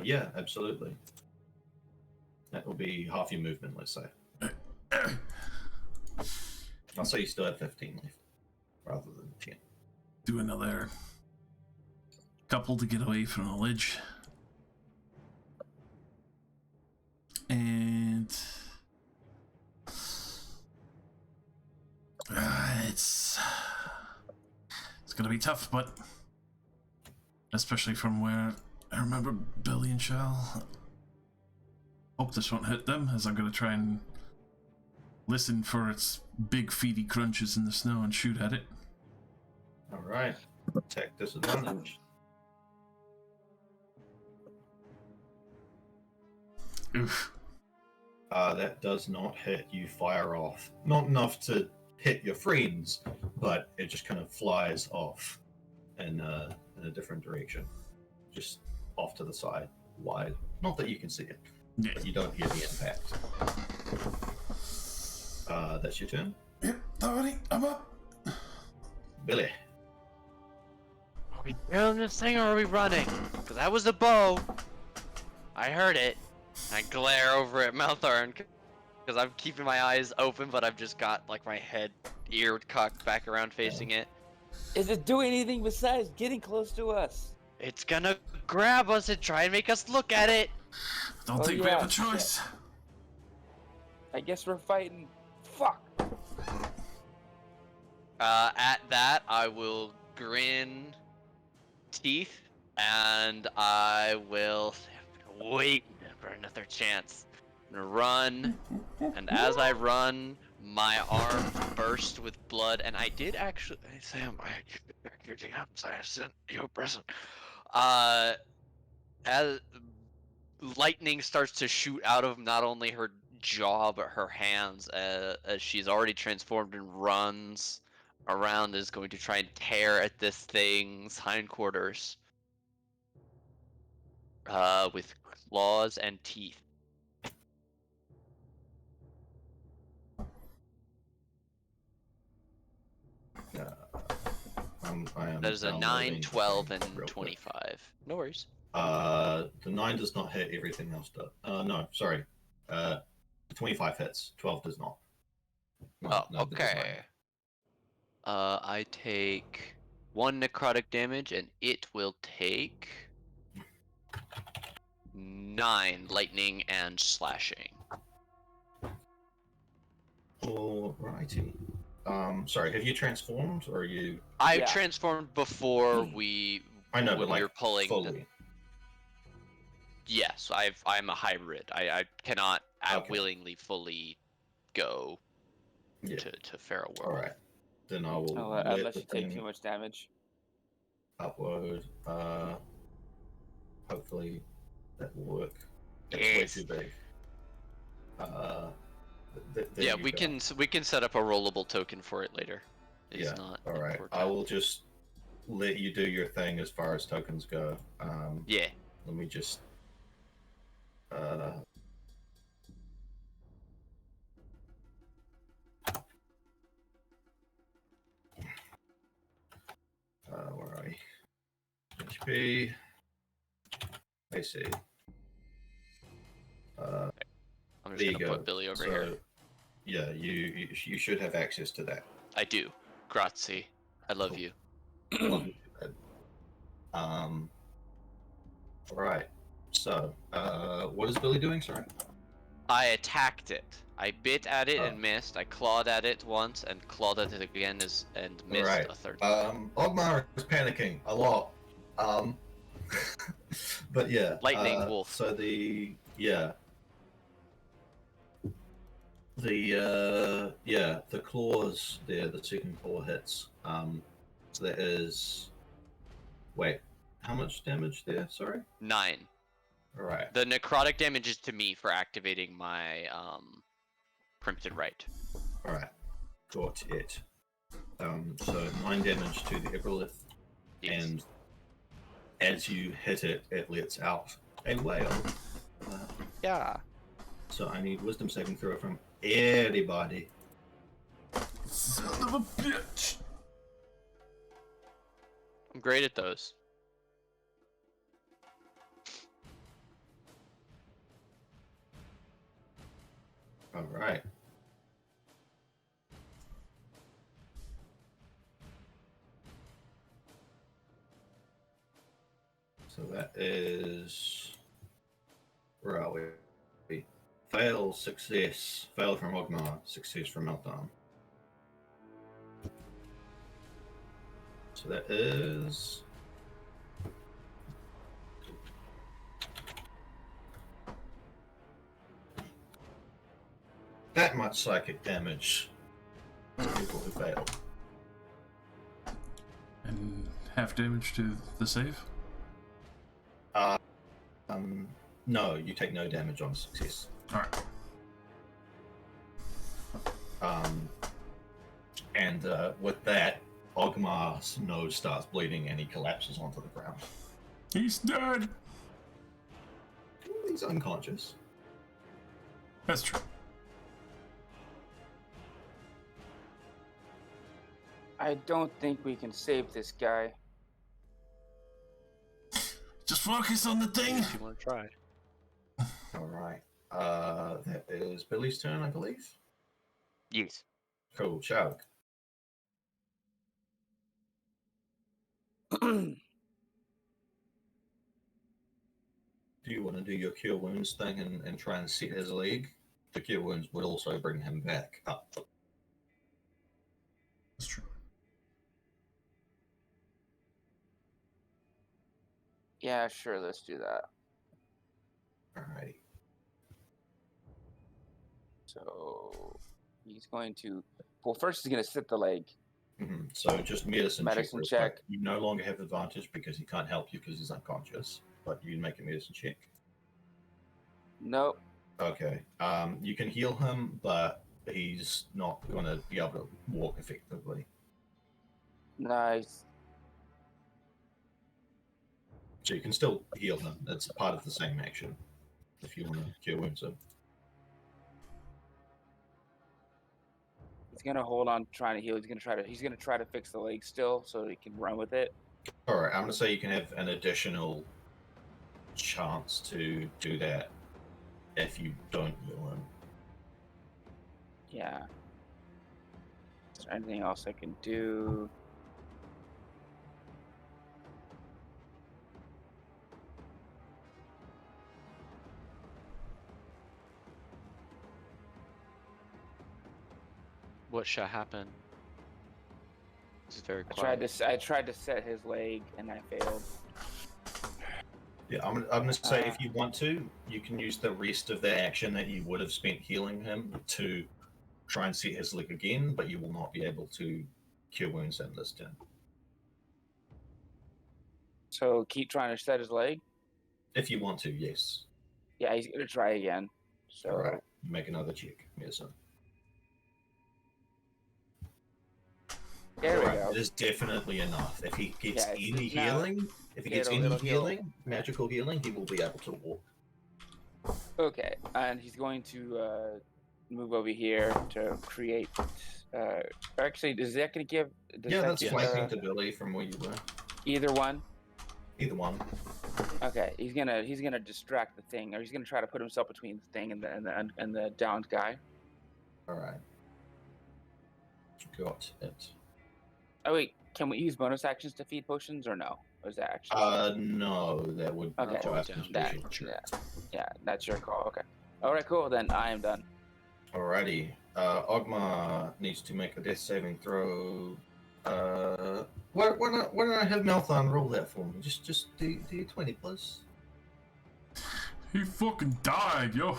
Yeah, absolutely. That will be half your movement, let's say. I'll say you still have 15 left, rather than 10.
Do another couple to get away from the ledge. And it's gonna be tough, but especially from where I remember Billy and Shell. Hope this won't hit them, as I'm gonna try and listen for its big feety crunches in the snow and shoot at it.
All right, attack disadvantage.
Oof.
That does not hit. You fire off. Not enough to hit your friends, but it just kind of flies off in a different direction. Just off to the side, wide. Not that you can see it,
Yeah.
but you don't hear the impact. That's your turn.
Yep, alright, I'm up.
Billy.
Are we doing this thing or are we running? Because that was a bow. I heard it. I glare over at Malthorn because I'm keeping my eyes open, but I've just got like my head, ear cocked back around facing it.
Is it doing anything besides getting close to us?
It's gonna grab us and try and make us look at it.
Don't think we have a choice.
Shit. I guess we're fighting. Fuck.
At that, I will grin teeth and I will wait for another chance. I'm gonna run, and as I run, my arm burst with blood, and I did actually. Sam, I sent you a present. As lightning starts to shoot out of not only her jaw but her hands, as she's already transformed and runs around, is going to try and tear at this thing's hindquarters with claws and teeth. That is a 9, 12, and 25. No worries.
The 9 does not hit. Everything else does. No, sorry. 25 hits. 12 does not.
Oh, okay. I take 1 necrotic damage, and it will take 9 lightning and slashing.
Alrighty. Sorry, have you transformed, or are you?
I transformed before we.
I know,
when
but like
you're pulling.
fully.
Yes, I'm a hybrid. I cannot willingly fully go to Feral World.
Alright. Then I will.
Unless you take too much damage.
Upload. Hopefully that will work. It's way too big.
Yeah, we can set up a rollable token for it later. It's not
alright.
important.
I will just let you do your thing as far as tokens go.
Yeah.
Let me just where are we? HP. I see.
I'm just gonna put Billy over here.
Yeah, you should have access to that.
I do. Grazie. I love you.
Alright. So, what is Billy doing? Sorry.
I attacked it. I bit at it
Oh.
and missed. I clawed at it once and clawed at it again and missed
Right.
a third time.
Ogmar is panicking a lot. But yeah.
Lightning wolf.
So the claws there, the second claw hits. So there is. Wait, how much damage there? Sorry.
9.
All right.
The necrotic damage is to me for activating my Crimson Right.
All right. Got it. So 9 damage to the Ibrolith,
Yes.
and as you hit it, it lets out a wail.
Yeah.
So I need wisdom saving throw from everybody.
Son of a bitch.
I'm great at those.
All right. So that is. Where are we? Fail, success. Fail from Ogmar, success from Meltdown. So that is. That much psychic damage to people who fail.
And half damage to the save?
No, you take no damage on success.
Alright.
And with that, Ogmar's nose starts bleeding and he collapses onto the ground.
He's dead!
He's unconscious.
That's true.
I don't think we can save this guy.
Just focus on the thing!
If you want to try.
All right. That is Billy's turn, I believe.
Yes.
Cool, Shauk. Do you want to do your cure wounds thing and try and set his leg? The cure wounds would also bring him back up.
That's true.
Yeah, sure, let's do that.
Alrighty.
So he's going to. Well, first he's going to sit the leg.
Mm-hmm. So just medicine
Medicine
check.
check.
You no longer have advantage because he can't help you because he's unconscious. But you can make a medicine check.
Nope.
Okay. You can heal him, but he's not going to be able to walk effectively.
Nice.
So you can still heal him. It's part of the same action. If you want to cure wounds him.
He's gonna hold on, trying to heal. He's gonna try to fix the leg still, so he can run with it.
All right. I'm going to say you can have an additional chance to do that if you don't heal him.
Yeah. Is there anything else I can do?
What shall happen? This is very quiet.
I tried to set his leg and I failed.
Yeah, I'm going to say if you want to, you can use the rest of the action that you would have spent healing him to try and set his leg again, but you will not be able to cure wounds him this turn.
So keep trying to set his leg.
If you want to, yes.
Yeah, he's gonna try again. So
All right, make another check. Medicine.
there we
Alright,
go.
it is definitely enough. If he gets
Yeah,
any
now-
healing, if he gets
it'll-
any
it'll heal.
healing, magical healing, he will be able to walk.
Okay, and he's going to move over here to create. Actually, is that going to give? Does
Yeah,
that
that's
give,
flanking to Billy from where you were.
either one.
Either one.
Okay, he's gonna distract the thing, or he's gonna try to put himself between the thing and the downed guy.
Alright. Got it.
Oh wait, can we use bonus actions to feed potions or no? Or is that action?
No, that would
Okay.
require
Down.
that,
concentration.
yeah, that's your call. Okay. All right, cool. Then I am done.
Alrighty. Ogma needs to make a death saving throw. Why don't I have Malthon roll that for me? Just do 20, please.
He fucking died, yo.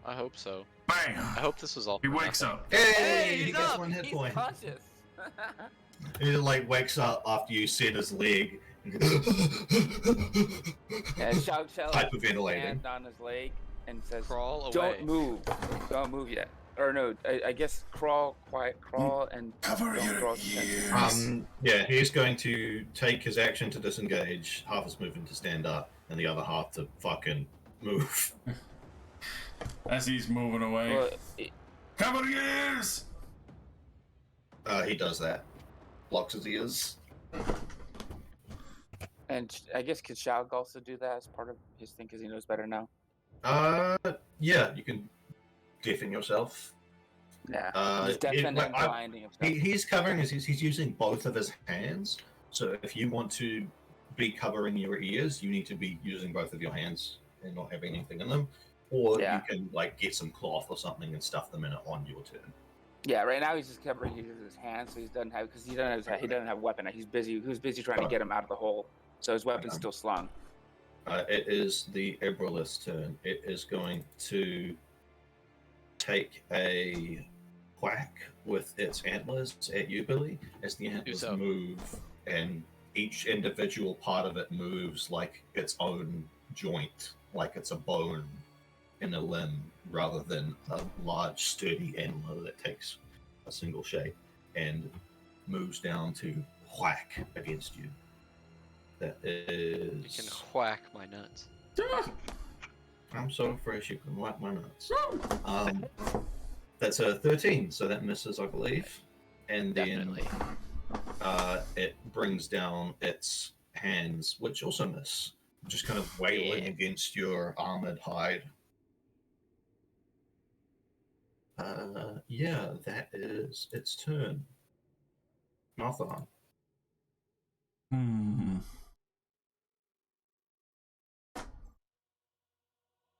I hope so.
Bam!
I hope this was all.
He
for
wakes
nothing.
up.
Hey,
he's
he gets
up.
1 hit
He's
point.
conscious.
He like wakes up after you set his leg.
And Shout
Hyperventilating.
hand on his leg and says,
Crawl away.
"Don't move. Don't move yet." Or no, I guess crawl, quiet, crawl, and
Cover
don't
your
throw us attention.
ears.
Yeah, he's going to take his action to disengage, half his movement to stand up, and the other half to fucking move.
As he's moving away.
Well,
Cover your ears!
He does that. Blocks his ears.
and I guess could Shaug also do that as part of his thing because he knows better now?
Yeah, you can deafen yourself.
Yeah, he's deafening and blinding himself.
He's covering he's using both of his hands. So if you want to be covering your ears, you need to be using both of your hands and not having anything in them. Or
Yeah.
you can like get some cloth or something and stuff them in it on your turn.
Yeah, right now he's just covering his hands, so he doesn't have because he doesn't have a weapon. He was busy trying to get him out of the hole, so his weapon's still slung.
It is the Ebrolith's turn. It is going to take a whack with its antlers at you, Billy, as the antlers
so.
move, and each individual part of it moves like its own joint, like it's a bone in a limb, rather than a large, sturdy antler that takes a single shape and moves down to whack against you. That
You
is...
can whack my nuts.
I'm so fresh you can wipe my nuts. That's a 13, so that misses, I believe. And then
Definitely.
it brings down its hands, which also miss, just kind of wailing
Yeah.
against your armored hide. Yeah, that is its turn. Malthon.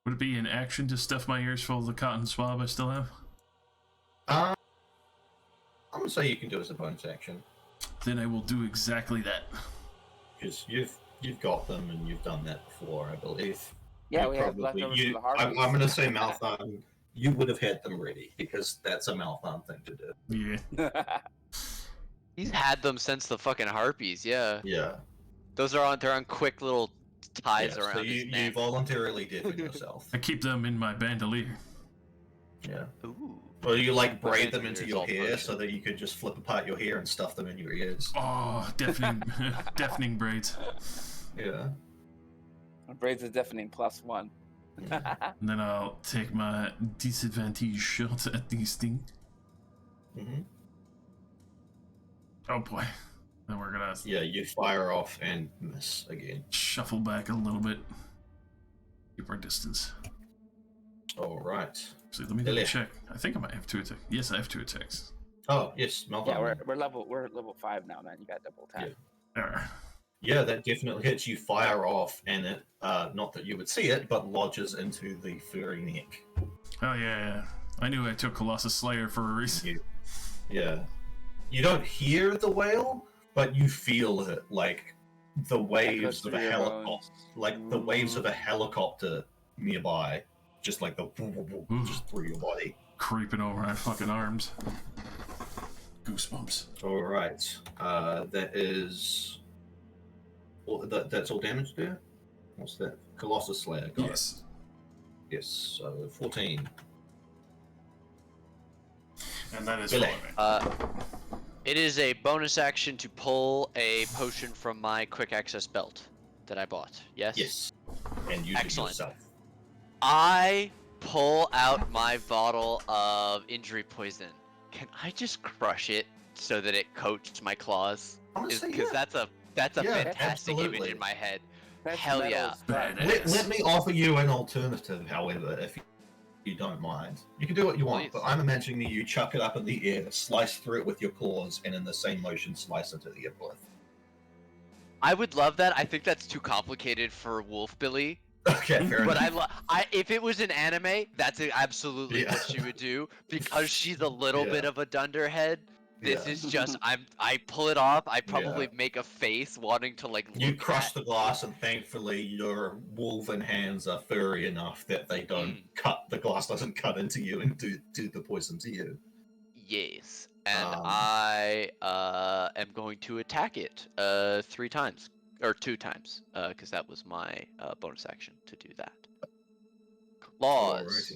Would it be an action to stuff my ears full of the cotton swab I still have?
I'm gonna say you can do it as a bonus action,
Then I will do exactly that.
because you've got them and you've done that before, I believe.
Yeah,
You
we have
probably-
leftovers
you-
from the harvest.
I'm gonna say Malthon. You would have had them ready because that's a Malthon thing to do.
Yeah.
He's had them since the fucking harpies. Yeah,
Yeah.
they're on quick little ties
Yeah,
around
so
his
you
neck.
voluntarily deafen yourself.
I keep them in my bandolier.
Yeah.
Ooh.
Or you like braid
That
them into
is
your
all
hair
potion.
so that you could just flip apart your hair and stuff them in your ears.
Oh, deafening, deafening braids.
Yeah.
Braids a deafening +1.
And then I'll take my disadvantage shot at these things.
Mm-hmm.
Oh boy. Then we're gonna
Yeah, you fire off and miss again.
shuffle back a little bit. Keep our distance.
All right.
So let me double check. I think I might have 2 attacks. Yes, I have 2 attacks.
Oh yes, Malthon.
Yeah, we're level 5 now, man. You got double attack.
There.
Yeah, that definitely hits. You fire off, and it, not that you would see it, but lodges into the furry neck.
Oh yeah. I knew I took Colossus Slayer for a reason.
Yeah. You don't hear the wail, but you feel it, like the waves of a helicopter, like the waves of a helicopter nearby, just like the just through your body.
Creeping over my fucking arms. Goosebumps.
All right. That is. That's all damage there. What's that? Colossus Slayer. Got it.
Yes.
Yes. So 14.
And that is
Billy.
It is a bonus action to pull a potion from my quick access belt that I bought. Yes.
Yes. And use it
Excellent.
yourself.
I pull out my bottle of injury poison. Can I just crush it so that it coats my claws?
Honestly,
Because
yeah.
that's a
Yeah,
fantastic image
absolutely.
in my head.
That's
Hell
metal
yeah.
as fuck.
Badass.
Let me offer you an alternative, however, if you don't mind. You can do what you want,
Please.
but I'm imagining that you chuck it up in the air, slice through it with your claws, and in the same motion slice into the airplane.
I would love that. I think that's too complicated for Wolf Billy.
Okay, fair
But
enough.
if it was an anime, that's absolutely
Yeah.
what she would do because she's a little
Yeah.
bit of a dunderhead. This
Yeah.
is just I pull it off. I probably
Yeah.
make a face wanting to like
You
look
crush
at.
the glass, and thankfully your woven hands are furry enough that they don't cut. The glass doesn't cut into you and do the poison to you.
Yes, and
Um,
I am going to attack it 3 times or 2 times because that was my bonus action to do that. Claws.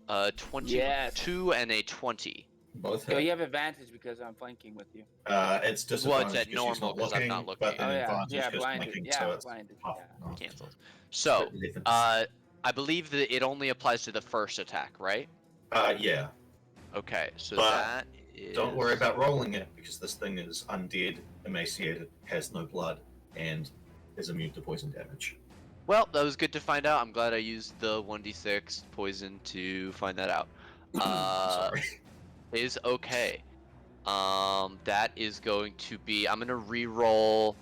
Alrighty.
22
Yes.
and a 20.
Both
Oh,
hit.
you have advantage because I'm flanking with you.
It's
Well, it's
disadvantage
at
because she's
normal
not
because I'm
looking,
not
but
looking.
an
Oh yeah,
advantage
yeah,
because
blinded.
flanking,
Yeah,
so it's
blinded.
half.
Yeah.
No.
Cancels. So,
11.
I believe that it only applies to the first attack, right?
Yeah,
Okay, so
But
that is.
don't worry about rolling it because this thing is undead, emaciated, has no blood, and is immune to poison damage.
Well, that was good to find out. I'm glad I used the 1d6 poison to find that out.
Sorry.
Is okay. That is going to be. I'm gonna re-roll.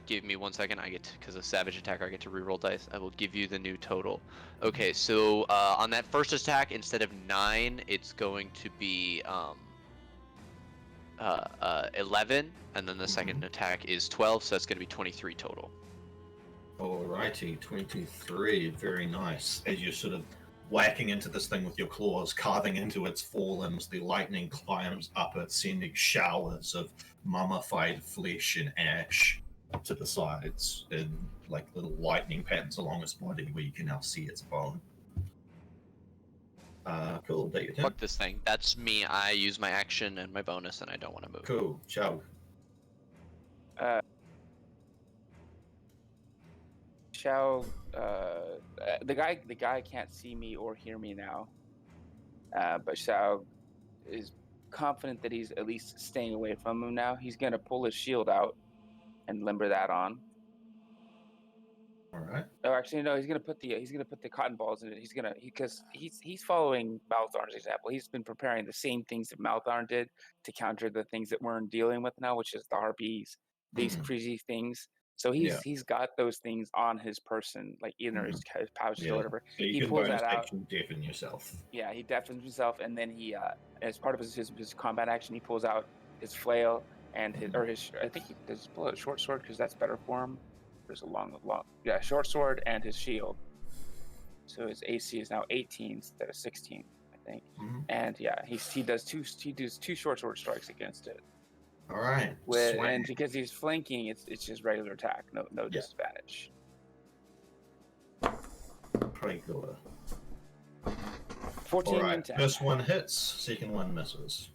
Give me 1 second. I get to, because of savage attack, I get to re-roll dice. I will give you the new total. Okay, so on that first attack, instead of 9, it's going to be 11, and then the second attack is 12, so that's gonna be 23 total.
Alrighty, 23. Very nice. As you're sort of whacking into this thing with your claws, carving into its forelimbs, the lightning climbs up it, sending showers of mummified flesh and ash to the sides in like little lightning patterns along its body where you can now see its bone. Cool, that your turn.
Fuck this thing. That's me. I use my action and my bonus, and I don't want to move.
Cool, Chug.
The guy can't see me or hear me now. But Xiao is confident that he's at least staying away from him now. He's gonna pull his shield out and limber that on.
Alright.
Oh, actually, no. He's gonna put the cotton balls in it. Because he's following Maltharn's example. He's been preparing the same things that Maltharn did to counter the things that we're dealing with now, which is the harpies, these crazy things. So he's got those things on his person, like either his pouches or whatever.
So you
He
can
pulls
bonus
that out.
action deafen yourself.
Yeah, he deafens himself, and then he, as part of his combat action, he pulls out his flail and his I think he does pull out a short sword because that's better for him. There's a long, short sword and his shield. So his AC is now 18 instead of 16, I think. And yeah, he does two short sword strikes against it.
All right.
And because he's flanking, it's just regular attack, no disadvantage.
Pretty good.
14
All right.
and 10.
First one hits, second one misses.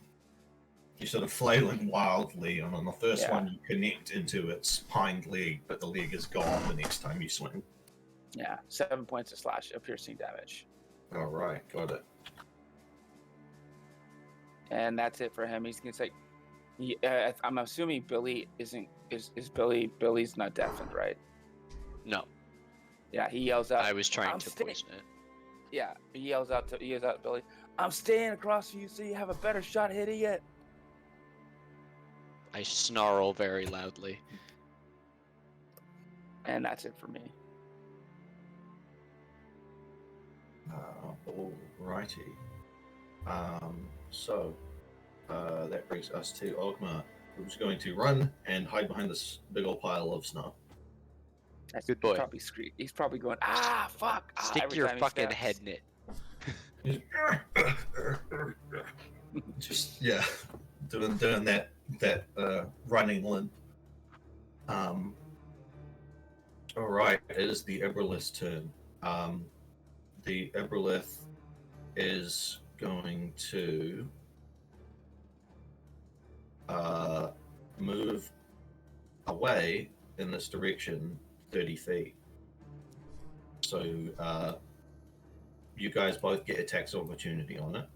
You sort of flailing wildly, and on the first one you connect into its hind leg, but the leg is gone the next time you swing.
Yeah, 7 points of piercing damage.
All right, got it.
And that's it for him. He's gonna say, I'm assuming Billy Billy's not deafened, right?
No.
Yeah, he yells out.
I was trying to poison it.
Yeah, he yells out to Billy, "I'm staying across from you so you have a better shot hitting it."
I snarl very loudly.
And that's it for me.
Alrighty. So that brings us to Ogma, who's going to run and hide behind this big old pile of snow.
That's
good boy.
He's probably going, "Ah, fuck!"
Stick your fucking head in it.
Just doing that running limp. All right, it is the Eberlith's turn. The Eberlith is going to move away in this direction 30 feet. So you guys both get attacks of opportunity on it.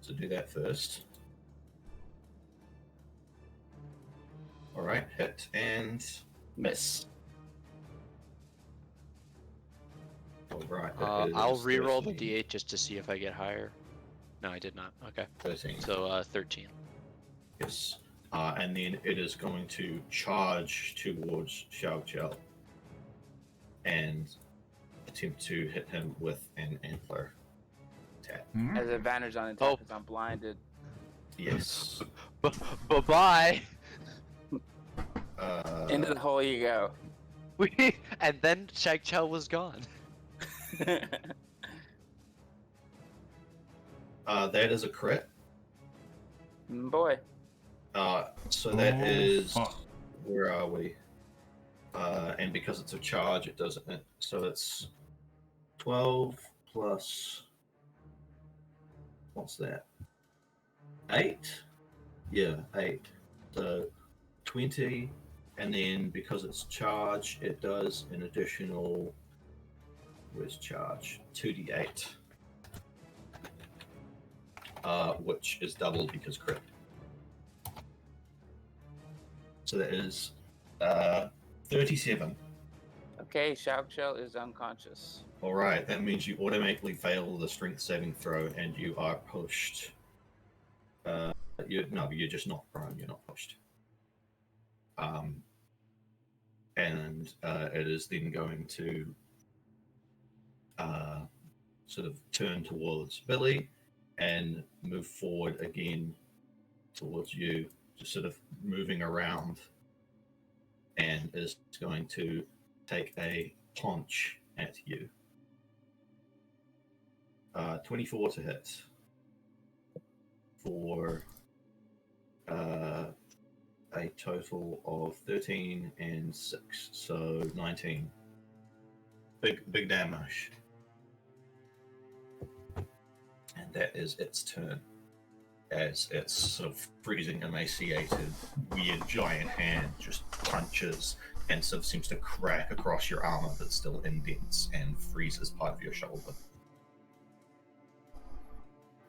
So do that first. All right, hit and miss. All right.
I'll re-roll the d8 just to see if I get higher. No, I did not. Okay.
13.
So 13.
Yes. And then it is going to charge towards Xiao Xiao and attempt to hit him with an antler attack.
Has advantage on attack because I'm blinded.
Yes.
Bye-bye.
Into the hole you go.
And then Shag Chow was gone.
That is a crit.
Boy.
So that is
fuck.
where are we? And because it's a charge, it doesn't. So it's 12 plus. What's that? 8. Yeah, 8. So 20, and then because it's charge, it does an additional. Where's charge? 2d8. Which is double because crit. So that is 37.
Okay, Xiao Xiao is unconscious.
All right, that means you automatically fail the strength saving throw, and you are pushed. You're just not prone. You're not pushed. And it is then going to sort of turn towards Billy and move forward again towards you, just sort of moving around, and is going to take a punch at you. 24 to hit for a total of 13 and 6, so 19. Big damage. And that is its turn, as its sort of freezing, emaciated, weird giant hand just punches and sort of seems to crack across your armor, but still indents and freezes part of your shoulder.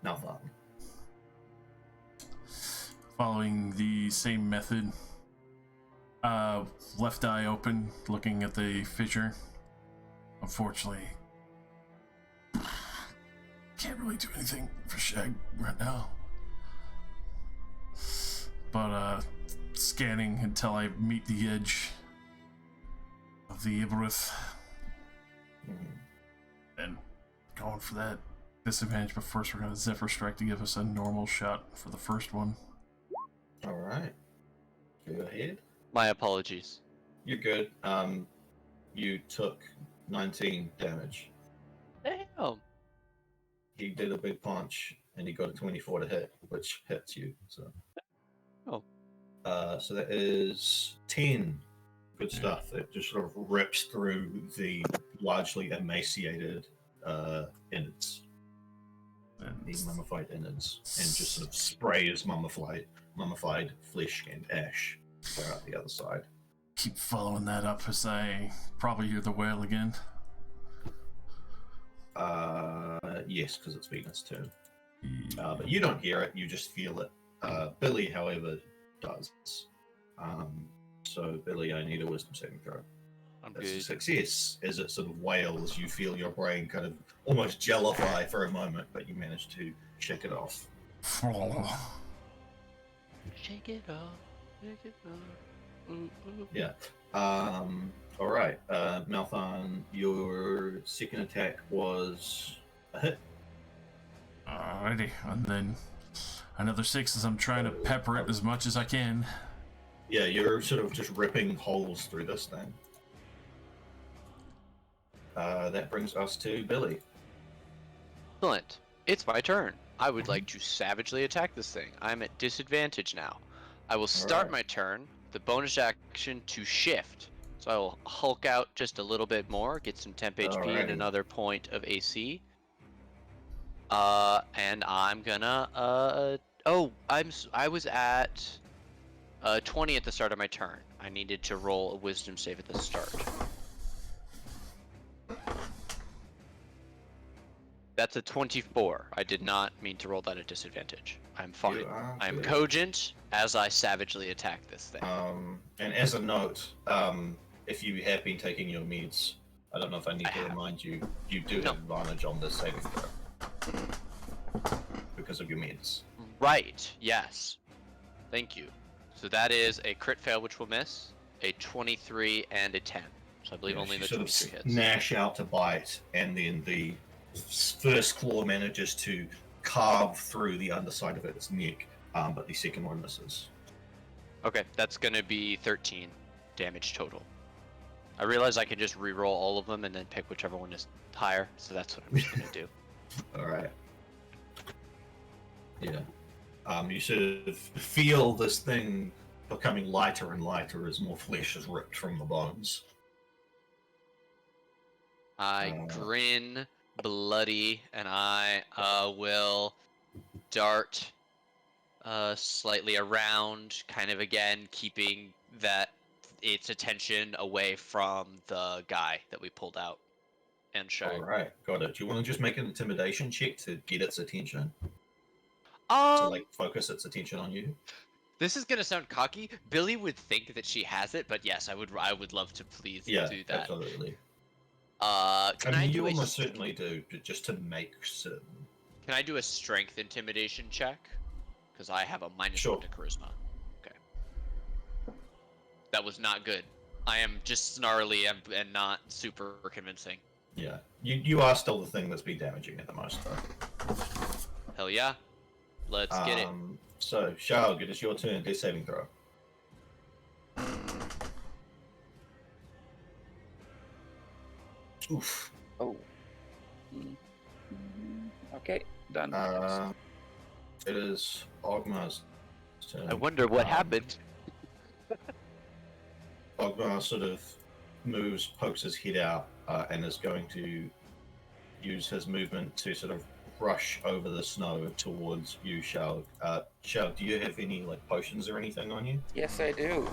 Now fun.
Following the same method, left eye open, looking at the fissure. Unfortunately, can't really do anything for Shag right now. But scanning until I meet the edge of the Ibarith, and going for that disadvantage. But first, we're gonna Zephyr Strike to give us a normal shot for the first one.
All right. Go ahead.
My apologies.
You're good. You took 19 damage.
Damn.
He did a big punch, and he got a 24 to hit, which hits you. So.
Oh.
So that is 10. Good stuff. It just sort of rips through the largely emaciated innards, the mummified innards, and just sort of sprays mummified flesh and ash out the other side.
Keep following that up as I probably hear the wail again.
Yes, because it's Venus' turn. But you don't hear it, you just feel it. Billy, however, does. So, Billy, I need a wisdom saving throw.
I'm
That's a
good.
success. As it sort of wails, you feel your brain kind of almost jellify for a moment, but you manage to shake it off.
Shake it off. Shake it off. Ooh, ooh.
Yeah. All right. Malthon, your second attack was a hit.
Alrighty, and then another 6 as I'm trying to pepper it as much as I can.
Yeah, you're sort of just ripping holes through this thing. That brings us to Billy.
Excellent. It's my turn. I would like to savagely attack this thing. I'm at disadvantage now. I will start
Alright.
my turn, the bonus action to shift. So I will Hulk out just a little bit more, get some temp HP and
Alrighty.
another point of AC. And I'm gonna, I was at 20 at the start of my turn. I needed to roll a wisdom save at the start. That's a 24. I did not mean to roll that at disadvantage. I'm fine.
You are
I'm
good.
cogent as I savagely attack this thing.
And as a note, if you have been taking your meds, I don't know if I need
I
to
have.
remind you, you do
No.
have advantage on this saving throw because of your meds.
Right, yes. Thank you. So that is a crit fail, which will miss, a 23, and a 10. So I believe only the 23 hits.
Gnash out to bite, and then the first claw manages to carve through the underside of its neck, but the second one misses.
Okay, that's going to be 13 damage total. I realize I can just re-roll all of them and then pick whichever one is higher, so that's what I'm just going to do.
Alright. Yeah. You sort of feel this thing becoming lighter and lighter as more flesh is ripped from the bones.
I grin, bloody, and I will dart slightly around, kind of again keeping its attention away from the guy that we pulled out and shot.
Alright, got it. Do you want to just make an intimidation check to get its attention? To like focus its attention on you?
This is gonna sound cocky. Billy would think that she has it, but yes, I would love to please do that.
Absolutely.
Can I do
you almost certainly do, just to make certain.
Can I do a strength intimidation check? Because I have a -1 to charisma. Okay. That was not good. I am just snarly and not super convincing.
Yeah. You are still the thing that's been damaging it the most, though.
Hell yeah. Let's get it.
So, Shaug, it is your turn. Death saving throw. Oof.
Oh. Okay, done.
It is Ogmar's turn.
I wonder what happened.
Ogmar sort of moves, pokes his head out, and is going to use his movement to sort of rush over the snow towards you, Shaug. Shaug, do you have any like potions or anything on you?
Yes, I do.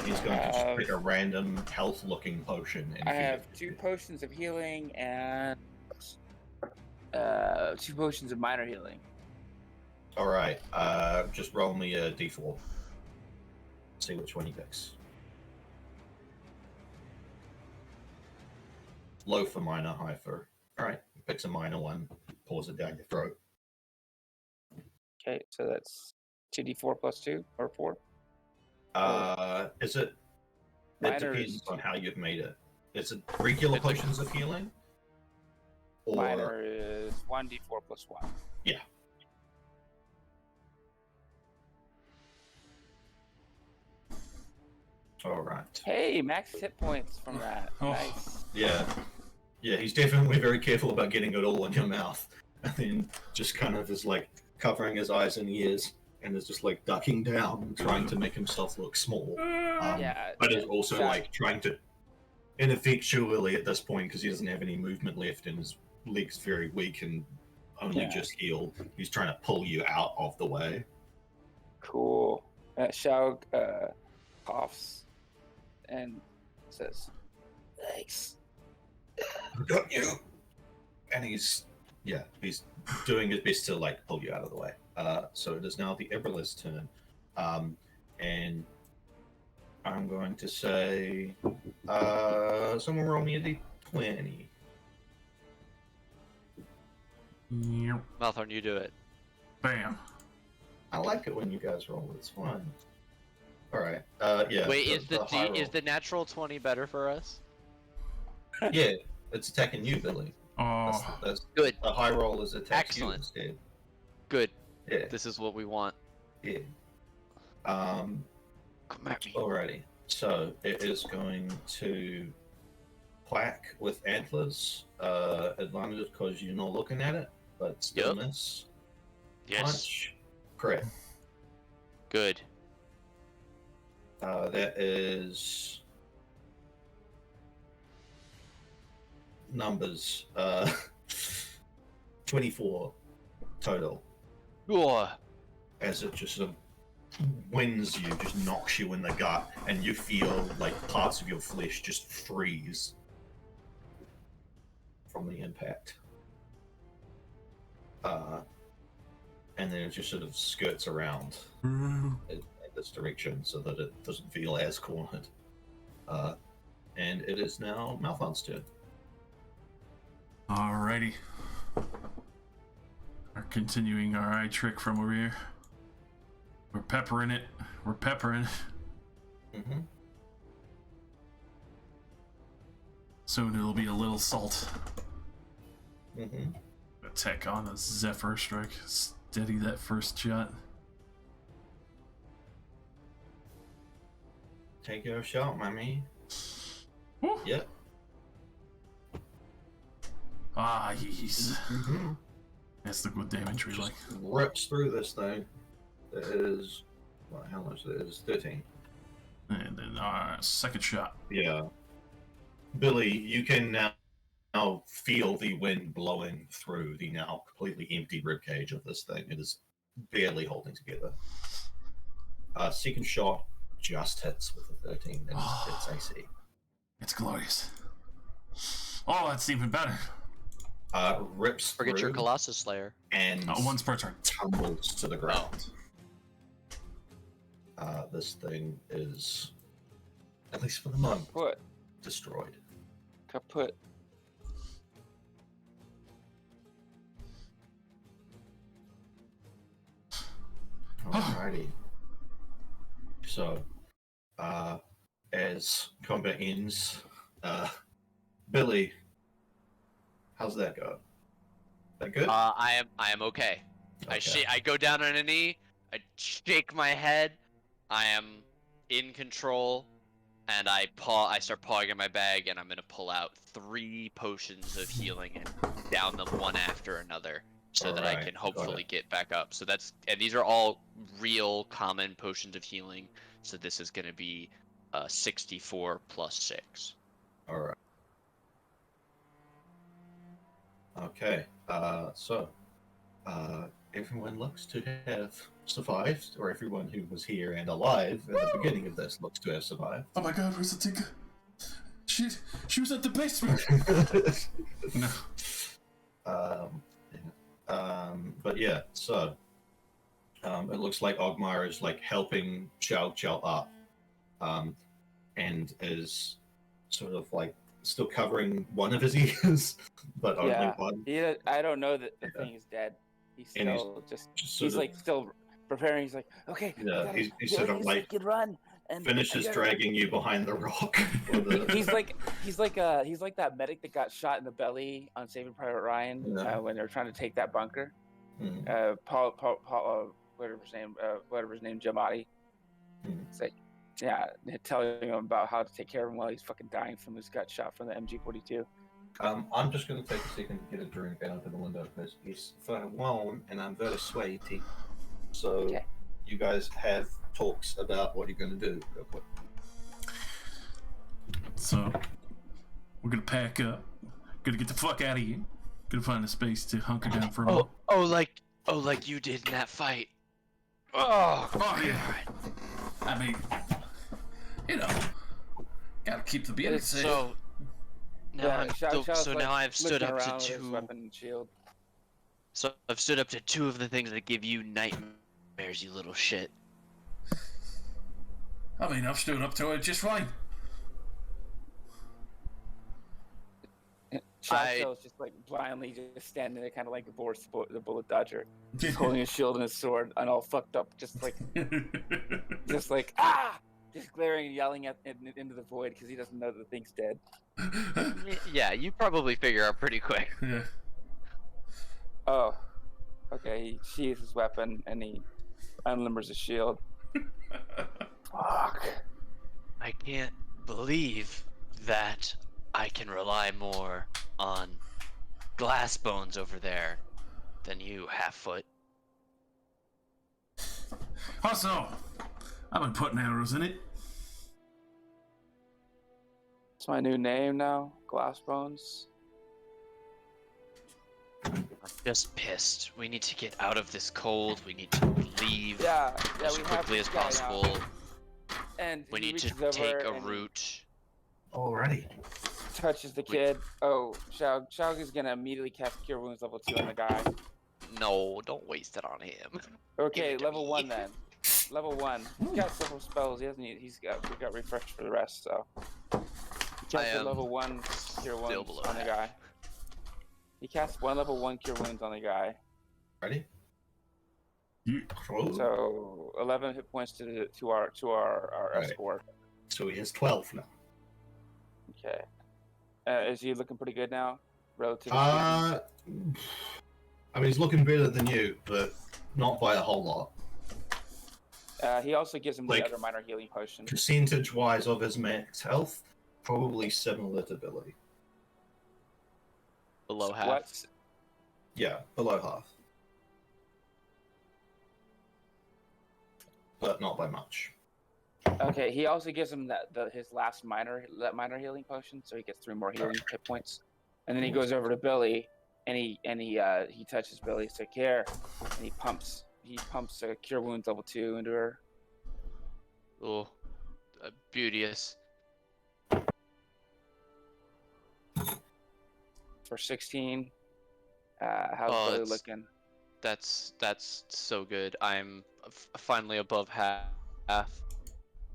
He's going to just pick a random health-looking potion. And
I have 2 potions of healing and 2 potions of minor healing.
All right. Just roll me a d4. See which one he picks. Low for minor, high for. All right. He picks a minor one, pours it down your throat.
Okay, so that's 2d4 plus 2 or 4.
Is it? It
Minor
depends
is-
on how you've made it. Is it regular potions of healing? Or
Minor is 1d4 plus 1.
yeah. All right.
Hey, max hit points from that.
Oh.
Nice.
Yeah. Yeah, he's definitely very careful about getting it all in your mouth. And then just kind of is like covering his eyes and ears and is just like ducking down, trying to make himself look small.
Yeah.
But is also
Shaug-
like trying to ineffectually at this point, because he doesn't have any movement left and his leg's very weak and only just healed. He's trying to pull you out of the way.
Cool. Shaug coughs and says, "Thanks."
Got you. And he's doing his best to like pull you out of the way. So it is now the Eberle's turn, and I'm going to say, someone roll me a d20.
Yep.
Malthorn, you do it.
Bam.
I like it when you guys roll. It's fun. All right. Yeah.
Wait, is
high roll.
is the natural 20 better for us?
Yeah, it's attacking you, Billy.
Oh,
That's
Good.
the high roll is attacking
Excellent.
you instead.
Good.
Yeah.
This is what we want.
Yeah.
Come at me.
Alrighty. So it is going to whack with antlers. Advantage because you're not looking at it, but still
Yep.
miss.
Yes.
Punch. Crit.
Good.
That is numbers. 24 total.
Whoa.
As it just sort of wins you, just knocks you in the gut, and you feel like parts of your flesh just freeze from the impact. And then it just sort of skirts around in this direction so that it doesn't feel as cornered. And it is now Malthon's turn.
alrighty. Continuing our eye trick from over here. We're peppering it. We're peppering.
Mm-hmm.
Soon it'll be a little salt.
Mm-hmm.
Attack on the Zephyr strike. Steady that first shot.
Take your shot, mommy.
Woo.
Yep.
Ah, yes.
Mm-hmm.
That's the good damage we like.
Rips through this thing. It is, well, how much it is? 13.
And then our second shot.
Yeah. Billy, you can now feel the wind blowing through the now completely empty ribcage of this thing. It is barely holding together. Second shot just hits with a 13 and it's AC.
It's glorious. Oh, that's even better.
Rips
Forget
through
your Colossus Slayer.
and
Once per turn.
tumbles to the ground. This thing is, at least for the moment,
What?
destroyed.
Kaput.
Alrighty. So, as combat ends, Billy, how's that go? That good?
I am okay.
Okay.
I go down on a knee. I shake my head. I am in control, and I start pawing in my bag, and I'm gonna pull out 3 potions of healing and down them one after another, so that I
Alright,
can
got
hopefully
it.
get back up. So and these are all real common potions of healing. So this is gonna be 64 plus 6.
Alright. Okay. So, everyone looks to have survived, or everyone who was here and alive at the beginning of this looks to have survived.
Oh my god, where's the tinker? She was at the basement. No.
But yeah, so it looks like Ogmar is like helping Chow up, and is sort of like still covering one of his ears, but only
Yeah.
one.
I don't know that the
Yeah.
thing is dead. He's
And he's
still just.
sort
He's
of-
like still preparing. He's like, okay. I
Yeah,
gotta
he's
get
sort
like
of
a
like
second run. And
finishes dragging you behind the rock. Or the,
He's like that medic that got shot in the belly on Saving Private Ryan
Yeah.
when they were trying to take that bunker.
Mhm.
Paul whatever his name, Giamatti.
Mhm.
It's like, yeah, telling him about how to take care of him while he's fucking dying from his gut shot from the MG42.
I'm just going to take a second to get a drink and open the window because it's very warm and I'm very sweaty. So
Okay.
you guys have talks about what you're going to do real quick.
So, we're gonna pack up. Gonna get the fuck out of here. Gonna find a space to hunker down for a moment.
Like you did in that fight. Oh,
Oh, yeah. I mean, you know, gotta keep the beard safe.
So now
Shaw's like
now I've stood
looking
up to
around with his
2.
weapon and shield.
So I've stood up to 2 of the things that give you nightmares, you little shit.
I mean, I've stood up to it just fine.
Shaw's just like blindly just standing there, kind of like the bullet dodger, just holding his shield and his sword, and all fucked up, just like just glaring and yelling into the void because he doesn't know the thing's dead.
Yeah, you probably figure out pretty quick.
Yeah.
Oh, okay. He sheathes his weapon and he unlimbers his shield. Fuck.
I can't believe that I can rely more on glass bones over there than you, Half-Foot.
Also, I've been putting arrows in it.
It's my new name now, Glassbones.
I'm just pissed. We need to get out of this cold. We need to leave
Yeah,
as
we have
quickly
this
as
guy now.
possible.
And
We
he
need to
reaches over
take a
and
route.
Alrighty.
touches the kid. Oh, Shaug is gonna immediately cast Cure Wounds level 2 on the guy.
No, don't waste it on him.
Okay,
Give it to
level
me.
1 then. Level 1. He's got several spells. We got refreshed for the rest, so. He casted
am
level 1 Cure
still
Wounds
below
on the
half.
guy. He casts 1 level 1 Cure Wounds on the guy.
Ready? Oh,
So 11 hit points to our
Right.
escort.
so he has 12 now.
Okay. Is he looking pretty good now, relatively
I mean, he's looking better than you, but not by a whole lot.
speaking? He also gives him the
Like-
other minor healing potion.
Percentage-wise of his max health, probably similar to Billy.
Below half.
What?
Yeah, below half. But not by much.
Okay. He also gives him his last minor healing potion, so he gets 3 more healing hit points. And then he goes over to Billy, and he touches Billy. He's like, "Here," and he pumps Cure Wounds level 2 into her.
Oh, beauteous.
For 16. How's
Oh,
Billy
it's-
looking?
That's so good. I'm finally above half.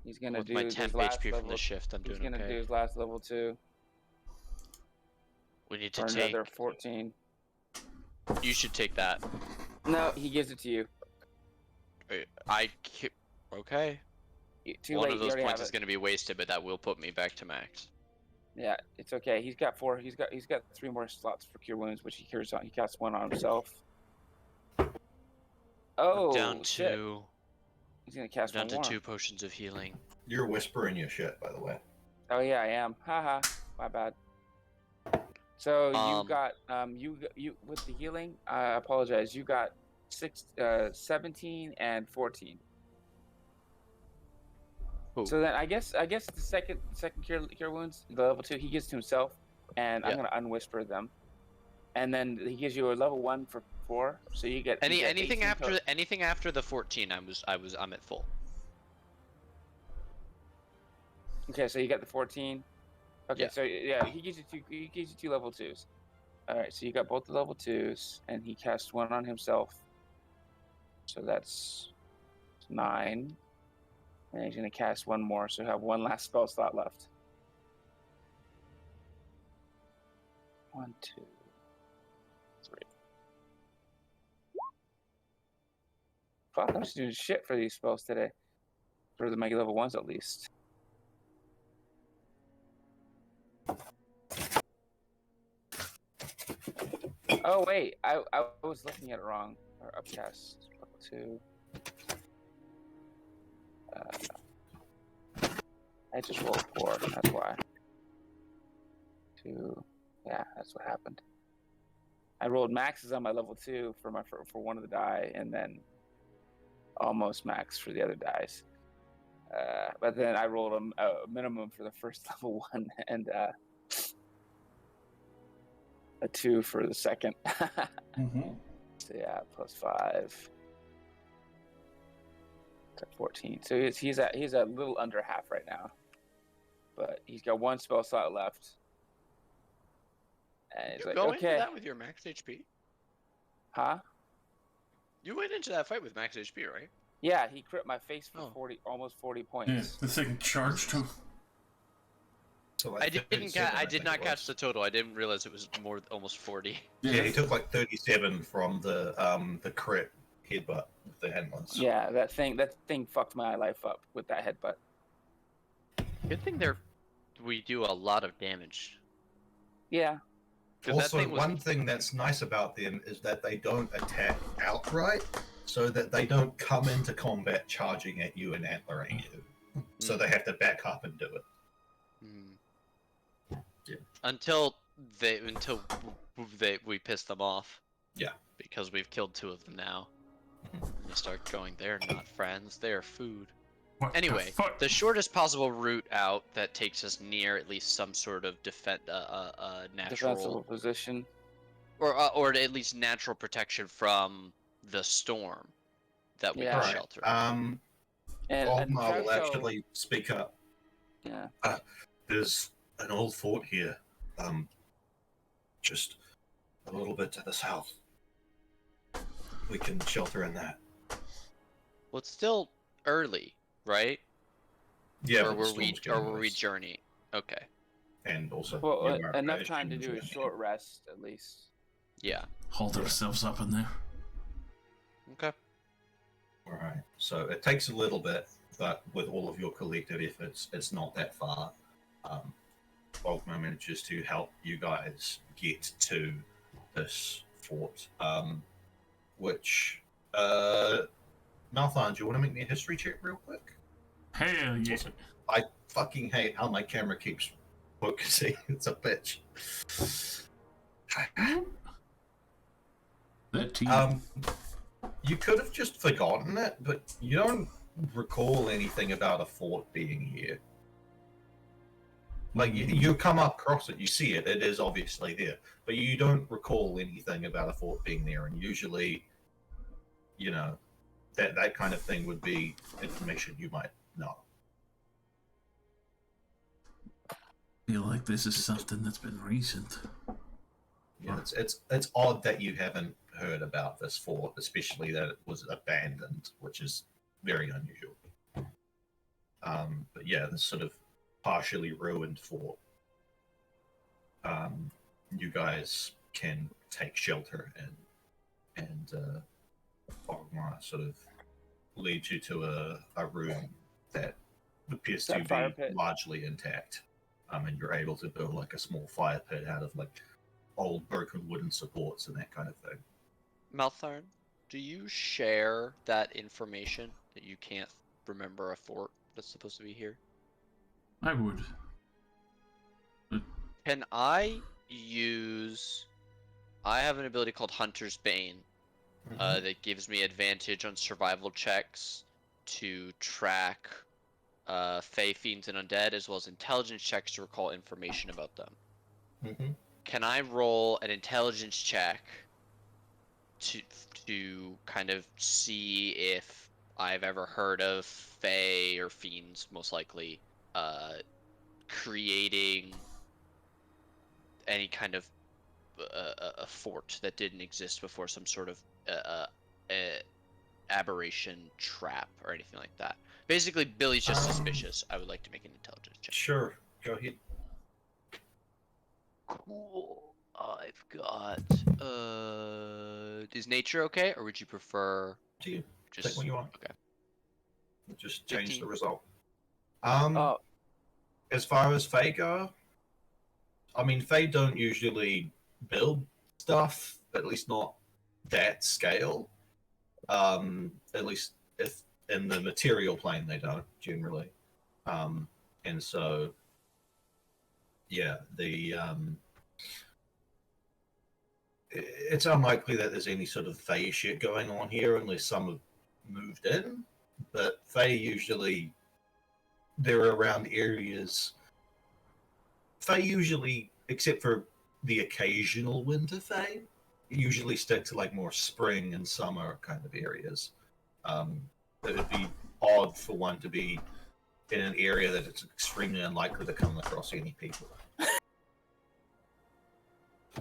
He's gonna
With
do
my
his
temp
last
HP
level.
from the shift, I'm
He's
doing
gonna
okay.
do his last level 2
We need to
for
take.
another 14.
You should take that.
No, he gives it to you.
Okay.
Too
One
late.
of
You
those
already
points
have
is
it.
going to be wasted, but that will put me back to max.
Yeah, it's okay. He's got 4. He's got 3 more slots for Cure Wounds, which he cures on. He casts 1 on himself. Oh,
Down
shit.
to
He's gonna cast
down
1
to
more.
2 potions of healing.
You're whispering your shit, by the way.
Oh yeah, I am. Haha, my bad. So you
Um,
got you with the healing. I apologize. You got 17 and 14.
Ooh.
So then I guess the second cure wounds, the level 2, he gives to himself, and I'm
Yeah.
gonna unwhisper them, and then he gives you a level 1 for 4. So you get
anything
18
after anything after the 14, I'm at full.
Okay, so you got the 14. Okay,
Yeah.
so yeah, he gives you 2 level 2s. All right, so you got both the level 2s, and he cast 1 on himself. So that's 9. And he's gonna cast 1 more, so you have 1 last spell slot left. 1, 2, 3. Fuck, I'm just doing shit for these spells today. For the mega level 1s at least. Oh wait, I was looking at it wrong. Or upcast level 2. I just rolled 4. That's why. 2. Yeah, that's what happened. I rolled maxes on my level 2 for one of the die, and then almost max for the other dice. But then I rolled a minimum for the first level 1 and a 2 for the second.
Mm-hmm.
So yeah, plus 5. 14. So he's a little under half right now, but he's got 1 spell slot left. And he's
You
like,
go into
okay,
that with your max HP?
huh?
You went into that fight with max HP, right?
Yeah, he crit my face for
Oh.
almost 40
Yeah,
points.
the thing charged him.
So like
I did
37,
I did
think
not
it was.
catch the total. I didn't realize it was almost 40.
Yeah, he took like 37 from the crit headbutt with the handlers.
Yeah, that thing fucked my life up with that headbutt.
Good thing we do a lot of damage.
Yeah.
'Cause that
Also,
thing was-
one thing that's nice about them is that they don't attack outright, so that they don't come into combat charging at you and antlering you. So they have to back up and do it. Yeah.
Until we piss them off.
Yeah.
Because we've killed 2 of them now. They start going, they're not friends, they're food.
What
Anyway,
the fuck?
the shortest possible route out that takes us near at least some sort of natural
Defensible position.
or at least natural protection from the storm that we
Yeah.
can
Alright,
shelter.
And
Ogmar will
Shao-
actually speak up.
Yeah.
There's an old fort here, just a little bit to the south. We can shelter in that.
Well, it's still early, right?
Yeah,
or
but the
were
storm's getting
we
worse.
journey? Okay.
And also,
Well,
you are
enough
right,
time to do a
James.
short rest at least.
Yeah.
Hold ourselves up in there.
Okay.
All right. So it takes a little bit, but with all of your collective efforts, it's not that far. Volkmar manages to help you guys get to this fort, which, Malthon, do you want to make me a history check real quick?
Hell yeah.
I fucking hate how my camera keeps focusing. It's a bitch.
13.
You could have just forgotten it, but you don't recall anything about a fort being here. Like, you come up across it, you see it, it is obviously there, but you don't recall anything about a fort being there, and usually, you know, that kind of thing would be information you might know.
I feel like this is something that's been recent.
Yeah, it's odd that you haven't heard about this fort, especially that it was abandoned, which is very unusual. But yeah, this sort of partially ruined fort. You guys can take shelter in, and Ogmar sort of leads you to a room that appears to be largely intact. And you're able to build like a small fire pit out of like old broken wooden supports and that kind of thing.
Maltharn, do you share that information that you can't remember a fort that's supposed to be here?
I would.
Can I use... I have an ability called Hunter's Bane that gives me advantage on survival checks to track Fey, Fiends, and Undead, as well as intelligence checks to recall information about them. Can I roll an intelligence check to kind of see if I've ever heard of Fey or Fiends, most likely, creating any kind of a fort that didn't exist before, some sort of aberration trap or anything like that? Basically, Billy's just suspicious. I would like to make an intelligence check.
Sure, go ahead.
Cool. I've got. Is nature okay, or would you prefer?
To you.
Just
Take what you want.
Okay.
Just change
15.
the result. As far as Fae go, I mean, Fae don't usually build stuff, at least not that scale. At least if in the material plane they don't generally. And so, yeah, it's unlikely that there's any sort of Fae shit going on here unless some have moved in. But Fae usually, they're around areas. Fae usually, except for the occasional winter Fae, usually stick to like more spring and summer kind of areas. It would be odd for one to be in an area that it's extremely unlikely to come across any people.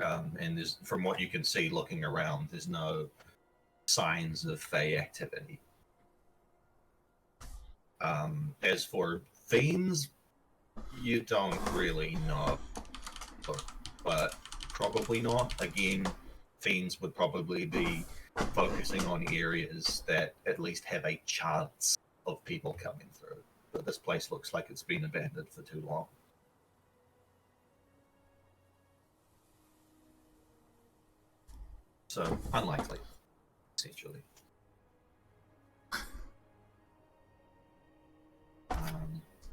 And there's, from what you can see looking around, there's no signs of Fae activity. As for Fiends, you don't really know, but probably not. Again, Fiends would probably be focusing on areas that at least have a chance of people coming through. But this place looks like it's been abandoned for too long. So, unlikely, essentially.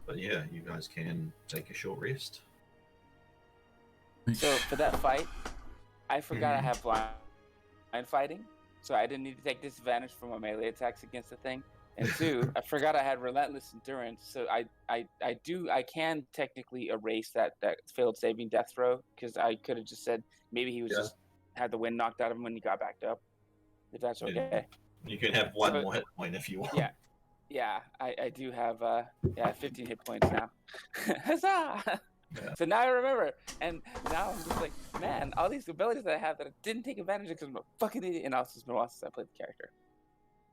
But yeah, you guys can take a short rest.
So for that fight, I forgot I have blind fighting, so I didn't need to take disadvantage for my melee attacks against the thing. And two, I forgot I had relentless endurance, so I can technically erase that failed saving death throw, because I could have just said maybe he was just had the wind knocked out of him when he got backed up. If that's okay.
You can have one more hit point if you want.
Yeah, I do have 15 hit points now. Huzzah! Yeah. So now I remember, and now I'm just like, man, all these abilities that I have that I didn't take advantage of because I'm a fucking idiot, and also it's been a while since I played the character.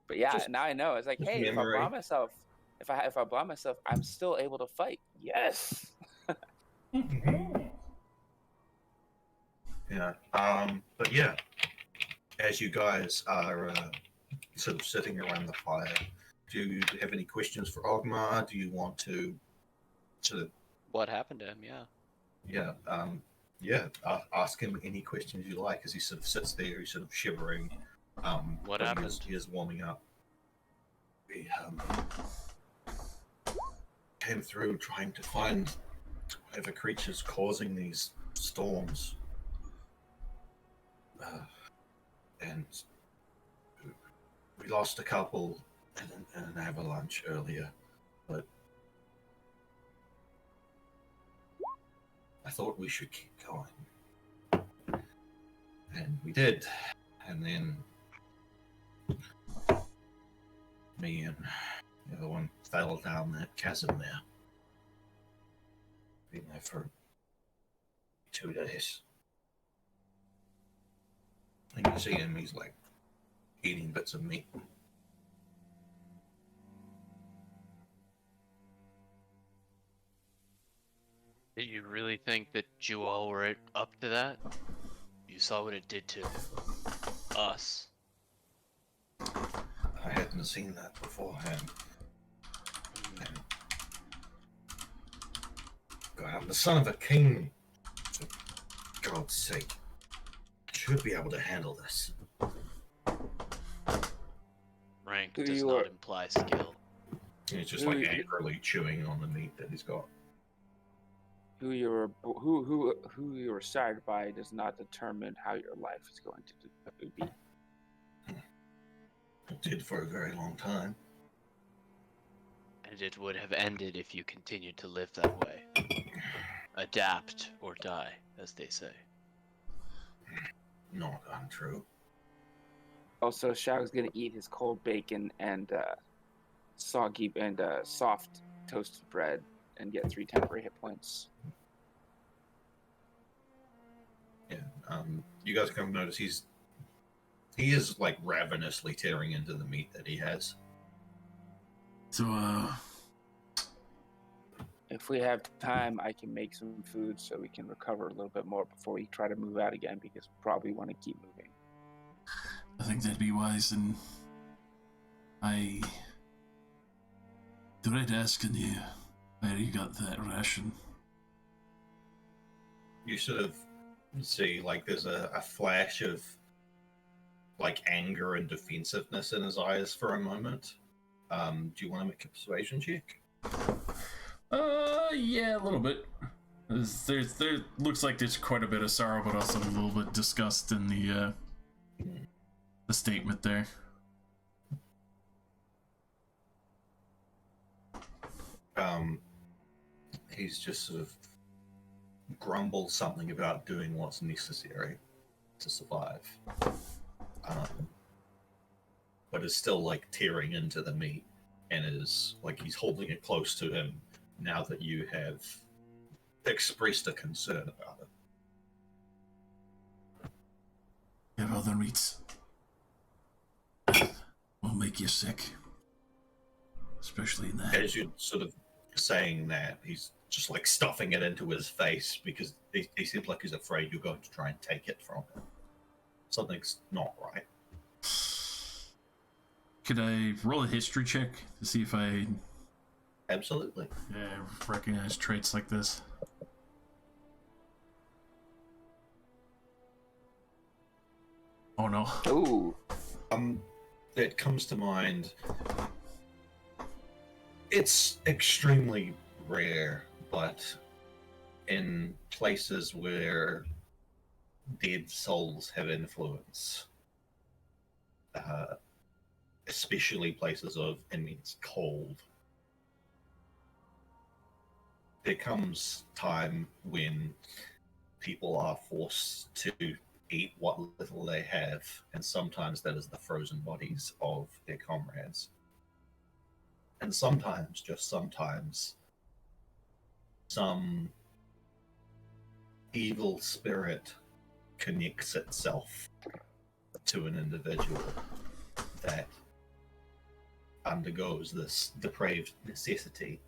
But yeah, now I know. It's like, hey, if I blind myself, if I blind myself, I'm still able to fight. Yes.
Yeah. But yeah, as you guys are sort of sitting around the fire. Do you have any questions for Ogmar? Do you want to sort of
What happened to him? Yeah.
ask him any questions you like as he sort of sits there, he's sort of shivering.
What
but
happened?
He is warming up. We came through trying to find whatever creature's causing these storms. And we lost a couple in an avalanche earlier, but I thought we should keep going. And we did. And then me and the other one fell down that chasm there. Been there for 2 days. And you see him, he's like eating bits of meat.
Did you really think that you all were up to that? You saw what it did to us.
I hadn't seen that beforehand. And God, I'm the son of a king. For God's sake, I should be able to handle this.
Rank
Who
does
you
not
are-
imply skill.
He's just
Who
like
you-
angrily chewing on the meat that he's got.
Who you were sired by does not determine how your life is going to be.
It did for a very long time.
And it would have ended if you continued to live that way. Adapt or die, as they say.
Not untrue.
Also, Shag's gonna eat his cold bacon and soggy and soft toasted bread and get 3 temporary hit points.
Yeah. You guys can notice he is like ravenously tearing into the meat that he has.
So,
If we have time, I can make some food so we can recover a little bit more before we try to move out again, because we probably want to keep moving.
I think that'd be wise, and I dread asking you where you got that ration.
You sort of see like there's a flash of like anger and defensiveness in his eyes for a moment. Do you want to make a persuasion check?
Yeah, a little bit. There looks like there's quite a bit of sorrow, but also a little bit disgust in the statement there.
He's just sort of grumbled something about doing what's necessary to survive. But is still like tearing into the meat and is like he's holding it close to him now that you have expressed a concern about it.
You have other meats. Will make you sick. Especially in that.
As you're sort of saying that, he's just like stuffing it into his face because he seems like he's afraid you're going to try and take it from him. Something's not right.
Could I roll a history check to see if I
Absolutely.
recognize traits like this? Oh no.
Ooh.
That comes to mind. It's extremely rare, but in places where dead souls have influence, especially places of immense cold, there comes time when people are forced to eat what little they have, and sometimes that is the frozen bodies of their comrades. And sometimes, just sometimes, some evil spirit connects itself to an individual that undergoes this depraved necessity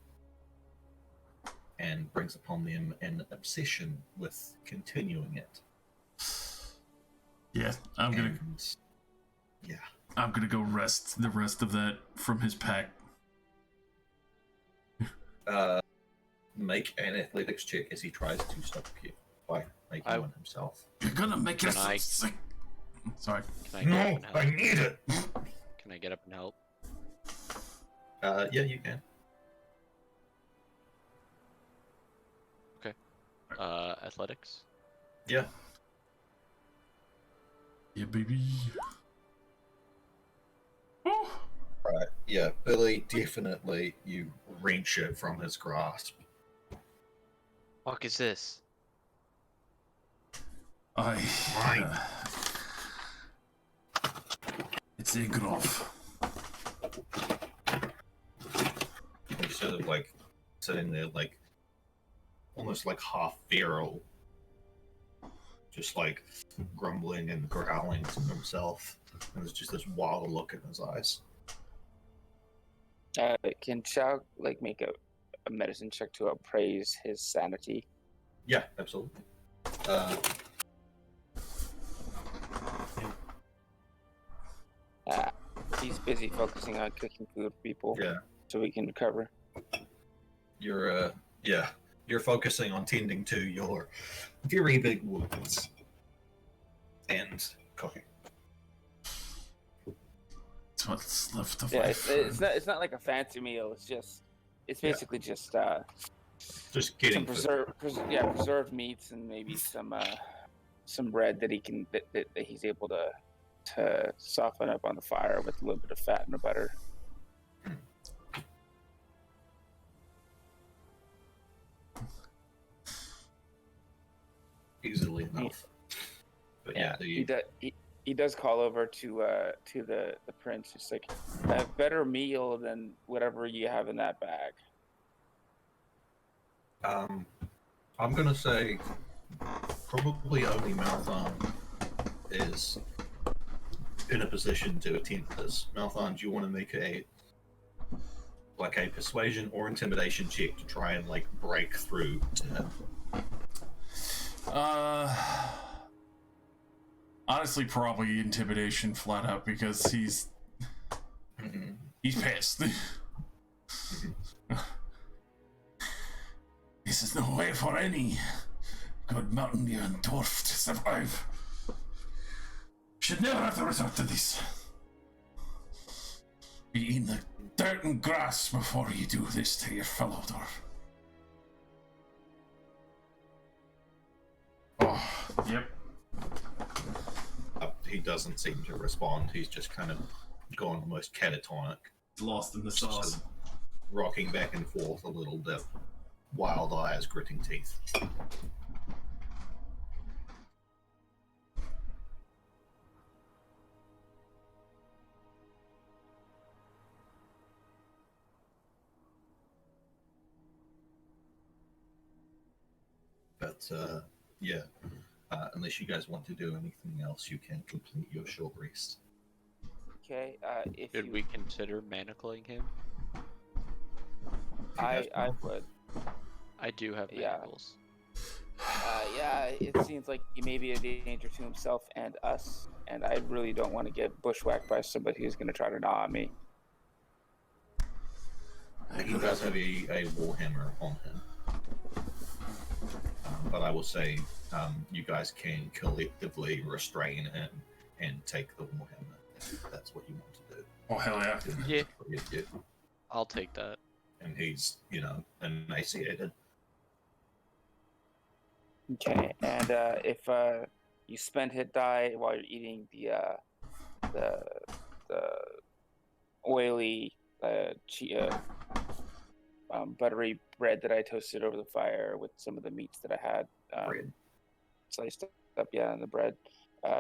and brings upon them an obsession with continuing it.
Yeah, I'm gonna.
Yeah.
I'm gonna go rest the rest of that from his pack.
Make an athletics check as he tries to stop you by making one himself.
You're gonna make yourself sick. Sorry.
Can I get up and help?
I need it.
Can I get up and help?
Yeah, you can.
Athletics?
Yeah.
Yeah, baby.
Right. Yeah, Billy, definitely you wrench it from his grasp.
Fuck is this?
It's Agrov.
He's sort of like sitting there, like almost like half feral, just like grumbling and growling to himself. And there's just this wild look in his eyes.
Can Shao like make a medicine check to appraise his sanity?
Yeah, absolutely.
He's busy focusing on cooking food for people.
Yeah.
So we can recover.
You're focusing on tending to your very big wounds and cooking.
It's what's left of
Yeah,
life.
it's not like a fancy meal. It's basically just
getting
some preserved meats and maybe some bread that he's able to soften up on the fire with a little bit of fat and butter.
Easily enough. But yeah,
he does call over to the prince. It's like a better meal than whatever you have in that bag.
I'm gonna say probably only Malthon is in a position to attempt this. Malthon, do you want to make a persuasion or intimidation check to try and like break through to him?
Honestly, probably intimidation flat out because he's pissed. This is no way for any good mountaineer dwarf to survive. Should never have to resort to this. Be in the dirt and grass before you do this to your fellow dwarf. Oh, yep.
He doesn't seem to respond. He's just kind of gone almost catatonic.
Lost in the
Sort
sauce.
of rocking back and forth a little bit. Wild eyes, gritting teeth. But, yeah. Unless you guys want to do anything else, you can complete your short rest.
Okay.
Should we consider manacling him?
I would.
I do have manacles.
Yeah, it seems like he may be a danger to himself and us, and I really don't want to get bushwhacked by somebody who's going to try to gnaw on me.
He does have a warhammer on him. But I will say, you guys can collectively restrain him and take the warhammer if that's what you want to do.
Oh, hell yeah.
Yeah. I'll take that.
And he's, emaciated.
Okay, and if you spend hit die while you're eating the oily buttery bread that I toasted over the fire with some of the meats that I had sliced up, in the bread,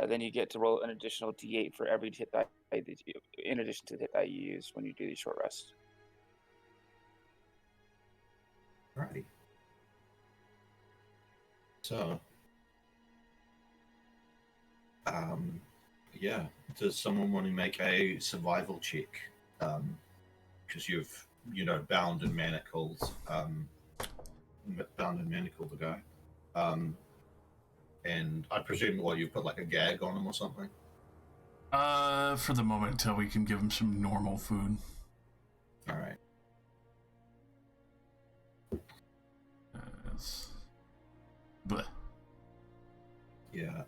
then you get to roll an additional d8 for every hit die in addition to the hit die you use when you do these short rests.
Alrighty. So, does someone want to make a survival check? Because you've, bound and manacled the guy. And I presume, you've put like a gag on him or something?
For the moment, until we can give him some normal food.
All right.
But
Yeah.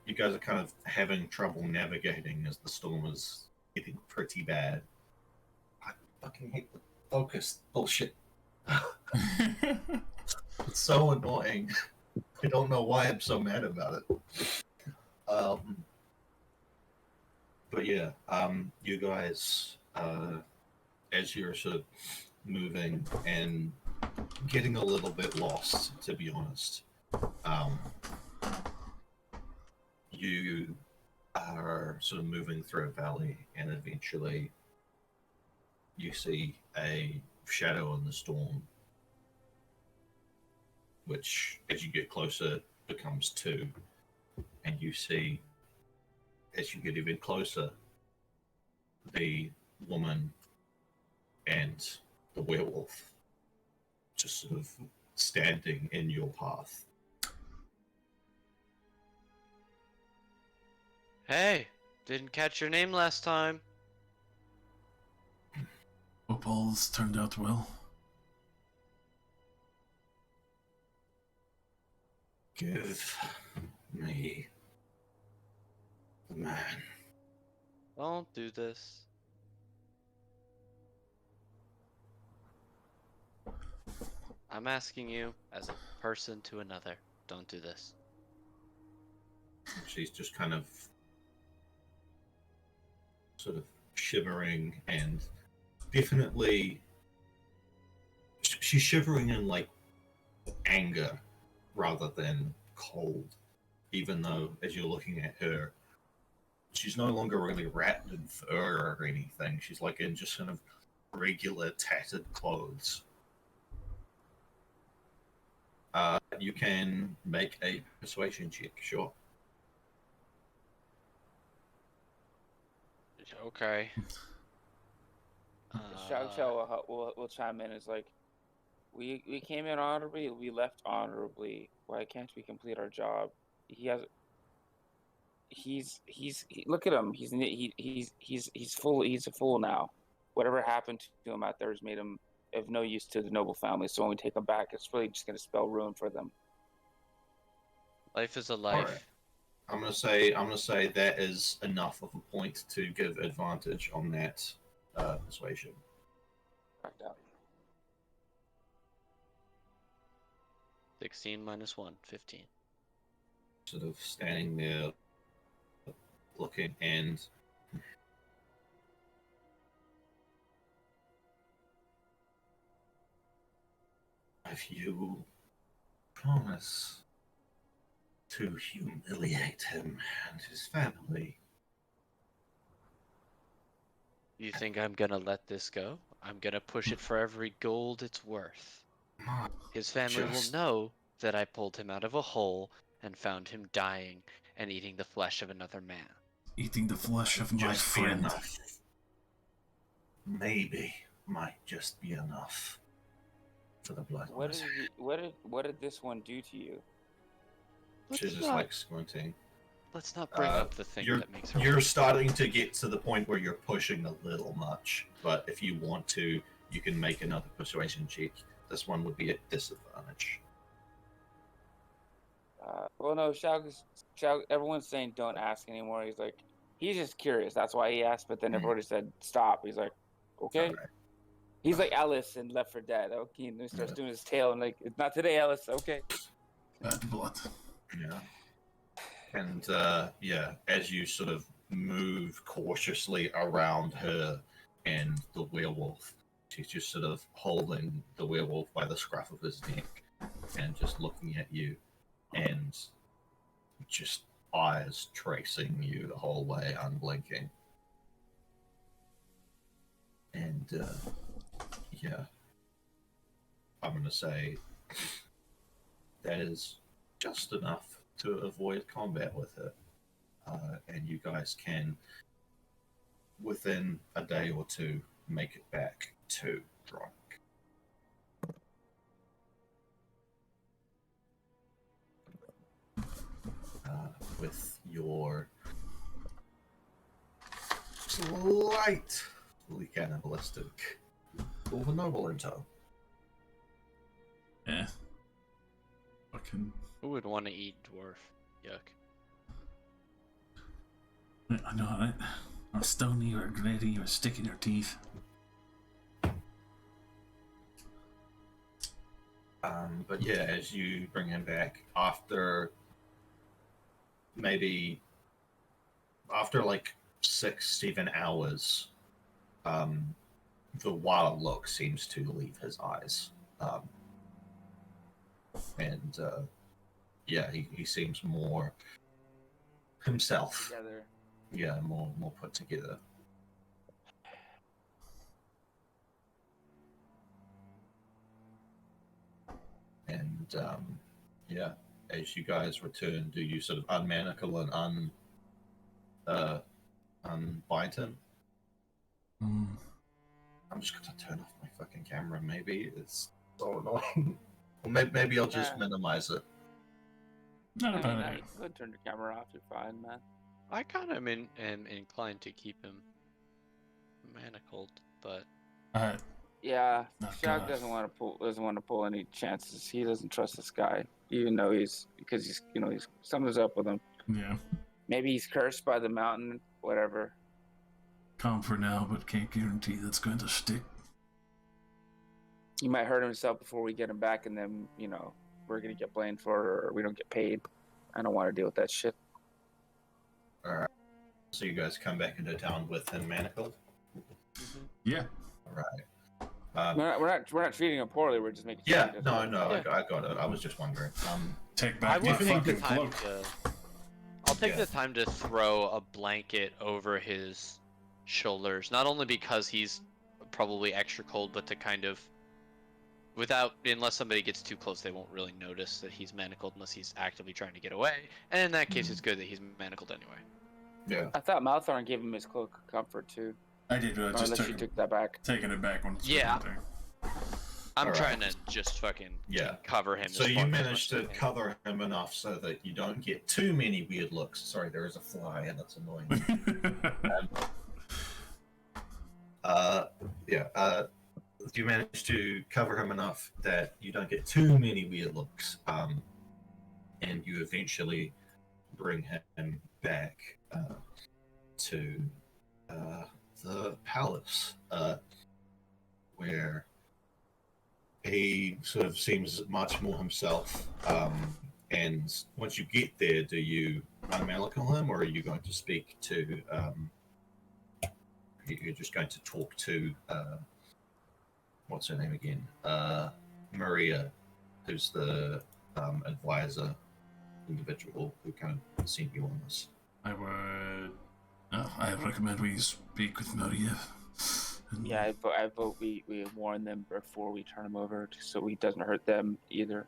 You guys are kind of having trouble navigating as the storm is getting pretty bad. I fucking hate the focus bullshit. It's so annoying. I don't know why I'm so mad about it. But yeah, you guys, as you're sort of moving and getting a little bit lost, to be honest, you are sort of moving through a valley, and eventually you see a shadow in the storm, which, as you get closer, becomes two, and you see, as you get even closer, the woman and the werewolf just sort of standing in your path.
Hey, didn't catch your name last time.
hope all's turned out well.
Give me the man.
Don't do this. I'm asking you as a person to another. Don't do this.
She's just kind of sort of shivering and definitely she's shivering in like anger rather than cold, even though as you're looking at her she's no longer really wrapped in fur or anything. She's like in just kind of regular tattered clothes. You can make a persuasion check, sure.
Okay.
Shao Shao will chime in. Is like, we came in honorably, we left honorably. Why can't we complete our job? Look at him. He's full. He's a fool now. Whatever happened to him out there has made him of no use to the noble family. So when we take him back, it's really just going to spell ruin for them.
Life is a life.
Right. I'm gonna say that is enough of a point to give advantage on that persuasion.
Backed out.
16 minus 1, 15.
Sort of standing there looking, and if you promise to humiliate him and his family,
You think I'm gonna let this go? I'm gonna push it for every gold it's worth. His family will know that I pulled him out of a hole and found him dying and eating the flesh of another man.
Eating the flesh of my
just be
friend.
enough. Maybe might just be enough for the blood.
What did this one do to you?
She's just like squinting.
Let's not bring up the thing that makes her.
You're starting to get to the point where you're pushing a little much, but if you want to, you can make another persuasion check. This one would be at disadvantage.
Well, no, Shao. Everyone's saying don't ask anymore. He's like, he's just curious. That's why he asked. But then everybody said stop. He's like, okay.
Right.
He's like Alice in Left 4 Dead. Okay, and then he starts doing his tail and like, it's not today, Alice. Okay.
Bad blood.
Yeah. And as you sort of move cautiously around her and the werewolf, she's just sort of holding the werewolf by the scruff of his neck and just looking at you and just eyes tracing you the whole way, unblinking. And I'm going to say that is just enough to avoid combat with it. And you guys can, within a day or two, make it back to Drunk. With your slightly cannibalistic. All the noble in tow.
Yeah. Fucking.
Who would want to eat dwarf? Yuck.
I know, right? I'll stone you or grate you or stick in your teeth.
But yeah, as you bring him back after like 6-7 hours, the wild look seems to leave his eyes. And yeah, he seems more himself.
Together.
Yeah, more put together. And yeah, as you guys return, do you sort of unmanacle and unbind him?
Mm.
I'm just gonna turn off my fucking camera. Maybe it's so annoying. Or maybe I'll just minimize it.
Not a bad
You
idea.
could turn the camera off. You're fine, man.
I kind of am inclined to keep him manacled, but
Yeah,
Not
Shock
gonna-
doesn't want to pull any chances. He doesn't trust this guy, even though he's something's up with him.
Yeah.
Maybe he's cursed by the mountain. Whatever.
Calm for now, but can't guarantee that's going to stick.
He might hurt himself before we get him back, and then we're gonna get blamed for it, or we don't get paid. I don't want to deal with that shit.
All right. So you guys come back into town with him manacled.
Yeah.
All right.
We're not treating him poorly. We're just making.
Yeah.
Sure he
No.
doesn't-
I got it. I was just wondering.
Take
I
back my
would take the
fucking
time
cloak.
to. I'll take
Yeah.
the time to throw a blanket over his shoulders, not only because he's probably extra cold, but to kind of, unless somebody gets too close, they won't really notice that he's manacled unless he's actively trying to get away. And in that case, it's good that he's manacled anyway.
Yeah.
I thought Malthorn gave him his cloak of comfort too.
I did, but I just
Unless you took that back.
taking it back when it's
Yeah.
there.
I'm
Alright.
trying to just fucking
Yeah.
cover him.
So
as
you
far as
managed
much
to
as I can.
cover him enough so that you don't get too many weird looks. Sorry, there is a fly and it's annoying. You managed to cover him enough that you don't get too many weird looks, and you eventually bring him back to the palace, where he sort of seems much more himself. And once you get there, do you unmanacle him, or are you going to speak to? You're just going to talk to what's her name again? Maria, who's the advisor individual who kind of sent you on this.
I recommend we speak with Maria. And
Yeah, I vote we warn them before we turn him over, so he doesn't hurt them either.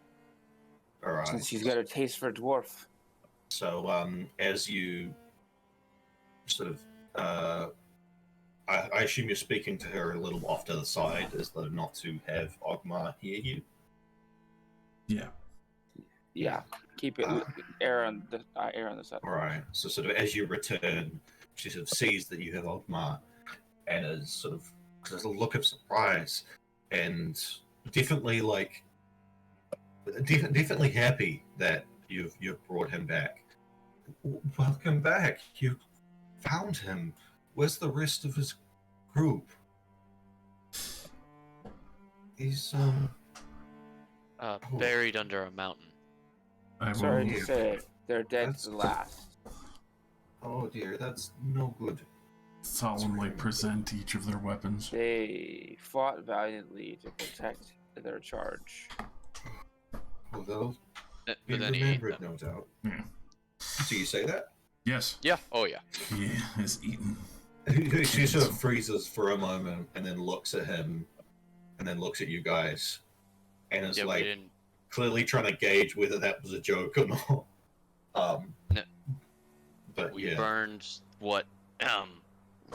All right.
Since he's got a taste for a dwarf.
So as you sort of, I assume you're speaking to her a little off to the side, as though not to have Ogmar hear you.
Yeah.
Yeah, keep it air on the side.
All right. So sort of as you return, she sort of sees that you have Ogmar, and is sort of there's a look of surprise, and definitely definitely happy that you've brought him back. Welcome back. You found him. Where's the rest of his group? He's
Buried under a mountain.
I will
Sorry to say, they're dead
That's
to the last.
oh dear, that's no good.
solemnly present each of their weapons.
They fought valiantly to protect their charge.
Well, they'll
But
be
then he ate
remembered,
them.
no doubt.
Yeah.
Do you say that?
Yes.
Yeah. Oh yeah.
Yeah, is eaten.
She sort of freezes for a moment and then looks at him and then looks at you guys and is
Yeah. We
like
didn't.
clearly trying to gauge whether that was a joke or not.
No.
But
We
yeah.
burned what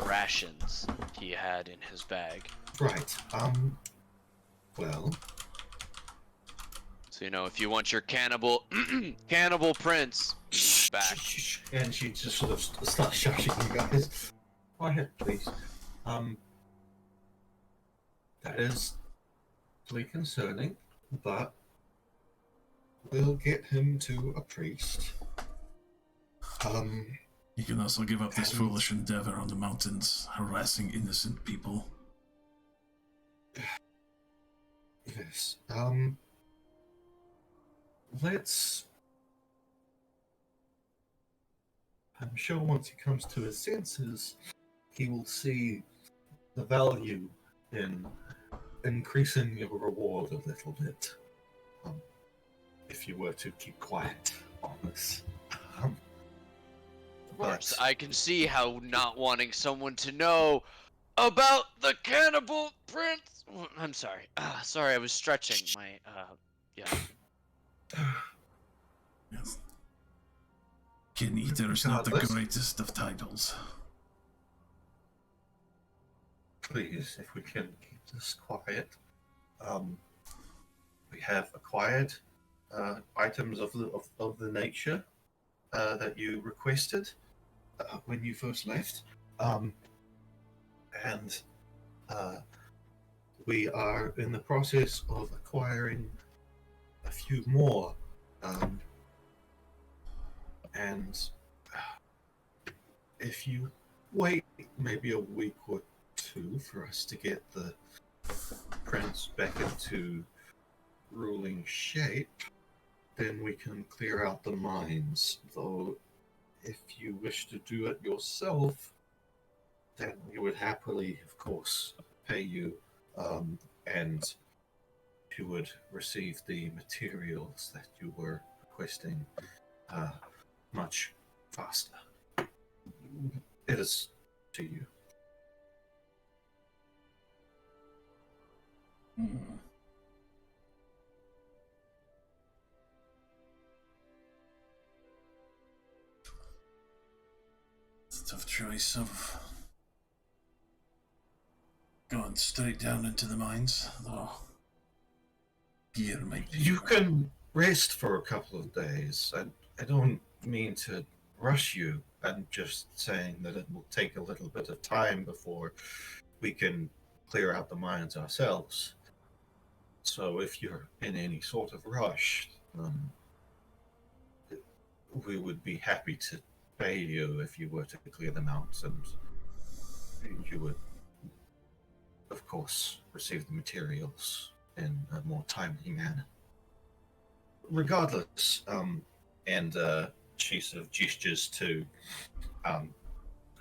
rations he had in his bag.
Right. Well,
So if you want your cannibal prince back.
and she just sort of starts shushing you guys. quiet, please. That is really concerning, but we'll get him to a priest.
You can also give up this
And-
foolish endeavor on the mountains, harassing innocent people.
Yes. Let's. I'm sure once he comes to his senses, he will see the value in increasing your reward a little bit. If you were to keep quiet on this.
Of course, I can see how not wanting someone to know about the cannibal prince. I'm sorry. Sorry, I was stretching my. Yeah.
Yes. King Eater is not the greatest of titles.
Please, if we can keep this quiet. We have acquired items of the nature that you requested when you first left, and we are in the process of acquiring a few more, and if you wait maybe a week or two for us to get the prince back into ruling shape, then we can clear out the mines. Though, if you wish to do it yourself, then we would happily, of course, pay you, and you would receive the materials that you were requesting much faster. It is to you.
It's a tough choice of going straight down into the mines, though. Gear might be.
You can rest for a couple of days. I don't mean to rush you. I'm just saying that it will take a little bit of time before we can clear out the mines ourselves. So if you're in any sort of rush, we would be happy to pay you if you were to clear them out, and you would, of course, receive the materials in a more timely manner. Regardless, and she sort of gestures to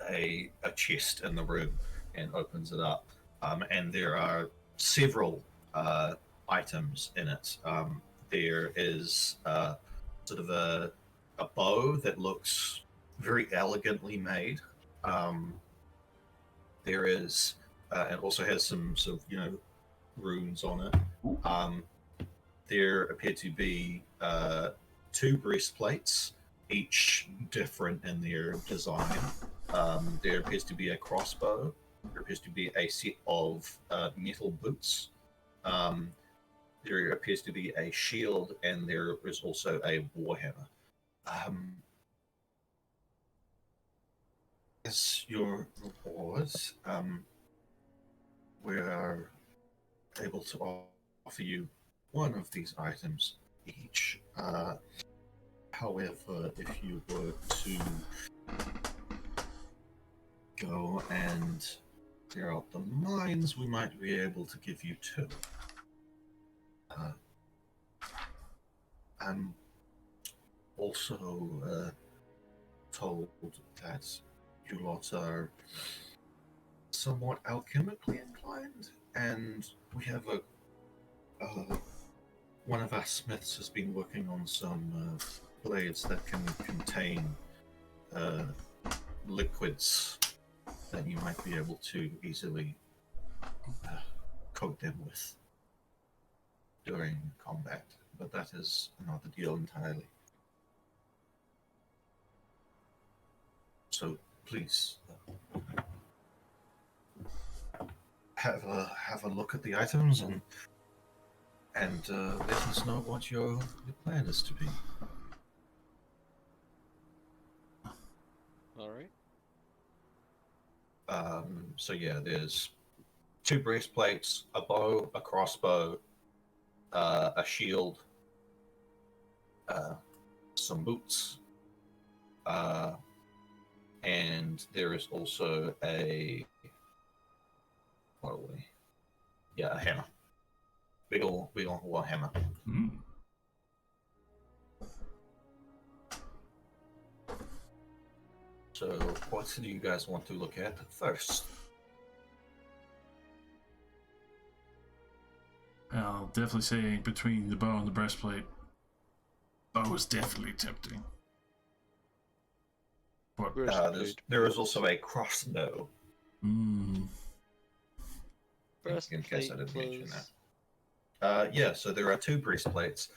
a chest in the room and opens it up, and there are several items in it. There is sort of a bow that looks very elegantly made. There is, and also has some sort of, runes on it. There appear to be 2 breastplates, each different in their design. There appears to be a crossbow. There appears to be a set of metal boots. There appears to be a shield, and there is also a warhammer. As your rewards, we are able to offer you one of these items each. However, if you were to go and clear out the mines, we might be able to give you 2. I'm also told that you lot are somewhat alchemically inclined, and we have one of our smiths has been working on some blades that can contain liquids that you might be able to easily coat them with during combat, but that is another deal entirely. So please have a look at the items and let us know what your plan is to be.
All right.
So yeah, there's 2 breastplates, a bow, a crossbow, a shield, some boots, and there is also a what are we? Yeah, a hammer. Big ol' hammer.
Mm.
So, what do you guys want to look at first?
I'll definitely say between the bow and the breastplate, bow is definitely tempting. But
There is also a crossbow. In case I didn't mention that. Yeah, so there are 2 breastplates.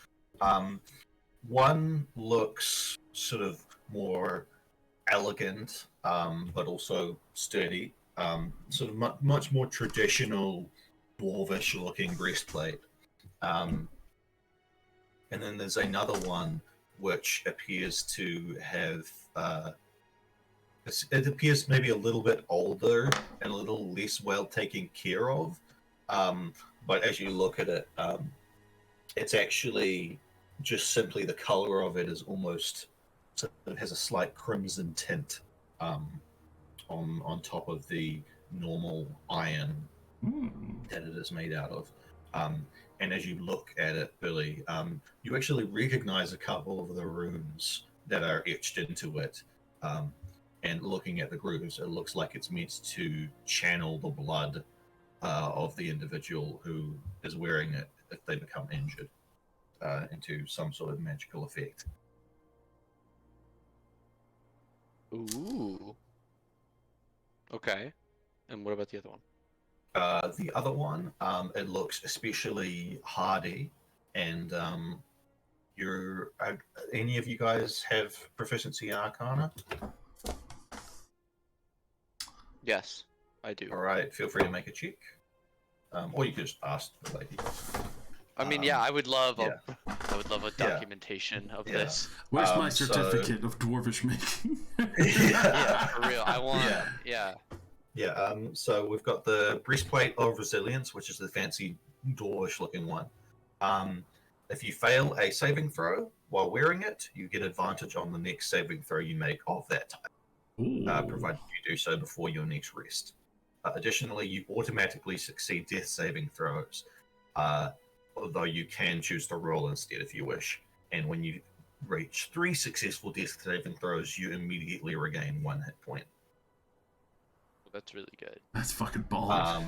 One looks sort of more elegant, but also sturdy. Sort of much more traditional, dwarvish-looking breastplate. And then there's another one which appears to have. It appears maybe a little bit older and a little less well taken care of. But as you look at it, it's actually just simply the color of it is almost. It has a slight crimson tint on top of the normal iron that it is made out of. And as you look at it, Billy, you actually recognize a couple of the runes that are etched into it. And looking at the grooves, it looks like it's meant to channel the blood of the individual who is wearing it if they become injured into some sort of magical effect.
Ooh. Okay. And what about the other one?
The other one, it looks especially hardy, and any of you guys have proficiency in Arcana?
Yes, I do.
All right, feel free to make a check, or you could just ask the lady.
I mean, yeah, I would love
yeah.
I would love a documentation of this.
Where's my certificate of dwarvish making?
Yeah, for real. I want. Yeah.
So we've got the breastplate of resilience, which is the fancy dwarvish-looking one. If you fail a saving throw while wearing it, you get advantage on the next saving throw you make of that type, provided you do so before your next rest. Additionally, you automatically succeed death saving throws, although you can choose to roll instead if you wish. And when you reach 3 successful death saving throws, you immediately regain 1 hit point.
That's really good.
That's fucking balls.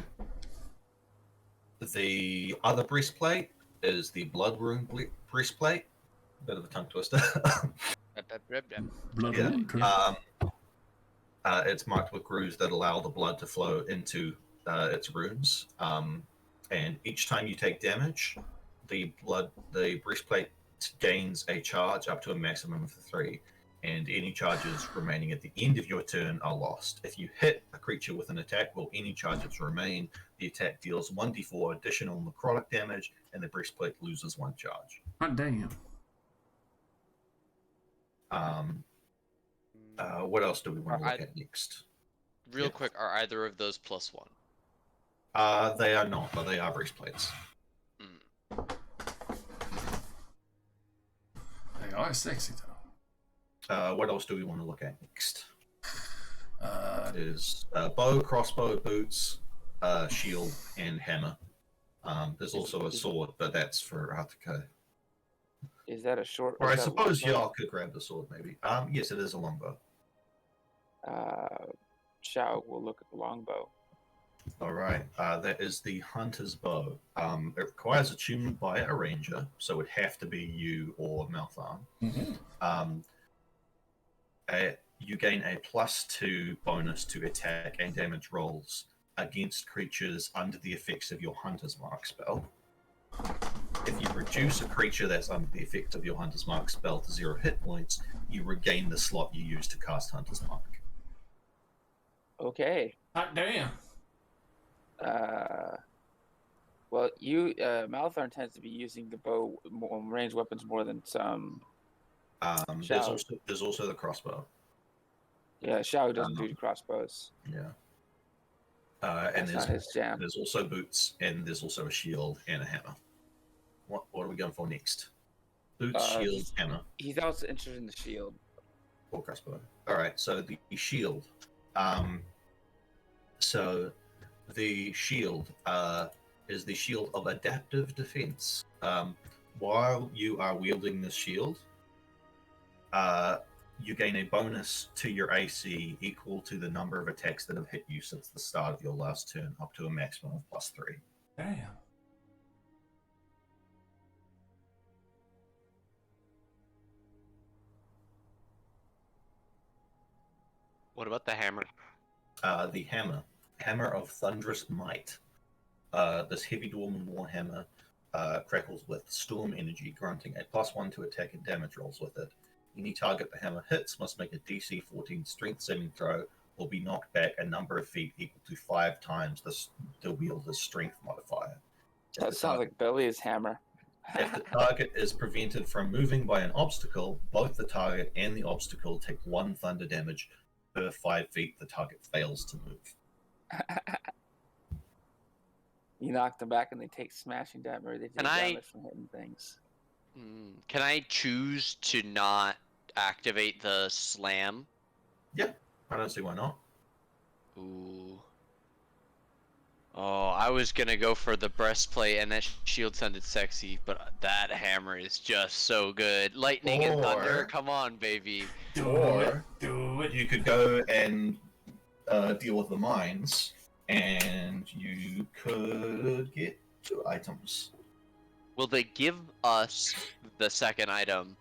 The other breastplate is the blood rune breastplate. Bit of a tongue twister.
Blood
yeah.
rune?
It's marked with grooves that allow the blood to flow into its runes. And each time you take damage, the breastplate gains a charge up to a maximum of 3. And any charges remaining at the end of your turn are lost. If you hit a creature with an attack while any charges remain, the attack deals 1d4 additional necrotic damage, and the breastplate loses 1 charge.
God damn.
What else do we want to look at next?
Real quick, are either of those +1?
They are not, but they are breastplates.
They are sexy, though.
What else do we want to look at next? There's bow, crossbow, boots, shield, and hammer. There's also a sword, but that's for Artica.
Is that a short?
Or I suppose y'all could grab the sword, maybe. Yes, it is a longbow.
Shao will look at the longbow.
All right, that is the hunter's bow. It requires attunement by a ranger, so it would have to be you or Maltharn.
Mm-hmm.
You gain a +2 bonus to attack and damage rolls against creatures under the effects of your Hunter's Mark spell. If you reduce a creature that's under the effect of your Hunter's Mark spell to 0 hit points, you regain the slot you used to cast Hunter's Mark.
Okay.
Hot damn.
Well, Malthorn tends to be using the bow, ranged weapons more than some.
There's also the crossbow.
Yeah, Shao doesn't do crossbows.
Yeah. And
That's not his jam.
there's also boots, and there's also a shield and a hammer. What are we going for next? Boots, shield, hammer,
He's also interested in the shield.
or crossbow. All right, so the shield. So the shield is the shield of adaptive defense. While you are wielding this shield, you gain a bonus to your AC equal to the number of attacks that have hit you since the start of your last turn, up to a maximum of +3.
Damn.
What about the hammer?
The hammer of thunderous might. This heavy dwarven warhammer crackles with storm energy, granting a +1 to attack and damage rolls with it. Any target the hammer hits must make a DC 14 strength saving throw or be knocked back a number of feet equal to 5 times the wielder's strength modifier.
That sounds like Billy's hammer.
If the target is prevented from moving by an obstacle, both the target and the obstacle take 1 thunder damage per 5 feet the target fails to move.
You knock them back and they take smashing damage. They take damage from hitting things.
Can I choose to not activate the slam?
Yeah, I don't see why not.
Ooh. Oh, I was gonna go for the breastplate, and that shield sounded sexy, but that hammer is just so good. Lightning and thunder, come on, baby.
Do it.
You could go and deal with the mines, and you could get 2 items.
Will they give us the second item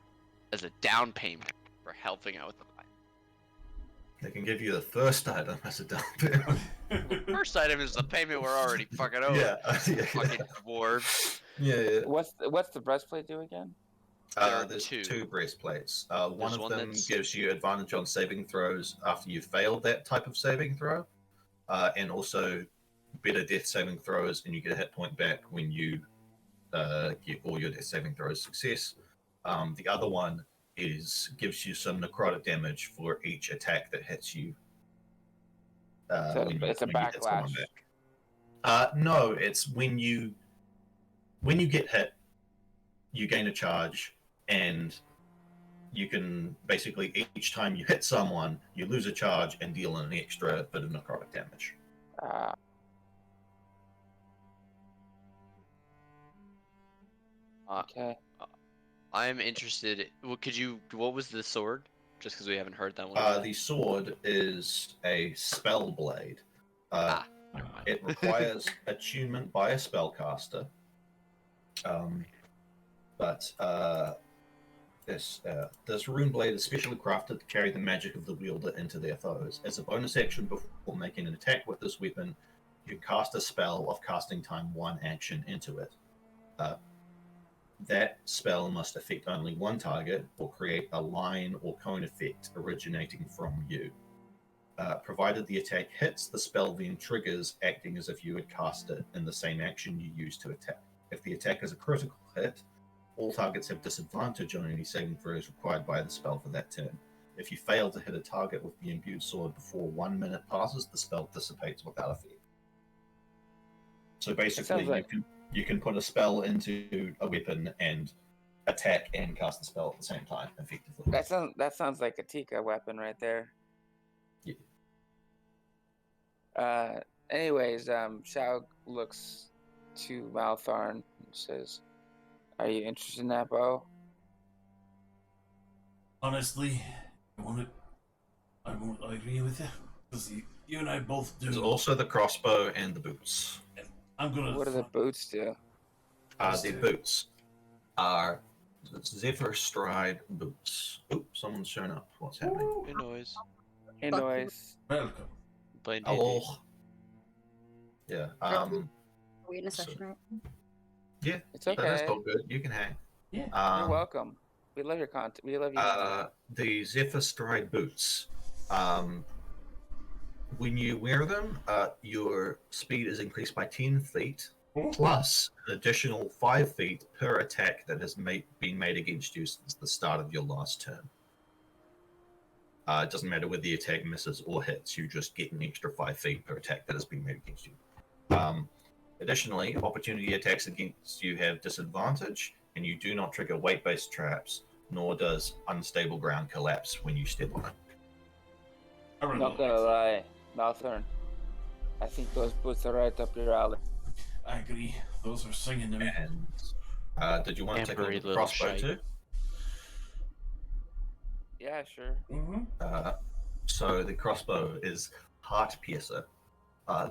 as a down payment for helping out with the mine?
They can give you the first item as a down payment.
First item is the payment we're already fucking over.
Yeah,
Fucking dwarves.
yeah.
What's the breastplate do again?
There's two breastplates. One of them
that's...
gives you advantage on saving throws after you failed that type of saving throw, and also better death saving throws, and you get a hit point back when you get all your death saving throws success. The other one gives you some necrotic damage for each attack that hits you.
So it's a backlash.
No, it's when you get hit, you gain a charge, and you can basically each time you hit someone, you lose a charge and deal an extra bit of necrotic damage.
Okay.
I'm interested. What was the sword? Just because we haven't heard that one.
The sword is a spell blade.
Never mind.
It requires attunement by a spellcaster. But this rune blade is specially crafted to carry the magic of the wielder into their foes. As a bonus action before making an attack with this weapon, you cast a spell of casting time 1 action into it. That spell must affect only one target or create a line or cone effect originating from you. Provided the attack hits, the spell then triggers, acting as if you had cast it in the same action you used to attack. If the attack is a critical hit, all targets have disadvantage on any saving throws required by the spell for that turn. If you fail to hit a target with the imbued sword before 1 minute passes, the spell dissipates without effect. So basically, you can put a spell into a weapon and attack and cast the spell at the same time, effectively.
That sounds like a Tika weapon right there.
Yeah.
Anyways, Shao looks to Maltharn and says, "Are you interested in that bow?"
Honestly, I agree with you. Because you and I both do.
There's also the crossbow and the boots.
What do the boots do?
The boots are Zephyr Stride boots. Oop, someone's shown up. What's happening?
Hey, noise.
Hey, noise.
Welcome.
Hello. Yeah.
Are we in a session right now?
Yeah.
It's okay.
That's all good. You can hang.
Yeah.
You're welcome. We love your content. We love you.
The Zephyr Stride boots. When you wear them, your speed is increased by 10 feet, plus an additional 5 feet per attack that has been made against you since the start of your last turn. It doesn't matter whether the attack misses or hits, you just get an extra 5 feet per attack that has been made against you. Additionally, opportunity attacks against you have disadvantage, and you do not trigger weight-based traps, nor does unstable ground collapse when you step on it.
Not gonna lie, Malthorn, I think those boots are right up your alley.
I agree. Those are singing to me.
And did you want to take a look
Ambery
at the
little
crossbow
shite.
too?
Yeah, sure.
So the crossbow is heart piercer.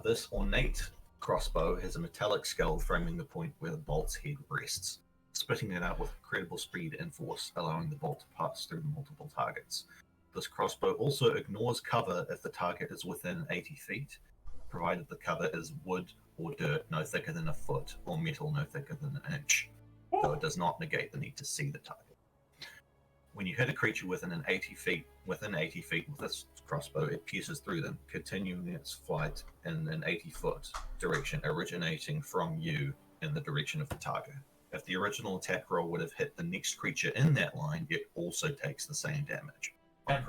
This ornate crossbow has a metallic skull framing the point where the bolt's head rests, spitting it out with incredible speed and force, allowing the bolt to pass through multiple targets. This crossbow also ignores cover if the target is within 80 feet, provided the cover is wood or dirt no thicker than a foot, or metal no thicker than an inch, though it does not negate the need to see the target. When you hit a creature within 80 feet with this crossbow, it pierces through them, continuing its flight in an 80-foot direction, originating from you in the direction of the target. If the original attack roll would have hit the next creature in that line, it also takes the same damage. On a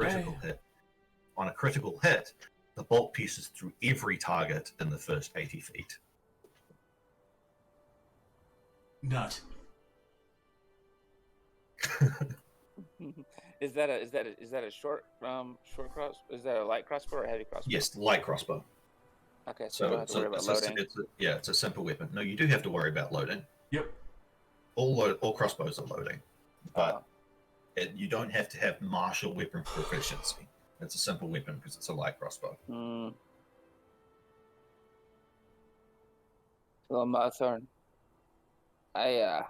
critical hit, the bolt pierces through every target in the first 80 feet.
Nut.
Is that a short cross? Is that a light crossbow or a heavy crossbow?
Yes, light crossbow.
Okay, so you don't have to worry about loading.
It's a simple weapon. No, you do have to worry about loading.
Yep.
All crossbows are loading, but you don't have to have martial weapon proficiency. It's a simple weapon because it's a light crossbow.
Well, Malthorn, I'm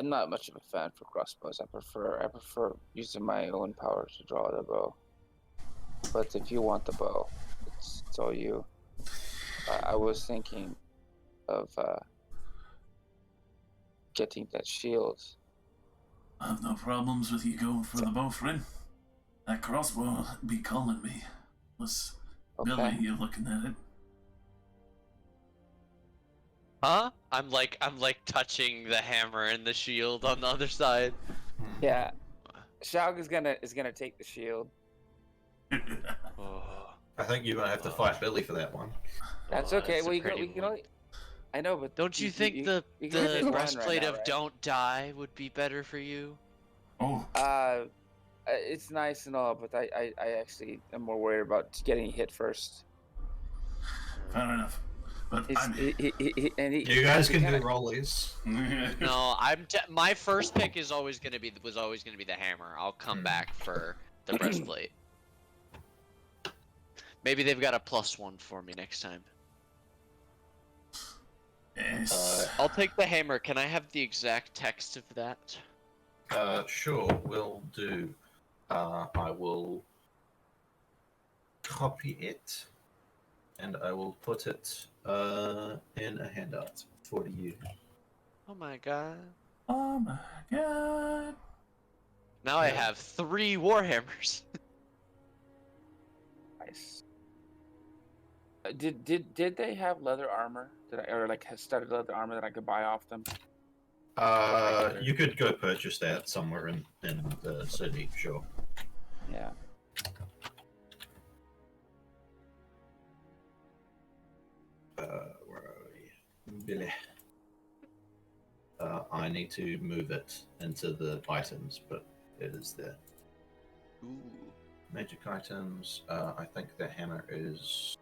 not much of a fan for crossbows. I prefer using my own power to draw the bow. But if you want the bow, it's all you. I was thinking of getting that shield.
I have no problems with you going for the bow, friend. That crossbow will be calling me. Let's Billy, you're looking at it.
Huh? I'm like touching the hammer and the shield on the other side.
Yeah. Shaug is gonna take the shield.
I think you're gonna have to fight Billy for that one.
That's okay. Well, we can only. I know, but
don't you think the breastplate of Don't Die would be better for you?
Oh.
It's nice and all, but I actually am more worried about getting hit first.
Fair enough. But
you guys can do rollies.
No, my first pick was always gonna be the hammer. I'll come back for the breastplate. Maybe they've got a +1 for me next time.
Yes.
I'll take the hammer. Can I have the exact text of that?
Sure, will do. I will copy it, and I will put it in a handout for you.
Oh my god.
Oh my god.
Now I have 3 warhammers.
Nice. Did they have leather armor? Studded leather armor that I could buy off them?
You could go purchase that somewhere in the city, sure.
Yeah.
Where are we? Billy. I need to move it into the items, but it is there.
Ooh.
Magic items. I think the hammer is.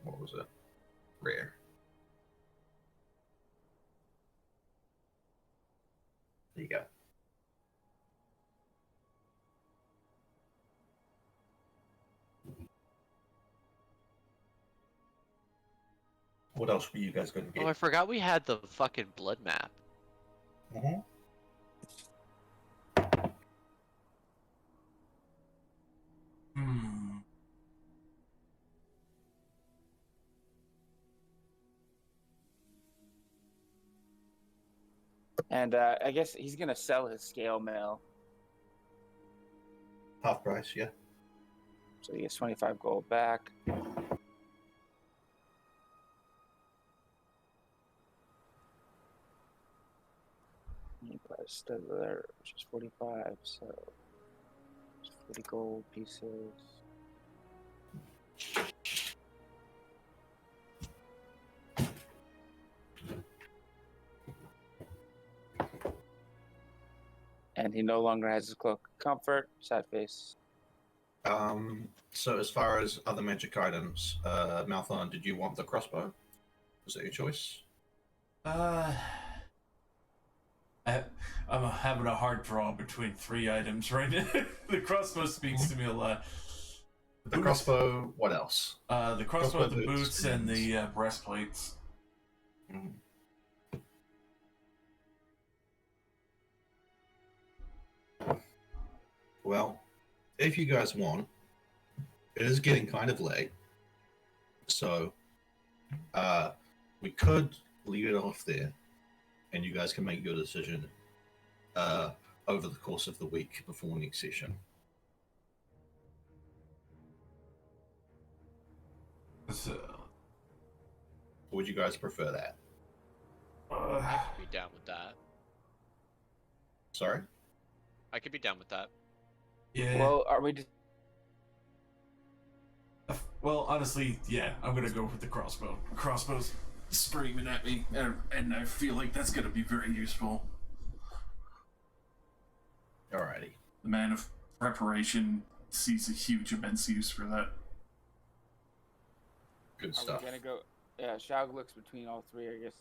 What was it? Rare. There you go. What else were you guys going to get?
Oh, I forgot we had the fucking blood map.
Mm-hmm.
And I guess he's gonna sell his scale mail.
Half price, yeah.
So he gets 25 gold back. still there, which is 45, so 40 gold pieces. And he no longer has his cloak. Comfort, sad face.
So as far as other magic items, Malthon, did you want the crossbow? Was that your choice?
I'm having a hard draw between 3 items right now. The crossbow speaks to me a lot.
The crossbow, what else?
The crossbow, the boots, and the breastplates.
Mm. Well, if you guys want, it is getting kind of late, so we could leave it off there, and you guys can make your decision over the course of the week before next session.
So,
Would you guys prefer that?
I could be down with that.
Sorry?
I could be down with that.
yeah.
Well, are we just...
Well, honestly, yeah, I'm gonna go with the crossbow. Crossbow's screaming at me, and I feel like that's gonna be very useful.
Alrighty.
The man of preparation sees a huge, immense use for that.
Good
Are
stuff.
we gonna go? Yeah, Shaug looks between all 3, I guess.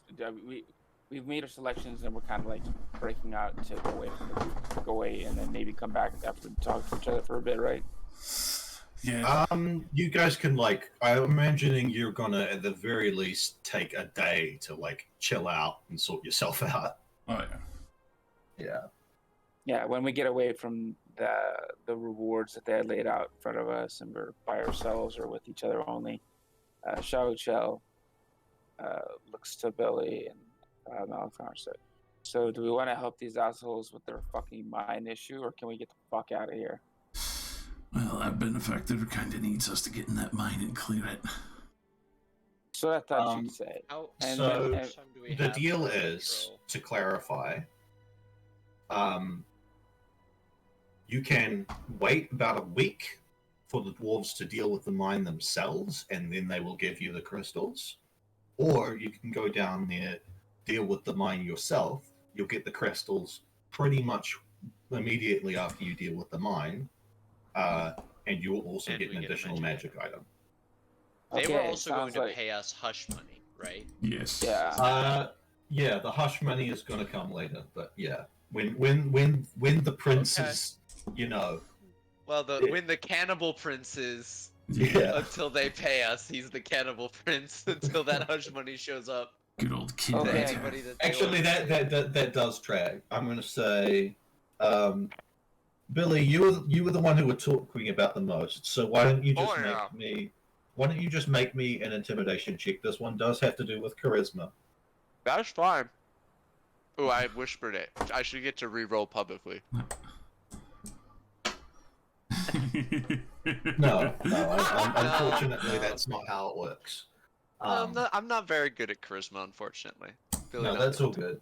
We've made our selections, and we're kind of like breaking out to go away, and then maybe come back after we talk to each other for a bit, right?
Yeah.
You guys can I'm imagining you're gonna at the very least take a day to chill out and sort yourself out.
Oh yeah.
Yeah.
Yeah, when we get away from the rewards that they had laid out in front of us, and we're by ourselves or with each other only, Shao Chell looks to Billy and Malachar said, "So, do we want to help these assholes with their fucking mine issue, or can we get the fuck out of here?"
Well, that benefactor kind of needs us to get in that mine and clear it.
So I thought you'd say.
How
So,
much time do we
The
have
deal
for
is,
control?
to clarify, you can wait about a week for the dwarves to deal with the mine themselves, and then they will give you the crystals. Or you can go down there, deal with the mine yourself. You'll get the crystals pretty much immediately after you deal with the mine, and you will also
And
get
we
an
get a
additional
magic
magic item.
They were
Okay,
also going
sounds
to
like-
pay us hush money, right?
Yes.
Yeah.
Yeah, the hush money is going to come later, but yeah, when the princes,
Well,
Yeah.
when the cannibal princes,
yeah.
until they pay us, he's the cannibal prince until that hush money shows up.
Good old kid.
Okay.
That.
Anybody that they
Actually,
want to
that does track. I'm going to say, Billy, you were the one who were talking about the most. So why don't you just make me an intimidation check? This one does have to do with charisma.
That's fine. Oh, I whispered it. I should get to re-roll publicly.
No, unfortunately, that's not how it works.
I'm not very good at charisma, unfortunately. Billy
No,
knows
that's
that.
all good.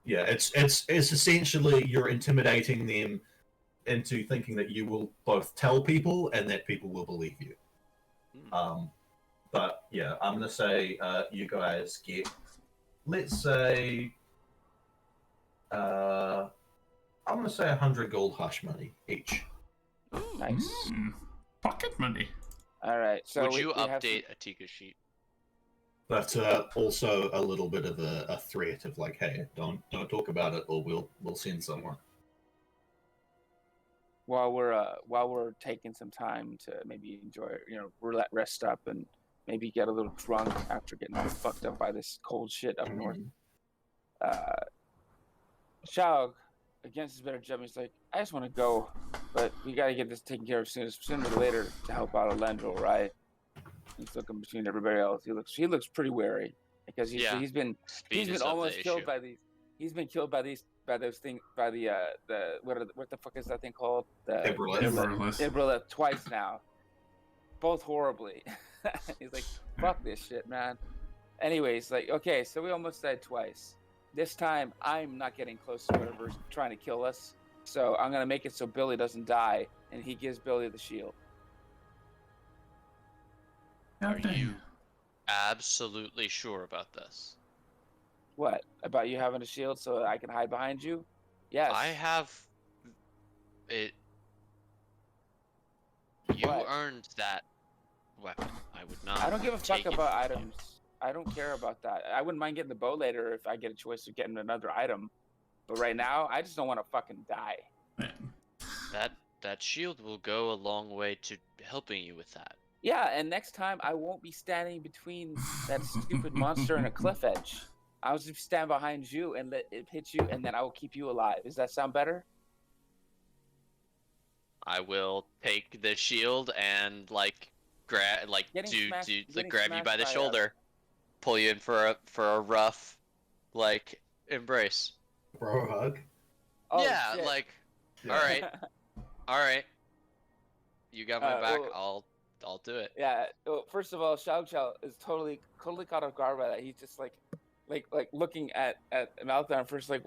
Yeah, it's essentially you're intimidating them into thinking that you will both tell people and that people will believe you. But yeah, I'm gonna say you guys get, let's say, I'm gonna say 100 gold hush money each.
Nice.
Pocket money.
All right. So
Would
we
you
have
update Atika's sheet?
But also a little bit of a threat of hey, don't talk about it, or we'll send someone.
while we're taking some time to maybe enjoy, rest up and maybe get a little drunk after getting all fucked up by this cold shit up north. Shaug, against his better judgment, he's like, I just want to go, but we got to get this taken care of sooner or later to help out Alendril, right? He's looking between everybody else. He looks pretty wary because he's been
Speed is
almost
the
killed
issue.
by these. He's been killed by those things by the what the fuck is that thing called? The
Ibrolith.
Ibrolith twice now, both horribly. He's like, fuck this shit, man. Anyways, okay, so we almost died twice. this time I'm not getting close to whatever's trying to kill us. So I'm gonna make it so Billy doesn't die, and he gives Billy the shield.
Are you absolutely sure about this?
What about you having a shield so I can hide behind you? Yes.
I have it. You
What?
earned that weapon. I would not.
I don't give a fuck
take it
about
from you.
items. I don't care about that. I wouldn't mind getting the bow later if I get a choice of getting another item. But right now, I just don't want to fucking die.
That shield will go a long way to helping you with that.
Yeah, and next time I won't be standing between that stupid monster and a cliff edge. I'll just stand behind you and let it hit you, and then I will keep you alive. Does that sound better?
I will take the shield and grab grab you by the shoulder, pull you in for a rough embrace.
Bro hug.
Oh,
yeah,
shit.
all right. You got my back.
Well,
I'll do it.
Yeah. Well, first of all, Xiao Xiao is totally caught off guard by that. He's just like looking at Malthar first, like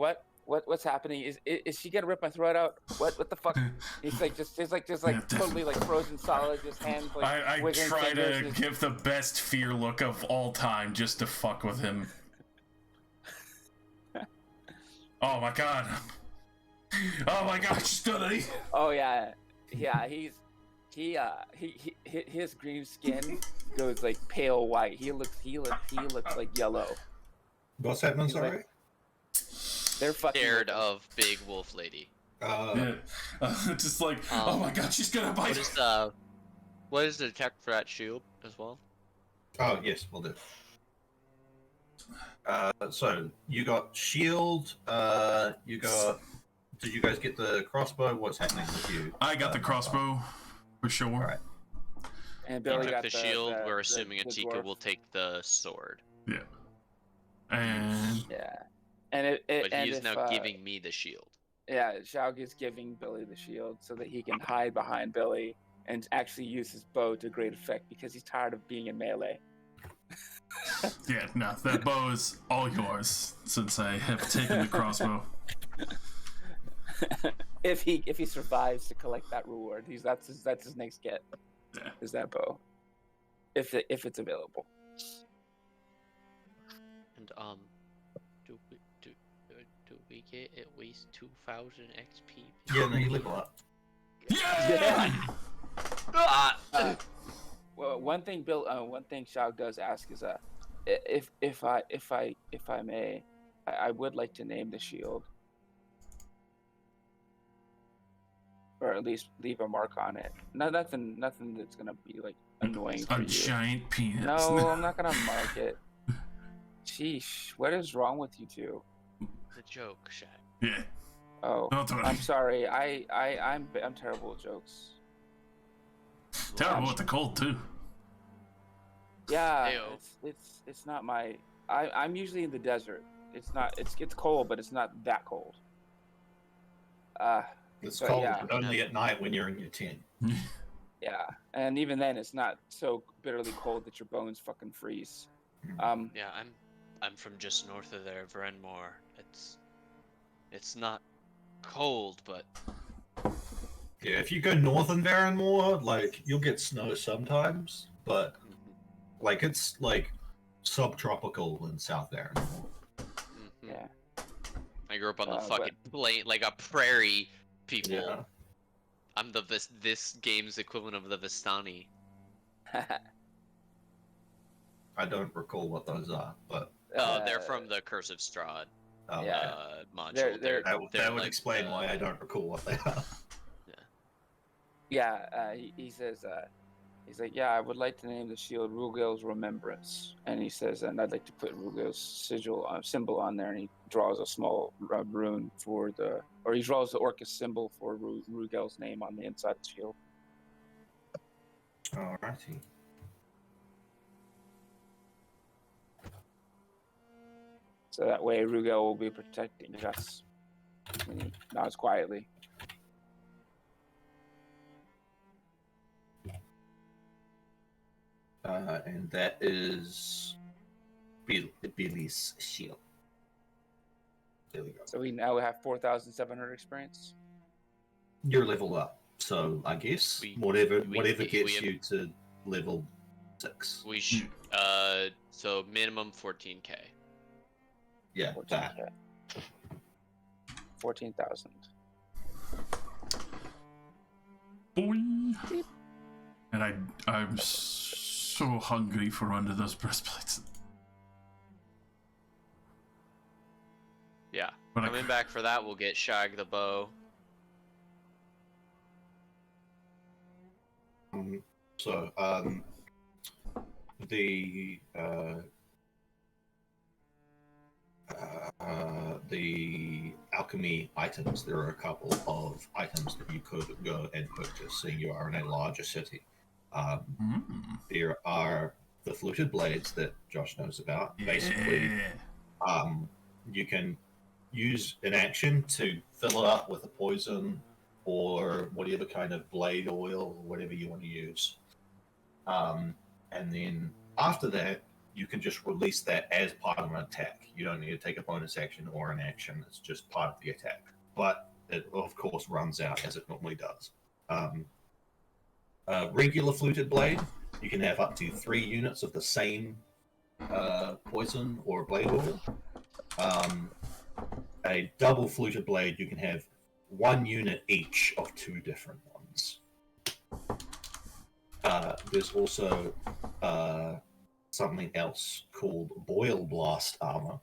what's happening? Is she gonna rip my throat out? What the fuck? He's just totally like frozen solid, just hands like.
I try to give the best fear look of all time just to fuck with him. Oh my god. Oh my god, she's done it.
Oh yeah. His green skin goes like pale white. He looks like yellow.
What's happening? Sorry.
Like, they're fucking
Scared of big wolf lady.
Just like, oh my god, she's gonna bite.
What is the attack for that shield as well?
Oh yes, we'll do. So you got shield. You got. Did you guys get the crossbow? What's happening with you?
I got the crossbow, for sure.
All right.
And Billy
took
got
the shield. We're assuming
the
Atika
dwarf.
will take the sword.
Yeah. And
Yeah. And
but he is now giving me the shield.
Yeah, Xiao is giving Billy the shield so that he can hide behind Billy and actually use his bow to great effect because he's tired of being in melee.
yeah, no, that bow is all yours since I have taken the crossbow.
If he survives to collect that reward, that's his next get.
Yeah.
Is that bow? If it's available.
And do we get at least 2,000 XP?
Yeah, no, you level up.
Yeah.
Well, one thing Xiao does ask is if I may, I would like to name the shield, or at least leave a mark on it. Nothing that's gonna be like annoying for
A
you.
giant penis.
No, I'm not gonna mark it. Sheesh, what is wrong with you two?
The joke, Shaq.
Yeah.
Oh,
Don't do it.
I'm sorry. I'm terrible at jokes.
Terrible with the cold too.
Yeah,
Ayo.
it's not my. I'm usually in the desert. It's cold, but it's not that cold.
It's
But
cold,
yeah.
but only at night when you're in your tent.
Yeah, and even then, it's not so bitterly cold that your bones fucking freeze.
Yeah, I'm from just north of there, Vrenmore. It's not cold, but
Yeah, if you go north in Varanmore, like you'll get snow sometimes, but like it's like subtropical in South Varanmore.
Yeah.
I grew up on the
but-
fucking plain, like a prairie people.
Yeah.
I'm this game's equivalent of the Vistani.
I don't recall what those are, but
They're from the Curse of Strahd
Yeah.
module.
that would explain why I don't recall what they are.
Yeah, he says, he's like, yeah, I would like to name the shield Rugel's Remembrance, and he says, and I'd like to put Rugel's symbol on there, and he draws a small rune he draws the Orcus symbol for Rugel's name on the inside of the shield.
Alrighty.
So that way Rugel will be protecting us when he nods quietly.
And that is Billy's shield. There we go.
So we now have 4,700 experience.
You're leveled up, so I guess whatever gets you to level 6.
So minimum 14k.
Yeah,
14K. 14,000.
Boy. And I'm so hungry for one of those breastplates.
Yeah.
But
Coming back for that, we'll get Shag the bow.
So, the alchemy items, there are a couple of items that you could go and purchase, seeing you are in a larger city. There are the fluted blades that Josh knows about. Basically, you can use an action to fill it up with a poison or whatever kind of blade oil or whatever you want to use. And then after that, you can just release that as part of an attack. You don't need to take a bonus action or an action. It's just part of the attack. But it, of course, runs out as it normally does. A regular fluted blade, you can have up to 3 units of the same poison or blade oil. A double fluted blade, you can have 1 unit each of 2 different ones. There's also something else called Boil Blast Armor,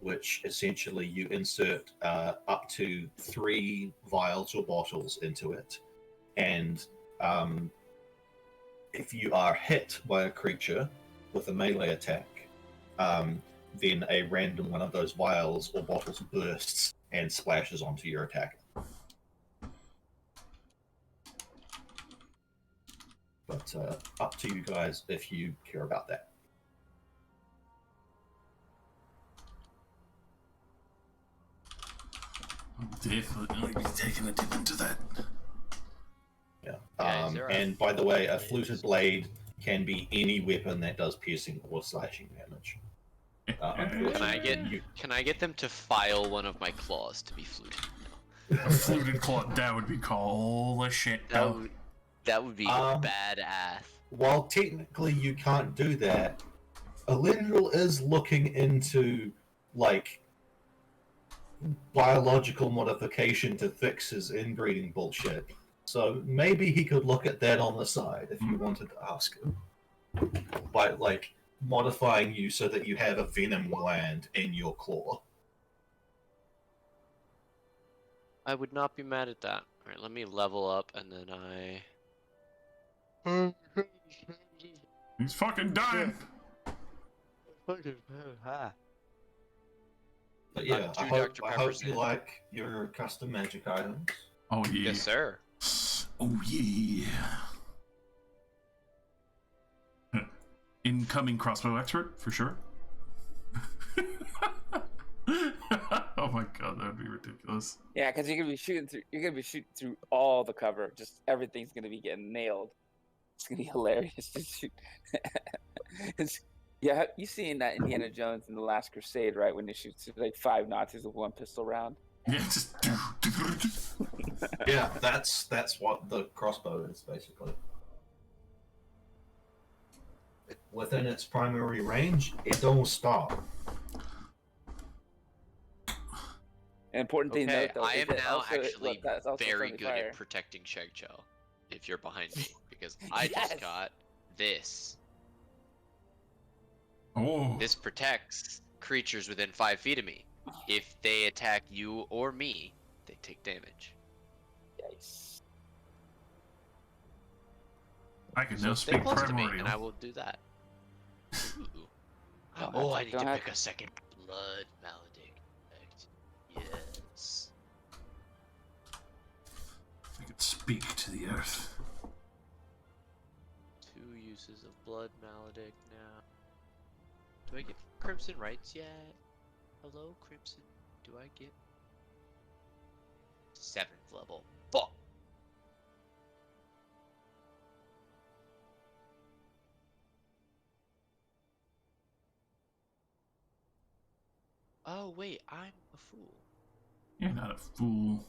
which essentially you insert up to 3 vials or bottles into it. And if you are hit by a creature with a melee attack, then a random one of those vials or bottles bursts and splashes onto your attacker. But up to you guys if you care about that.
I'm definitely be taking a dip into that.
Yeah. And by the way, a fluted blade can be any weapon that does piercing or slashing damage.
Can I get them to file one of my claws to be fluted? No.
A fluted claw, that would be cool as shit.
That would be badass.
While technically you can't do that, Alendril is looking into like biological modification to fix his inbreeding bullshit. So maybe he could look at that on the side if you wanted to ask him. By like modifying you so that you have a venom gland in your claw.
I would not be mad at that. Alright, let me level up and then
He's fucking dying!
But yeah, I hope you like your custom magic items.
Oh yeah.
Yes, sir.
Oh yeah. Incoming crossbow expert, for sure. Oh my god, that would be ridiculous.
Yeah, because you're gonna be shooting through all the cover. Just everything's gonna be getting nailed. It's gonna be hilarious to shoot. Yeah, you seen that Indiana Jones in The Last Crusade, right? When they shoot like 5 Nazis with 1 pistol round.
Yeah, just.
Yeah, that's what the crossbow is basically. Within its primary range, it don't stop.
An important thing to note, though,
I am now actually
that's
very good at protecting Shagchow. If you're behind me, because I just got this.
Oh.
This protects creatures within 5 feet of me. If they attack you or me, they take damage.
Yikes.
I can
So
now
stay
speak
close to me,
primordial.
and I will do that. Oh, I need to pick a second blood maledict. Yes.
I can speak to the earth.
2 uses of blood maledict now. Do I get Crimson Rights yet? Hello, Crimson. Do I get 7th level? Fuck. Oh wait, I'm a fool.
You're not a fool.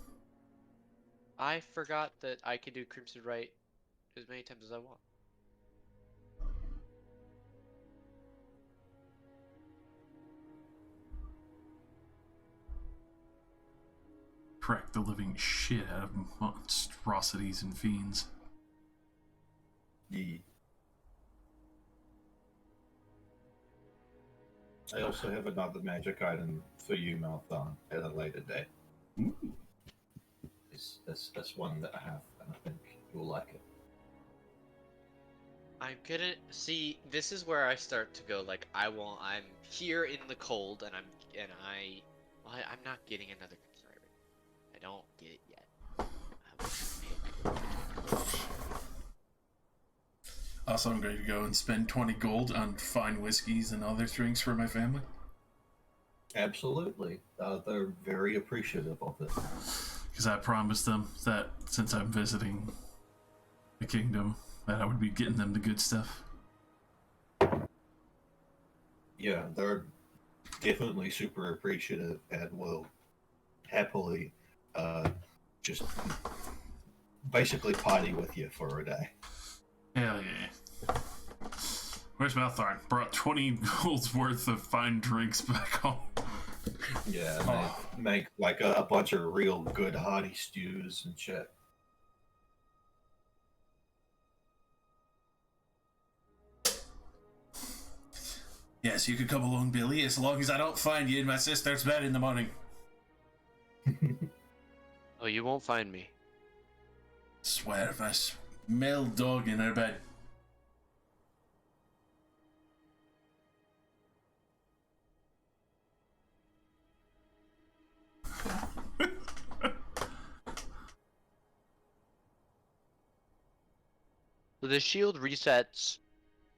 I forgot that I can do Crimson Right as many times as I want.
Crack the living shit out of monstrosities and fiends.
Yeah. I also have another magic item for you, Malthon, at a later date.
Ooh.
It's one that I have, and I think you'll like it.
I'm gonna see. This is where I start to go. Like I'm here in the cold, and I'm not getting another Crimson Right. I don't get it yet.
Also, I'm going to go and spend 20 gold on fine whiskeys and other drinks for my family.
Absolutely. They're very appreciative of it.
Because I promised them that since I'm visiting the kingdom, that I would be getting them the good stuff.
Yeah, they're definitely super appreciative and will happily just basically party with you for a day.
Hell yeah. Where's Malthorn? Brought 20 gold's worth of fine drinks back home.
Yeah, and they make like a bunch of real good hearty stews and shit.
Yes, you could come along, Billy, as long as I don't find you in my sister's bed in the morning.
Oh, you won't find me.
Swear if I smell dog in her bed.
So the shield resets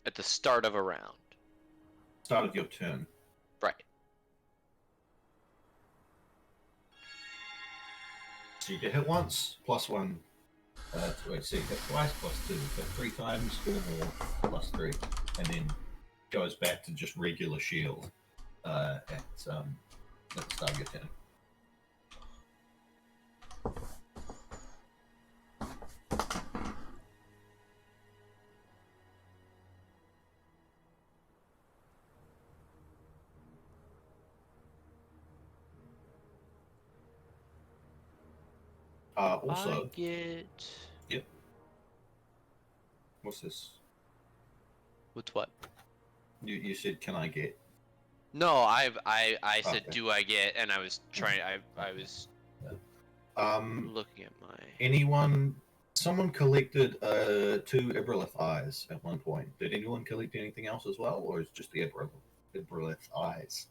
at the start of a round.
Start of your turn.
Right.
So you get hit once, +1. Wait, see, hit twice, +2. Hit 3 times, or more, +3. And then goes back to just regular shield at the start of your turn. Also,
I get.
Yep. What's this?
With what?
You said, can I get?
No, I said,
Okay.
do I get? And I was trying. I was looking at my.
Someone collected 2 Ibrolith eyes at one point. Did anyone collect anything else as well, or is it just the Ibrolith eyes?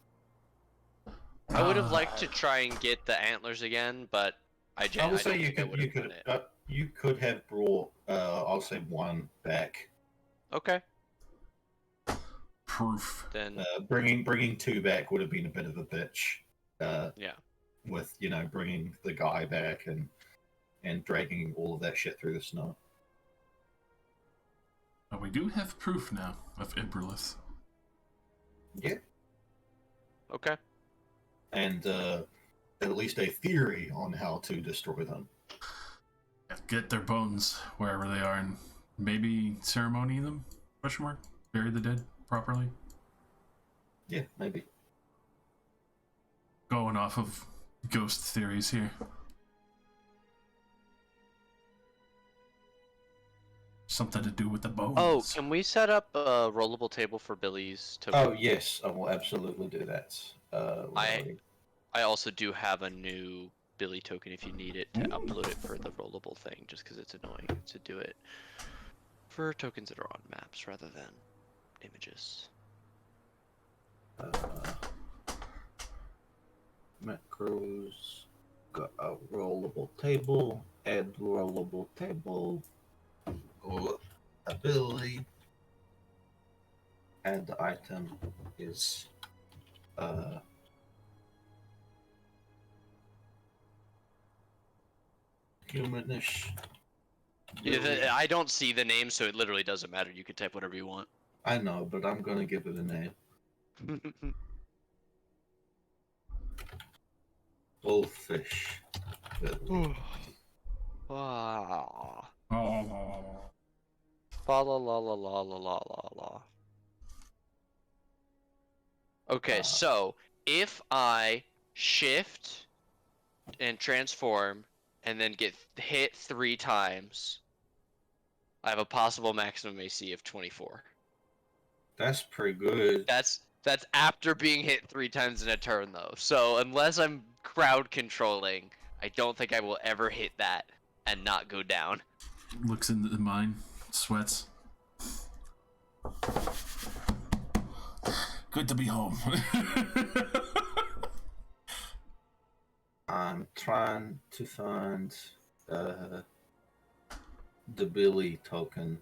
I would have liked to try and get the antlers again, but I
would say
don't think I would have done it.
you could have brought I'll say 1 back.
Okay.
Proof.
Then
Bringing 2 back would have been a bit of a bitch.
yeah.
With bringing the guy back and dragging all of that shit through the snow.
But we do have proof now of Ibrolith.
Yeah.
Okay.
And at least a theory on how to destroy them.
Get their bones wherever they are and maybe ceremony them? Question mark? Bury the dead properly?
Yeah, maybe.
Going off of ghost theories here. Something to do with the bones.
Oh, can we set up a rollable table for Billy's token?
Oh, yes, I will absolutely do that.
I also do have a new Billy token if you need it to upload it for the rollable thing, just because it's annoying to do it for tokens that are on maps rather than images.
Macros, got a rollable table, add rollable table, or ability, and the item is humanish.
Yeah, I don't see the name, so it literally doesn't matter. You can type whatever you want.
I know, but I'm gonna give it a name. Bullfish.
Ah.
Oh.
Fa la la la la la la la la. Okay, so if I shift and transform and then get hit 3 times, I have a possible maximum AC of 24.
That's pretty good.
That's after being hit 3 times in a turn though. So unless I'm crowd controlling, I don't think I will ever hit that and not go down.
Looks into mine, sweats. Good to be home.
I'm trying to find the Billy token.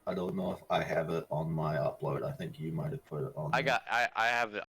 I don't know if I have it on my upload. I think you might have put it on.
I have it